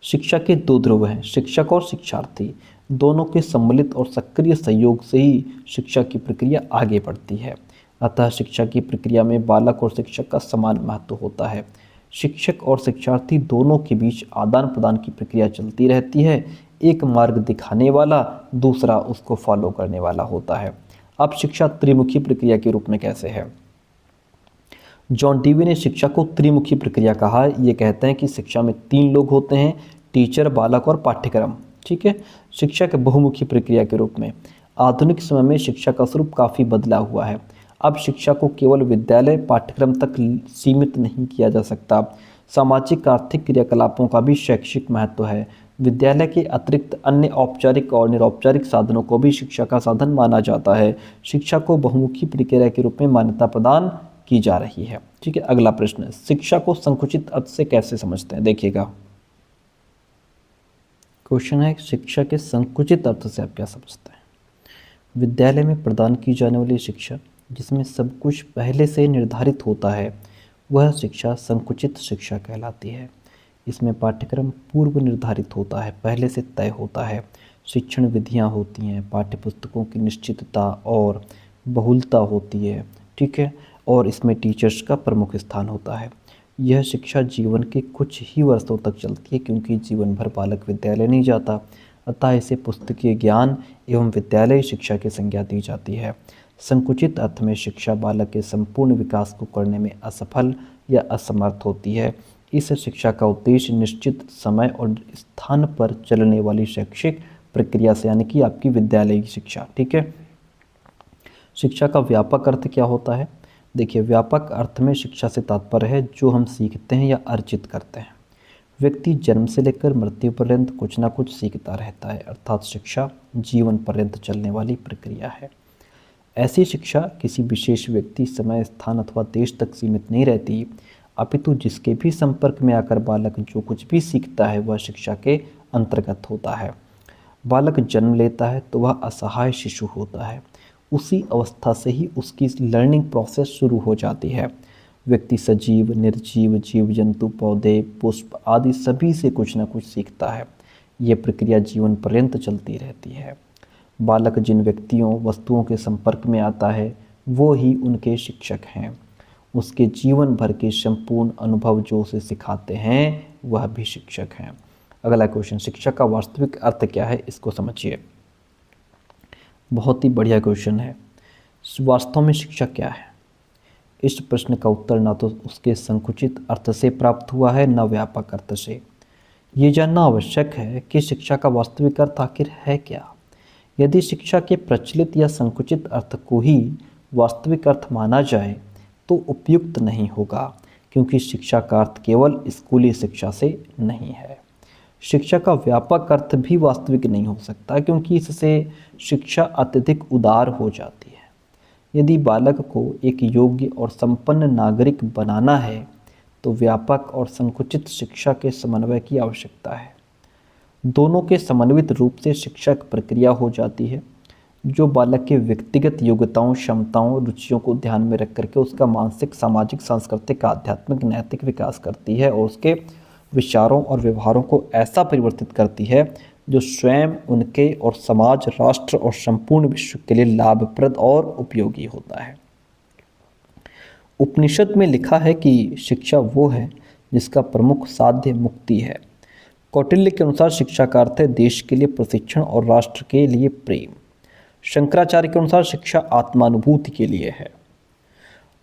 शिक्षा के 2 ध्रुव हैं, शिक्षक और शिक्षार्थी। दोनों के सम्मिलित और सक्रिय सहयोग से ही शिक्षा की प्रक्रिया आगे बढ़ती है। अतः शिक्षा की प्रक्रिया में बालक और शिक्षक का समान महत्व होता है। शिक्षक और शिक्षार्थी दोनों के बीच आदान प्रदान की प्रक्रिया चलती रहती है। एक मार्ग दिखाने वाला, दूसरा उसको फॉलो करने वाला होता है। अब शिक्षा त्रिमुखी प्रक्रिया के रूप में कैसे है? जॉन डीवी ने शिक्षा को त्रिमुखी प्रक्रिया कहा है। ये कहते हैं कि शिक्षा में 3 लोग होते हैं, टीचर, बालक और पाठ्यक्रम। ठीक है, शिक्षा के बहुमुखी प्रक्रिया के रूप में आधुनिक समय में शिक्षा का स्वरूप काफ़ी बदला हुआ है। अब शिक्षा को केवल विद्यालय पाठ्यक्रम तक सीमित नहीं किया जा सकता। सामाजिक आर्थिक क्रियाकलापों का भी शैक्षिक महत्व है। विद्यालय के अतिरिक्त अन्य औपचारिक और निरौपचारिक साधनों को भी शिक्षा का साधन माना जाता है। शिक्षा को बहुमुखी प्रक्रिया के रूप में मान्यता प्रदान की जा रही है। ठीक है, अगला प्रश्न, शिक्षा को संकुचित अर्थ से कैसे समझते हैं? देखिएगा, क्वेश्चन है शिक्षा के संकुचित अर्थ से आप क्या समझते हैं? विद्यालय में प्रदान की जाने वाली शिक्षा जिसमें सब कुछ पहले से निर्धारित होता है वह शिक्षा संकुचित शिक्षा कहलाती है। इसमें पाठ्यक्रम पूर्व निर्धारित होता है, पहले से तय होता है। शिक्षण विधियां होती हैं, पाठ्यपुस्तकों की निश्चितता और बहुलता होती है। ठीक है, और इसमें टीचर्स का प्रमुख स्थान होता है। यह शिक्षा जीवन के कुछ ही वर्षों तक चलती है क्योंकि जीवन भर बालक विद्यालय नहीं जाता। अतः इसे पुस्तकीय ज्ञान एवं विद्यालय शिक्षा की संज्ञा दी जाती है। संकुचित अर्थ में शिक्षा बालक के संपूर्ण विकास को करने में असफल या असमर्थ होती है। इस शिक्षा का उद्देश्य निश्चित समय और स्थान पर चलने वाली शैक्षिक प्रक्रिया से, यानी कि आपकी विद्यालय की शिक्षा। ठीक है, शिक्षा का व्यापक अर्थ क्या होता है? देखिए, व्यापक अर्थ में शिक्षा से तात्पर्य है जो हम सीखते हैं या अर्जित करते हैं। व्यक्ति जन्म से लेकर मृत्यु पर्यंत कुछ ना कुछ सीखता रहता है, अर्थात शिक्षा जीवन पर्यंत चलने वाली प्रक्रिया है। ऐसी शिक्षा किसी विशेष व्यक्ति, समय, स्थान अथवा देश तक सीमित नहीं रहती, अपितु जिसके भी संपर्क में आकर बालक जो कुछ भी सीखता है वह शिक्षा के अंतर्गत होता है। बालक जन्म लेता है तो वह असहाय शिशु होता है। उसी अवस्था से ही उसकी लर्निंग प्रोसेस शुरू हो जाती है। व्यक्ति सजीव, निर्जीव, जीव जंतु, पौधे, पुष्प आदि सभी से कुछ न कुछ सीखता है। ये प्रक्रिया जीवन पर्यंत चलती रहती है। बालक जिन व्यक्तियों, वस्तुओं के संपर्क में आता है वो ही उनके शिक्षक हैं। उसके जीवन भर के संपूर्ण अनुभव जो उसे सिखाते हैं वह भी शिक्षक हैं। अगला क्वेश्चन, शिक्षा का वास्तविक अर्थ क्या है? इसको समझिए, बहुत ही बढ़िया क्वेश्चन है। वास्तव में शिक्षा क्या है? इस प्रश्न का उत्तर ना तो उसके संकुचित अर्थ से प्राप्त हुआ है न व्यापक अर्थ से। ये जानना आवश्यक है कि शिक्षा का वास्तविक अर्थ आखिर है क्या। यदि शिक्षा के प्रचलित या संकुचित अर्थ को ही वास्तविक अर्थ माना जाए तो उपयुक्त नहीं होगा, क्योंकि शिक्षा का अर्थ केवल स्कूली शिक्षा से नहीं है। शिक्षा का व्यापक अर्थ भी वास्तविक नहीं हो सकता, क्योंकि इससे शिक्षा अत्यधिक उदार हो जाती है। यदि बालक को एक योग्य और संपन्न नागरिक बनाना है तो व्यापक और संकुचित शिक्षा के समन्वय की आवश्यकता है। दोनों के समन्वित रूप से शिक्षा की प्रक्रिया हो जाती है, जो बालक के व्यक्तिगत योग्यताओं, क्षमताओं, रुचियों को ध्यान में रख करके उसका मानसिक, सामाजिक, सांस्कृतिक, आध्यात्मिक, नैतिक विकास करती है और उसके विचारों और व्यवहारों को ऐसा परिवर्तित करती है जो स्वयं, उनके और समाज, राष्ट्र और संपूर्ण विश्व के लिए लाभप्रद और उपयोगी होता है। उपनिषद में लिखा है कि शिक्षा वो है जिसका प्रमुख साध्य मुक्ति है। कौटिल्य के अनुसार शिक्षा का अर्थ है देश के लिए प्रशिक्षण और राष्ट्र के लिए प्रेम। शंकराचार्य के अनुसार शिक्षा आत्मानुभूति के लिए है।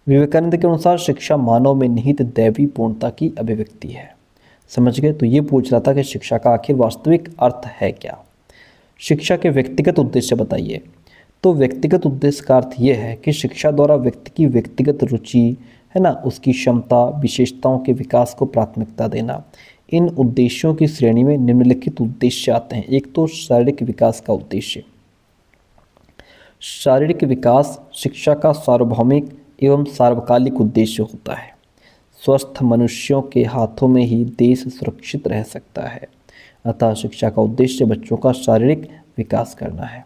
विवेकानंद के अनुसार शिक्षा मानव में निहित दैवी पूर्णता की अभिव्यक्ति है। समझ गए? तो ये पूछ रहा था कि शिक्षा का आखिर वास्तविक अर्थ है क्या। शिक्षा के व्यक्तिगत उद्देश्य बताइए। तो व्यक्तिगत उद्देश्य का अर्थ ये है कि शिक्षा द्वारा व्यक्ति की व्यक्तिगत रुचि है ना, उसकी क्षमता, विशेषताओं के विकास को प्राथमिकता देना। इन उद्देश्यों की श्रेणी में निम्नलिखित उद्देश्य आते हैं। एक तो शारीरिक विकास का उद्देश्य। शारीरिक विकास शिक्षा का सार्वभौमिक एवं सार्वकालिक उद्देश्य होता है। स्वस्थ मनुष्यों के हाथों में ही देश सुरक्षित रह सकता है। अतः शिक्षा का उद्देश्य बच्चों का शारीरिक विकास करना है।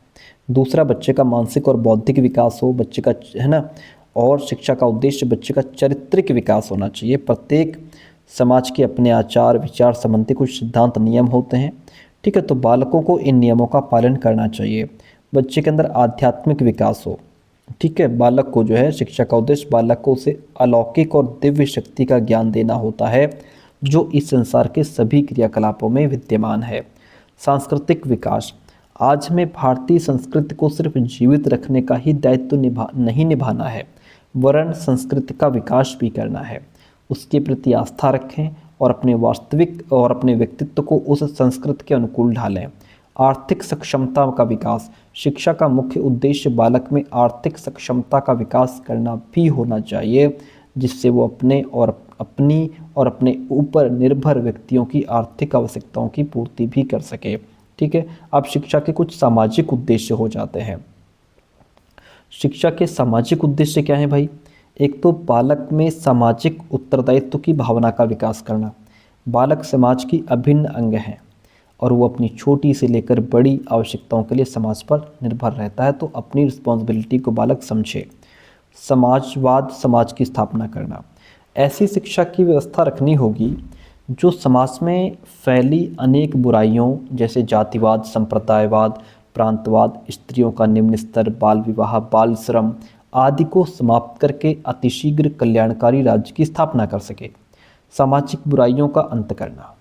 दूसरा, बच्चे का मानसिक और बौद्धिक विकास हो, बच्चे का, है ना। और शिक्षा का उद्देश्य बच्चे का चारित्रिक विकास होना चाहिए। प्रत्येक समाज के अपने आचार विचार संबंधी कुछ सिद्धांत नियम होते हैं, ठीक है। तो बालकों को इन नियमों का पालन करना चाहिए। बच्चे के अंदर आध्यात्मिक विकास हो, ठीक है। बालक को जो है, शिक्षा का उद्देश्य बालक को उसे अलौकिक और दिव्य शक्ति का ज्ञान देना होता है जो इस संसार के सभी क्रियाकलापों में विद्यमान है। सांस्कृतिक विकास, आज हमें भारतीय संस्कृति को सिर्फ जीवित रखने का ही दायित्व नहीं निभाना है, वरन संस्कृति का विकास भी करना है। उसके प्रति आस्था रखें और अपने व्यक्तित्व को उस संस्कृति के अनुकूल ढालें। आर्थिक सक्षमता का विकास, शिक्षा का मुख्य उद्देश्य बालक में आर्थिक सक्षमता का विकास करना भी होना चाहिए, जिससे वो अपने ऊपर निर्भर व्यक्तियों की आर्थिक आवश्यकताओं की पूर्ति भी कर सके, ठीक है। अब शिक्षा के कुछ सामाजिक उद्देश्य हो जाते हैं। शिक्षा के सामाजिक उद्देश्य क्या है भाई? एक तो बालक में सामाजिक उत्तरदायित्व की भावना का विकास करना। बालक समाज की अभिन्न अंग है और वो अपनी छोटी से लेकर बड़ी आवश्यकताओं के लिए समाज पर निर्भर रहता है, तो अपनी रिस्पॉन्सिबिलिटी को बालक समझे। समाजवाद, समाज की स्थापना करना, ऐसी शिक्षा की व्यवस्था रखनी होगी जो समाज में फैली अनेक बुराइयों जैसे जातिवाद, संप्रदायवाद, प्रांतवाद, स्त्रियों का निम्न स्तर, बाल विवाह, बाल श्रम आदि को समाप्त करके अतिशीघ्र कल्याणकारी राज्य की स्थापना कर सके। सामाजिक बुराइयों का अंत करना।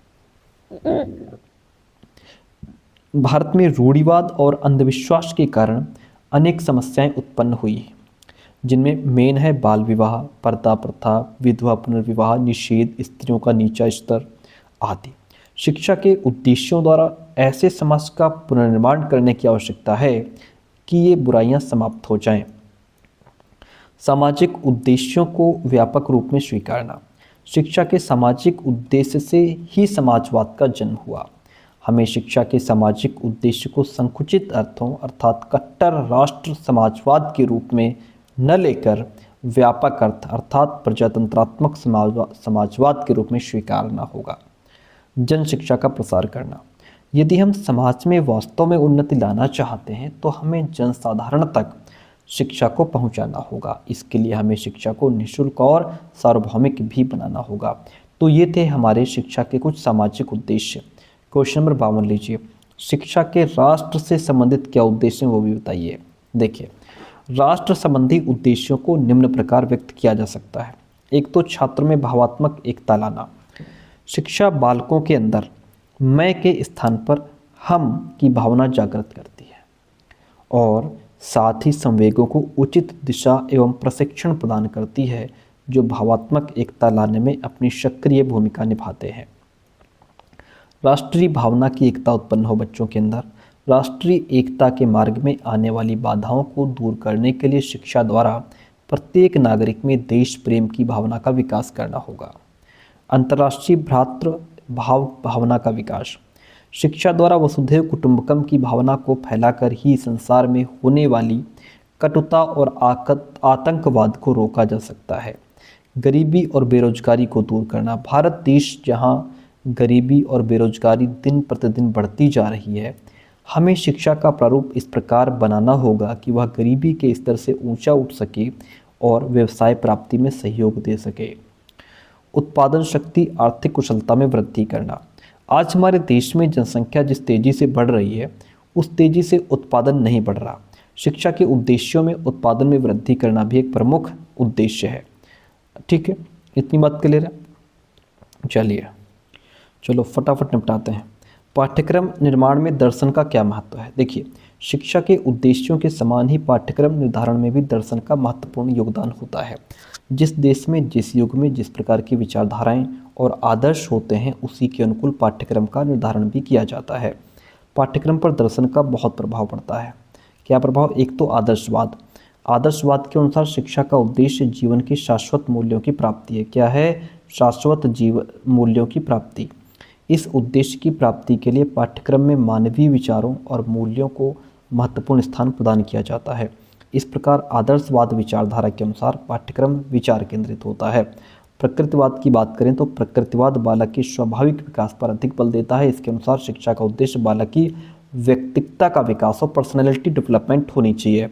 भारत में रूढ़िवाद और अंधविश्वास के कारण अनेक समस्याएं उत्पन्न हुई, जिनमें मेन है बाल विवाह, पर्दा प्रथा, विधवा पुनर्विवाह, निषेध, स्त्रियों का नीचा स्तर आदि। शिक्षा के उद्देश्यों द्वारा ऐसे समाज का पुनर्निर्माण करने की आवश्यकता है कि ये बुराइयां समाप्त हो जाएं। सामाजिक उद्देश्यों को व्यापक रूप में स्वीकारना। शिक्षा के सामाजिक उद्देश्य से ही समाजवाद का जन्म हुआ। हमें शिक्षा के सामाजिक उद्देश्य को संकुचित अर्थों अर्थात कट्टर राष्ट्र समाजवाद के रूप में न लेकर व्यापक अर्थ अर्थात प्रजातंत्रात्मक समाजवाद के रूप में स्वीकारना होगा। जन शिक्षा का प्रसार करना। यदि हम समाज में वास्तव में उन्नति लाना चाहते हैं तो हमें जनसाधारण तक शिक्षा को पहुंचाना होगा। इसके लिए हमें शिक्षा को निःशुल्क और सार्वभौमिक भी बनाना होगा। तो ये थे हमारे शिक्षा के कुछ सामाजिक उद्देश्य। क्वेश्चन नंबर 52 लीजिए। शिक्षा के राष्ट्र से संबंधित क्या उद्देश्य हैं वो भी बताइए। देखिए, राष्ट्र संबंधी उद्देश्यों को निम्न प्रकार व्यक्त किया जा सकता है। एक तो छात्र में भावात्मक एकता लाना। शिक्षा बालकों के अंदर मैं के स्थान पर हम की भावना जागृत करती है और साथ ही संवेगों को उचित दिशा एवं प्रशिक्षण प्रदान करती है, जो भावात्मक एकता लाने में अपनी सक्रिय भूमिका निभाते हैं। राष्ट्रीय भावना की एकता उत्पन्न हो बच्चों के अंदर। राष्ट्रीय एकता के मार्ग में आने वाली बाधाओं को दूर करने के लिए शिक्षा द्वारा प्रत्येक नागरिक में देश प्रेम की भावना का विकास करना होगा। अंतर्राष्ट्रीय भ्रातृ भाव भावना का विकास। शिक्षा द्वारा वसुधैव कुटुंबकम की भावना को फैलाकर ही संसार में होने वाली कटुता और आतंकवाद को रोका जा सकता है। गरीबी और बेरोजगारी को दूर करना। भारत देश जहां गरीबी और बेरोजगारी दिन प्रतिदिन बढ़ती जा रही है, हमें शिक्षा का प्रारूप इस प्रकार बनाना होगा कि वह गरीबी के स्तर से ऊंचा उठ सके और व्यवसाय प्राप्ति में सहयोग दे सके। उत्पादन शक्ति, आर्थिक कुशलता में वृद्धि करना। आज हमारे देश में जनसंख्या जिस तेजी से बढ़ रही है, उस तेजी से उत्पादन नहीं बढ़ रहा। शिक्षा के उद्देश्यों में उत्पादन में वृद्धि करना भी एक प्रमुख उद्देश्य है। ठीक है, इतनी बात क्लियर है। चलो फटाफट निपटाते हैं। पाठ्यक्रम निर्माण में दर्शन का क्या महत्व है? देखिए, शिक्षा के उद्देश्यों के समान ही पाठ्यक्रम निर्धारण में भी दर्शन का महत्वपूर्ण योगदान होता है। जिस देश में, जिस युग में जिस प्रकार की विचारधाराएं और आदर्श होते हैं, उसी के अनुकूल पाठ्यक्रम का निर्धारण भी किया जाता है। पाठ्यक्रम पर दर्शन का बहुत प्रभाव पड़ता है। क्या प्रभाव? एक तो आदर्शवाद। आदर्शवाद के अनुसार शिक्षा का उद्देश्य जीवन के शाश्वत मूल्यों की प्राप्ति है। क्या है? शाश्वत जीवन मूल्यों की प्राप्ति। इस उद्देश्य की प्राप्ति के लिए पाठ्यक्रम में मानवीय विचारों और मूल्यों को महत्वपूर्ण स्थान प्रदान किया जाता है। इस प्रकार आदर्शवाद विचारधारा के अनुसार पाठ्यक्रम विचार केंद्रित होता है। प्रकृतिवाद की बात करें तो प्रकृतिवाद बालक के स्वाभाविक विकास पर अधिक बल देता है। इसके अनुसार शिक्षा का उद्देश्य बालक की व्यक्तित्व का विकास और पर्सनैलिटी डेवलपमेंट होनी चाहिए।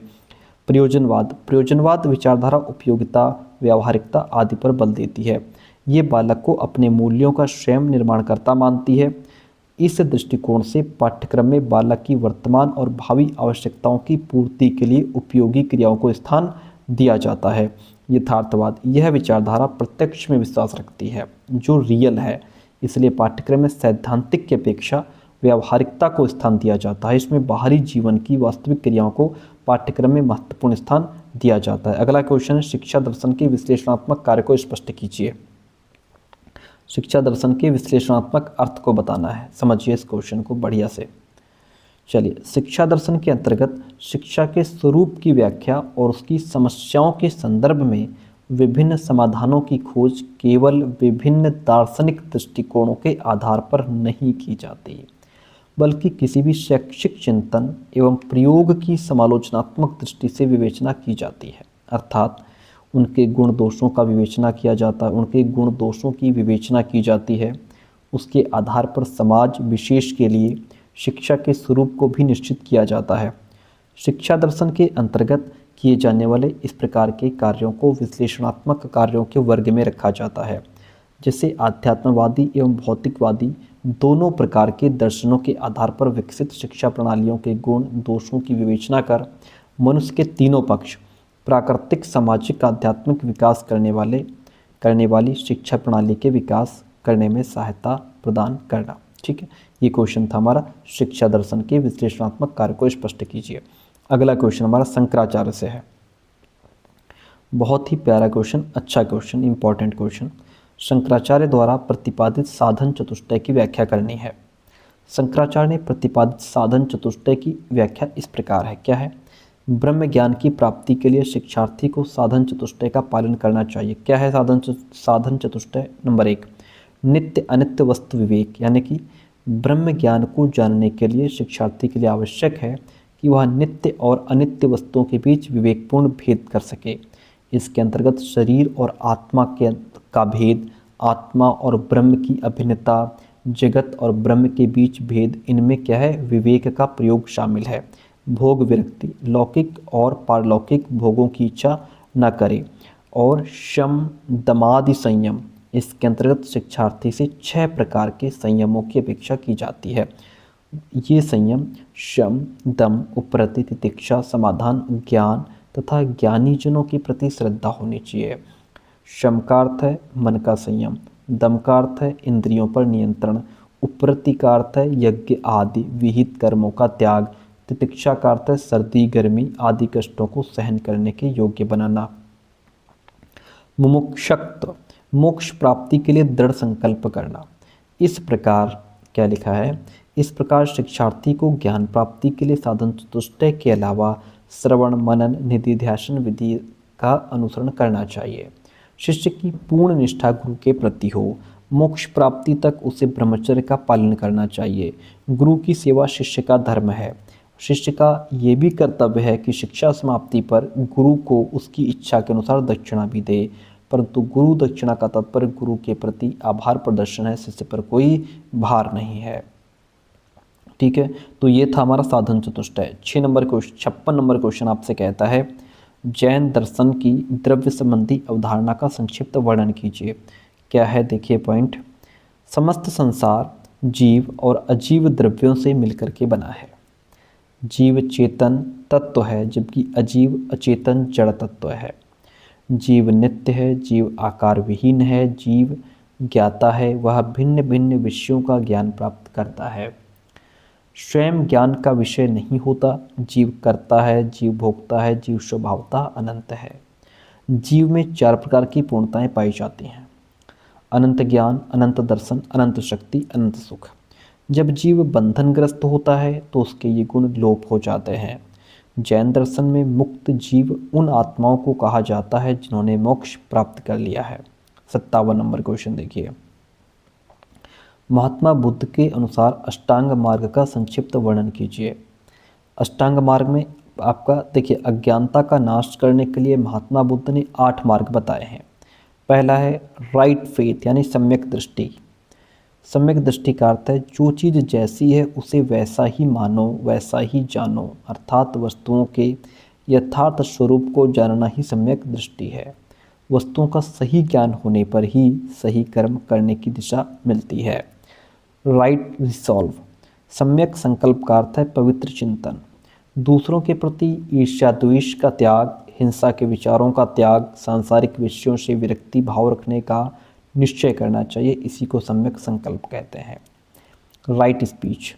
प्रयोजनवाद विचारधारा उपयोगिता, व्यावहारिकता आदि पर बल देती है। ये बालक को अपने मूल्यों का स्वयं निर्माणकर्ता मानती है। इस दृष्टिकोण से पाठ्यक्रम में बालक की वर्तमान और भावी आवश्यकताओं की पूर्ति के लिए उपयोगी क्रियाओं को स्थान दिया जाता है। यथार्थवाद, यह विचारधारा प्रत्यक्ष में विश्वास रखती है, जो रियल है। इसलिए पाठ्यक्रम में सैद्धांतिक की अपेक्षा व्यावहारिकता को स्थान दिया जाता है। इसमें बाहरी जीवन की वास्तविक क्रियाओं को पाठ्यक्रम में महत्वपूर्ण स्थान दिया जाता है। अगला क्वेश्चन है, शिक्षा दर्शन के विश्लेषणात्मक कार्य को स्पष्ट कीजिए। शिक्षा दर्शन के विश्लेषणात्मक अर्थ को बताना है। समझिए इस क्वेश्चन को बढ़िया से। चलिए, शिक्षा दर्शन के अंतर्गत शिक्षा के स्वरूप की व्याख्या और उसकी समस्याओं के संदर्भ में विभिन्न समाधानों की खोज केवल विभिन्न दार्शनिक दृष्टिकोणों के आधार पर नहीं की जाती, बल्कि किसी भी शैक्षिक चिंतन एवं प्रयोग की समालोचनात्मक दृष्टि से विवेचना की जाती है। अर्थात उनके गुण दोषों का विवेचना किया जाता है, उनके गुण दोषों की विवेचना की जाती है। उसके आधार पर समाज विशेष के लिए शिक्षा के स्वरूप को भी निश्चित किया जाता है। शिक्षा दर्शन के अंतर्गत किए जाने वाले इस प्रकार के कार्यों को विश्लेषणात्मक कार्यों के वर्ग में रखा जाता है। जैसे आध्यात्मवादी एवं भौतिकवादी दोनों प्रकार के दर्शनों के आधार पर विकसित शिक्षा प्रणालियों के गुण दोषों की विवेचना कर मनुष्य के तीनों पक्ष, प्राकृतिक, सामाजिक, आध्यात्मिक विकास करने वाली शिक्षा प्रणाली के विकास करने में सहायता प्रदान करना। ठीक है, ये क्वेश्चन था हमारा, शिक्षा दर्शन के विश्लेषणात्मक कार्य को स्पष्ट कीजिए। अगला क्वेश्चन हमारा शंकराचार्य से है। बहुत ही प्यारा क्वेश्चन, अच्छा क्वेश्चन, इंपॉर्टेंट क्वेश्चन। शंकराचार्य द्वारा प्रतिपादित साधन चतुष्टय की व्याख्या करनी है। शंकराचार्य ने प्रतिपादित साधन चतुष्टय की व्याख्या इस प्रकार है। क्या है? ब्रह्म ज्ञान की प्राप्ति के लिए शिक्षार्थी को साधन चतुष्टय का पालन करना चाहिए। क्या है साधन चतुष्टय? नंबर 1, नित्य अनित्य वस्तु विवेक, यानी कि ब्रह्म ज्ञान को जानने के लिए शिक्षार्थी के लिए आवश्यक है कि वह नित्य और अनित्य वस्तुओं के बीच विवेकपूर्ण भेद कर सके। इसके अंतर्गत शरीर और आत्मा का भेद, आत्मा और ब्रह्म की अभिन्नता, जगत और ब्रह्म के बीच भेद, इनमें क्या है? विवेक का प्रयोग शामिल है। भोग विरक्ति, लौकिक और पारलौकिक भोगों की इच्छा न करे। और शम दमादि संयम, इसके अंतर्गत शिक्षार्थी से 6 प्रकार के संयमों की अपेक्षा की जाती है। ये संयम शम, दम, उपरति, तितिक्षा, समाधान, ज्ञान तथा ज्ञानीजनों के प्रति श्रद्धा होनी चाहिए। शम का अर्थ है मन का संयम, दम का अर्थ है इंद्रियों पर नियंत्रण, उपरति का अर्थ है यज्ञ आदि विहित कर्मों का त्याग, तितिक्षा का अर्थ है सर्दी गर्मी आदि कष्टों को सहन करने के योग्य बनाना। मुमुक्षुत्व, मोक्ष प्राप्ति के लिए दृढ़ संकल्प करना। इस प्रकार क्या लिखा है? इस प्रकार शिक्षार्थी को ज्ञान प्राप्ति के लिए साधन चतुष्टय के अलावा श्रवण, मनन, निधिध्यासन विधि का अनुसरण करना चाहिए। शिष्य की पूर्ण निष्ठा गुरु के प्रति हो, मोक्ष प्राप्ति तक उसे ब्रह्मचर्य का पालन करना चाहिए। गुरु की सेवा शिष्य का धर्म है। शिष्य का ये भी कर्तव्य है कि शिक्षा समाप्ति पर गुरु को उसकी इच्छा के अनुसार दक्षिणा भी दे, परंतु गुरु दक्षिणा का तात्पर्य गुरु के प्रति आभार प्रदर्शन है, शिष्य पर कोई भार नहीं है। ठीक है, तो ये था हमारा साधन चतुष्टय। 56 नंबर क्वेश्चन आपसे कहता है जैन दर्शन की द्रव्य संबंधी अवधारणा का संक्षिप्त वर्णन कीजिए। क्या है, देखिए पॉइंट। समस्त संसार जीव और अजीव द्रव्यों से मिलकर के बना है। जीव चेतन तत्व है जबकि अजीव अचेतन जड़ तत्व है। जीव नित्य है, जीव आकार विहीन है, जीव ज्ञाता है, वह भिन्न भिन्न विषयों का ज्ञान प्राप्त करता है। स्वयं ज्ञान का विषय नहीं होता, जीव करता है, जीव भोगता है, जीव स्वभावतः अनंत है। जीव में 4 प्रकार की पूर्णताएं पाई जाती हैं: अनंत ज्ञान, अनंत दर्शन, अनंत शक्ति, अनंत सुख। जब जीव बंधनग्रस्त होता है तो उसके ये गुण लोप हो जाते हैं। जैन दर्शन में मुक्त जीव उन आत्माओं को कहा जाता है जिन्होंने मोक्ष प्राप्त कर लिया है। 57 नंबर क्वेश्चन देखिए। महात्मा बुद्ध के अनुसार अष्टांग मार्ग का संक्षिप्त वर्णन कीजिए। अष्टांग मार्ग में आपका देखिए अज्ञानता का नाश करने के लिए महात्मा बुद्ध ने 8 मार्ग बताए हैं। पहला है राइट फेथ यानी सम्यक दृष्टि। सम्यक दृष्टि का अर्थ है जो चीज़ जैसी है उसे वैसा ही मानो, वैसा ही जानो, अर्थात वस्तुओं के यथार्थ स्वरूप को जानना ही सम्यक दृष्टि है। वस्तुओं का सही ज्ञान होने पर ही सही कर्म करने की दिशा मिलती है। Right resolve. सम्यक संकल्प का अर्थ है पवित्र चिंतन। दूसरों के प्रति ईर्ष्या द्वेष का त्याग, हिंसा के विचारों का त्याग, सांसारिक विषयों से विरक्ति भाव रखने का निश्चय करना चाहिए, इसी को सम्यक संकल्प कहते हैं। Right speech.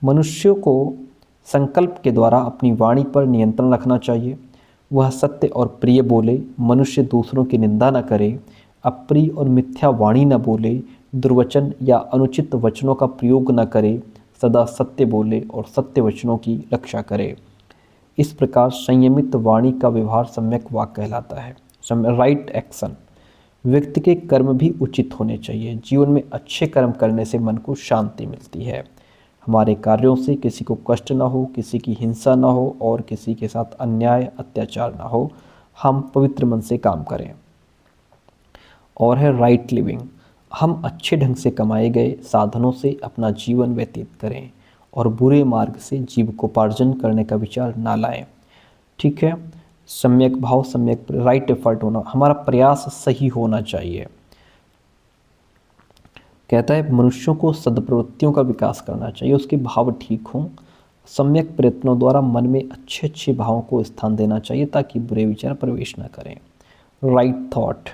मनुष्यों को संकल्प के द्वारा अपनी वाणी पर नियंत्रण रखना चाहिए। वह सत्य और प्रिय बोले, मनुष्य दूसरों की निंदा न करे, अप्रिय और मिथ्या वाणी न बोले, दुर्वचन या अनुचित वचनों का प्रयोग न करे, सदा सत्य बोले और सत्य वचनों की रक्षा करे। इस प्रकार संयमित वाणी का व्यवहार सम्यक वाक्य कहलाता है। Right action. व्यक्ति के कर्म भी उचित होने चाहिए। जीवन में अच्छे कर्म करने से मन को शांति मिलती है। हमारे कार्यों से किसी को कष्ट ना हो, किसी की हिंसा ना हो और किसी के साथ अन्याय अत्याचार ना हो। हम पवित्र मन से काम करें। और है राइट लिविंग। हम अच्छे ढंग से कमाए गए साधनों से अपना जीवन व्यतीत करें और बुरे मार्ग से जीविकोपार्जन करने का विचार ना लाएं। ठीक है, सम्यक भाव, सम्यक राइट एफर्ट होना, हमारा प्रयास सही होना चाहिए। कहता है मनुष्यों को सद्प्रवृत्तियों का विकास करना चाहिए, उसके भाव ठीक हों। सम्यक प्रयत्नों द्वारा मन में अच्छे अच्छे भावों को स्थान देना चाहिए ताकि बुरे विचार प्रवेश न करें। Right thought.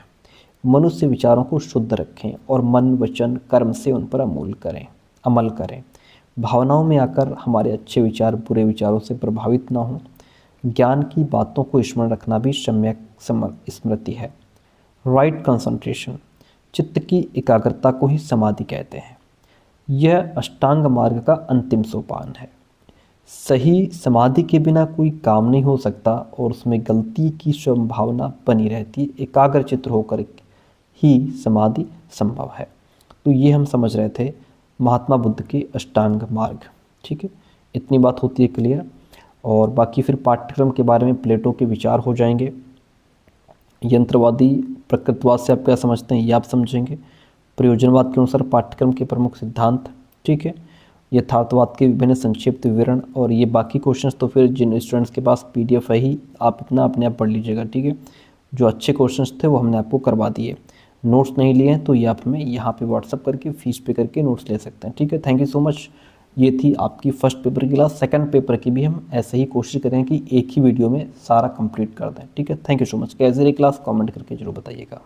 मनुष्य विचारों को शुद्ध रखें और मन वचन कर्म से उन पर अमल करें। भावनाओं में आकर हमारे अच्छे विचार बुरे विचारों से प्रभावित ना हों। ज्ञान की बातों को स्मरण रखना भी सम्यक स्मृति है। Right concentration. चित्त की एकाग्रता को ही समाधि कहते हैं। यह अष्टांग मार्ग का अंतिम सोपान है। सही समाधि के बिना कोई काम नहीं हो सकता और उसमें गलती की संभावना बनी रहती है। एकाग्र चित्त होकर ही समाधि संभव है। तो ये हम समझ रहे थे महात्मा बुद्ध के अष्टांग मार्ग। ठीक है, इतनी बात होती है क्लियर। और बाकी फिर पाठ्यक्रम के बारे में प्लेटो के विचार हो जाएंगे। यंत्रवादी प्रकृतिवाद से आप क्या समझते हैं ये आप समझेंगे। प्रयोजनवाद के अनुसार पाठ्यक्रम के प्रमुख सिद्धांत। ठीक है, यथार्थवाद के विभिन्न संक्षिप्त विवरण और ये बाकी क्वेश्चंस तो फिर जिन स्टूडेंट्स के पास PDF है ही आप इतना अपने आप पढ़ लीजिएगा। ठीक है, जो अच्छे क्वेश्चंस थे वो हमने आपको करवा दिए। नोट्स नहीं लिए हैं तो ये आप हमें यहाँ पे व्हाट्सअप करके फीस पे करके नोट्स ले सकते हैं। ठीक है, थैंक यू सो मच। ये थी आपकी फर्स्ट पेपर की क्लास। सेकंड पेपर की भी हम ऐसे ही कोशिश करें कि एक ही वीडियो में सारा कंप्लीट कर दें। ठीक है, थैंक यू सो मच। कैसी रही क्लास कमेंट करके जरूर बताइएगा।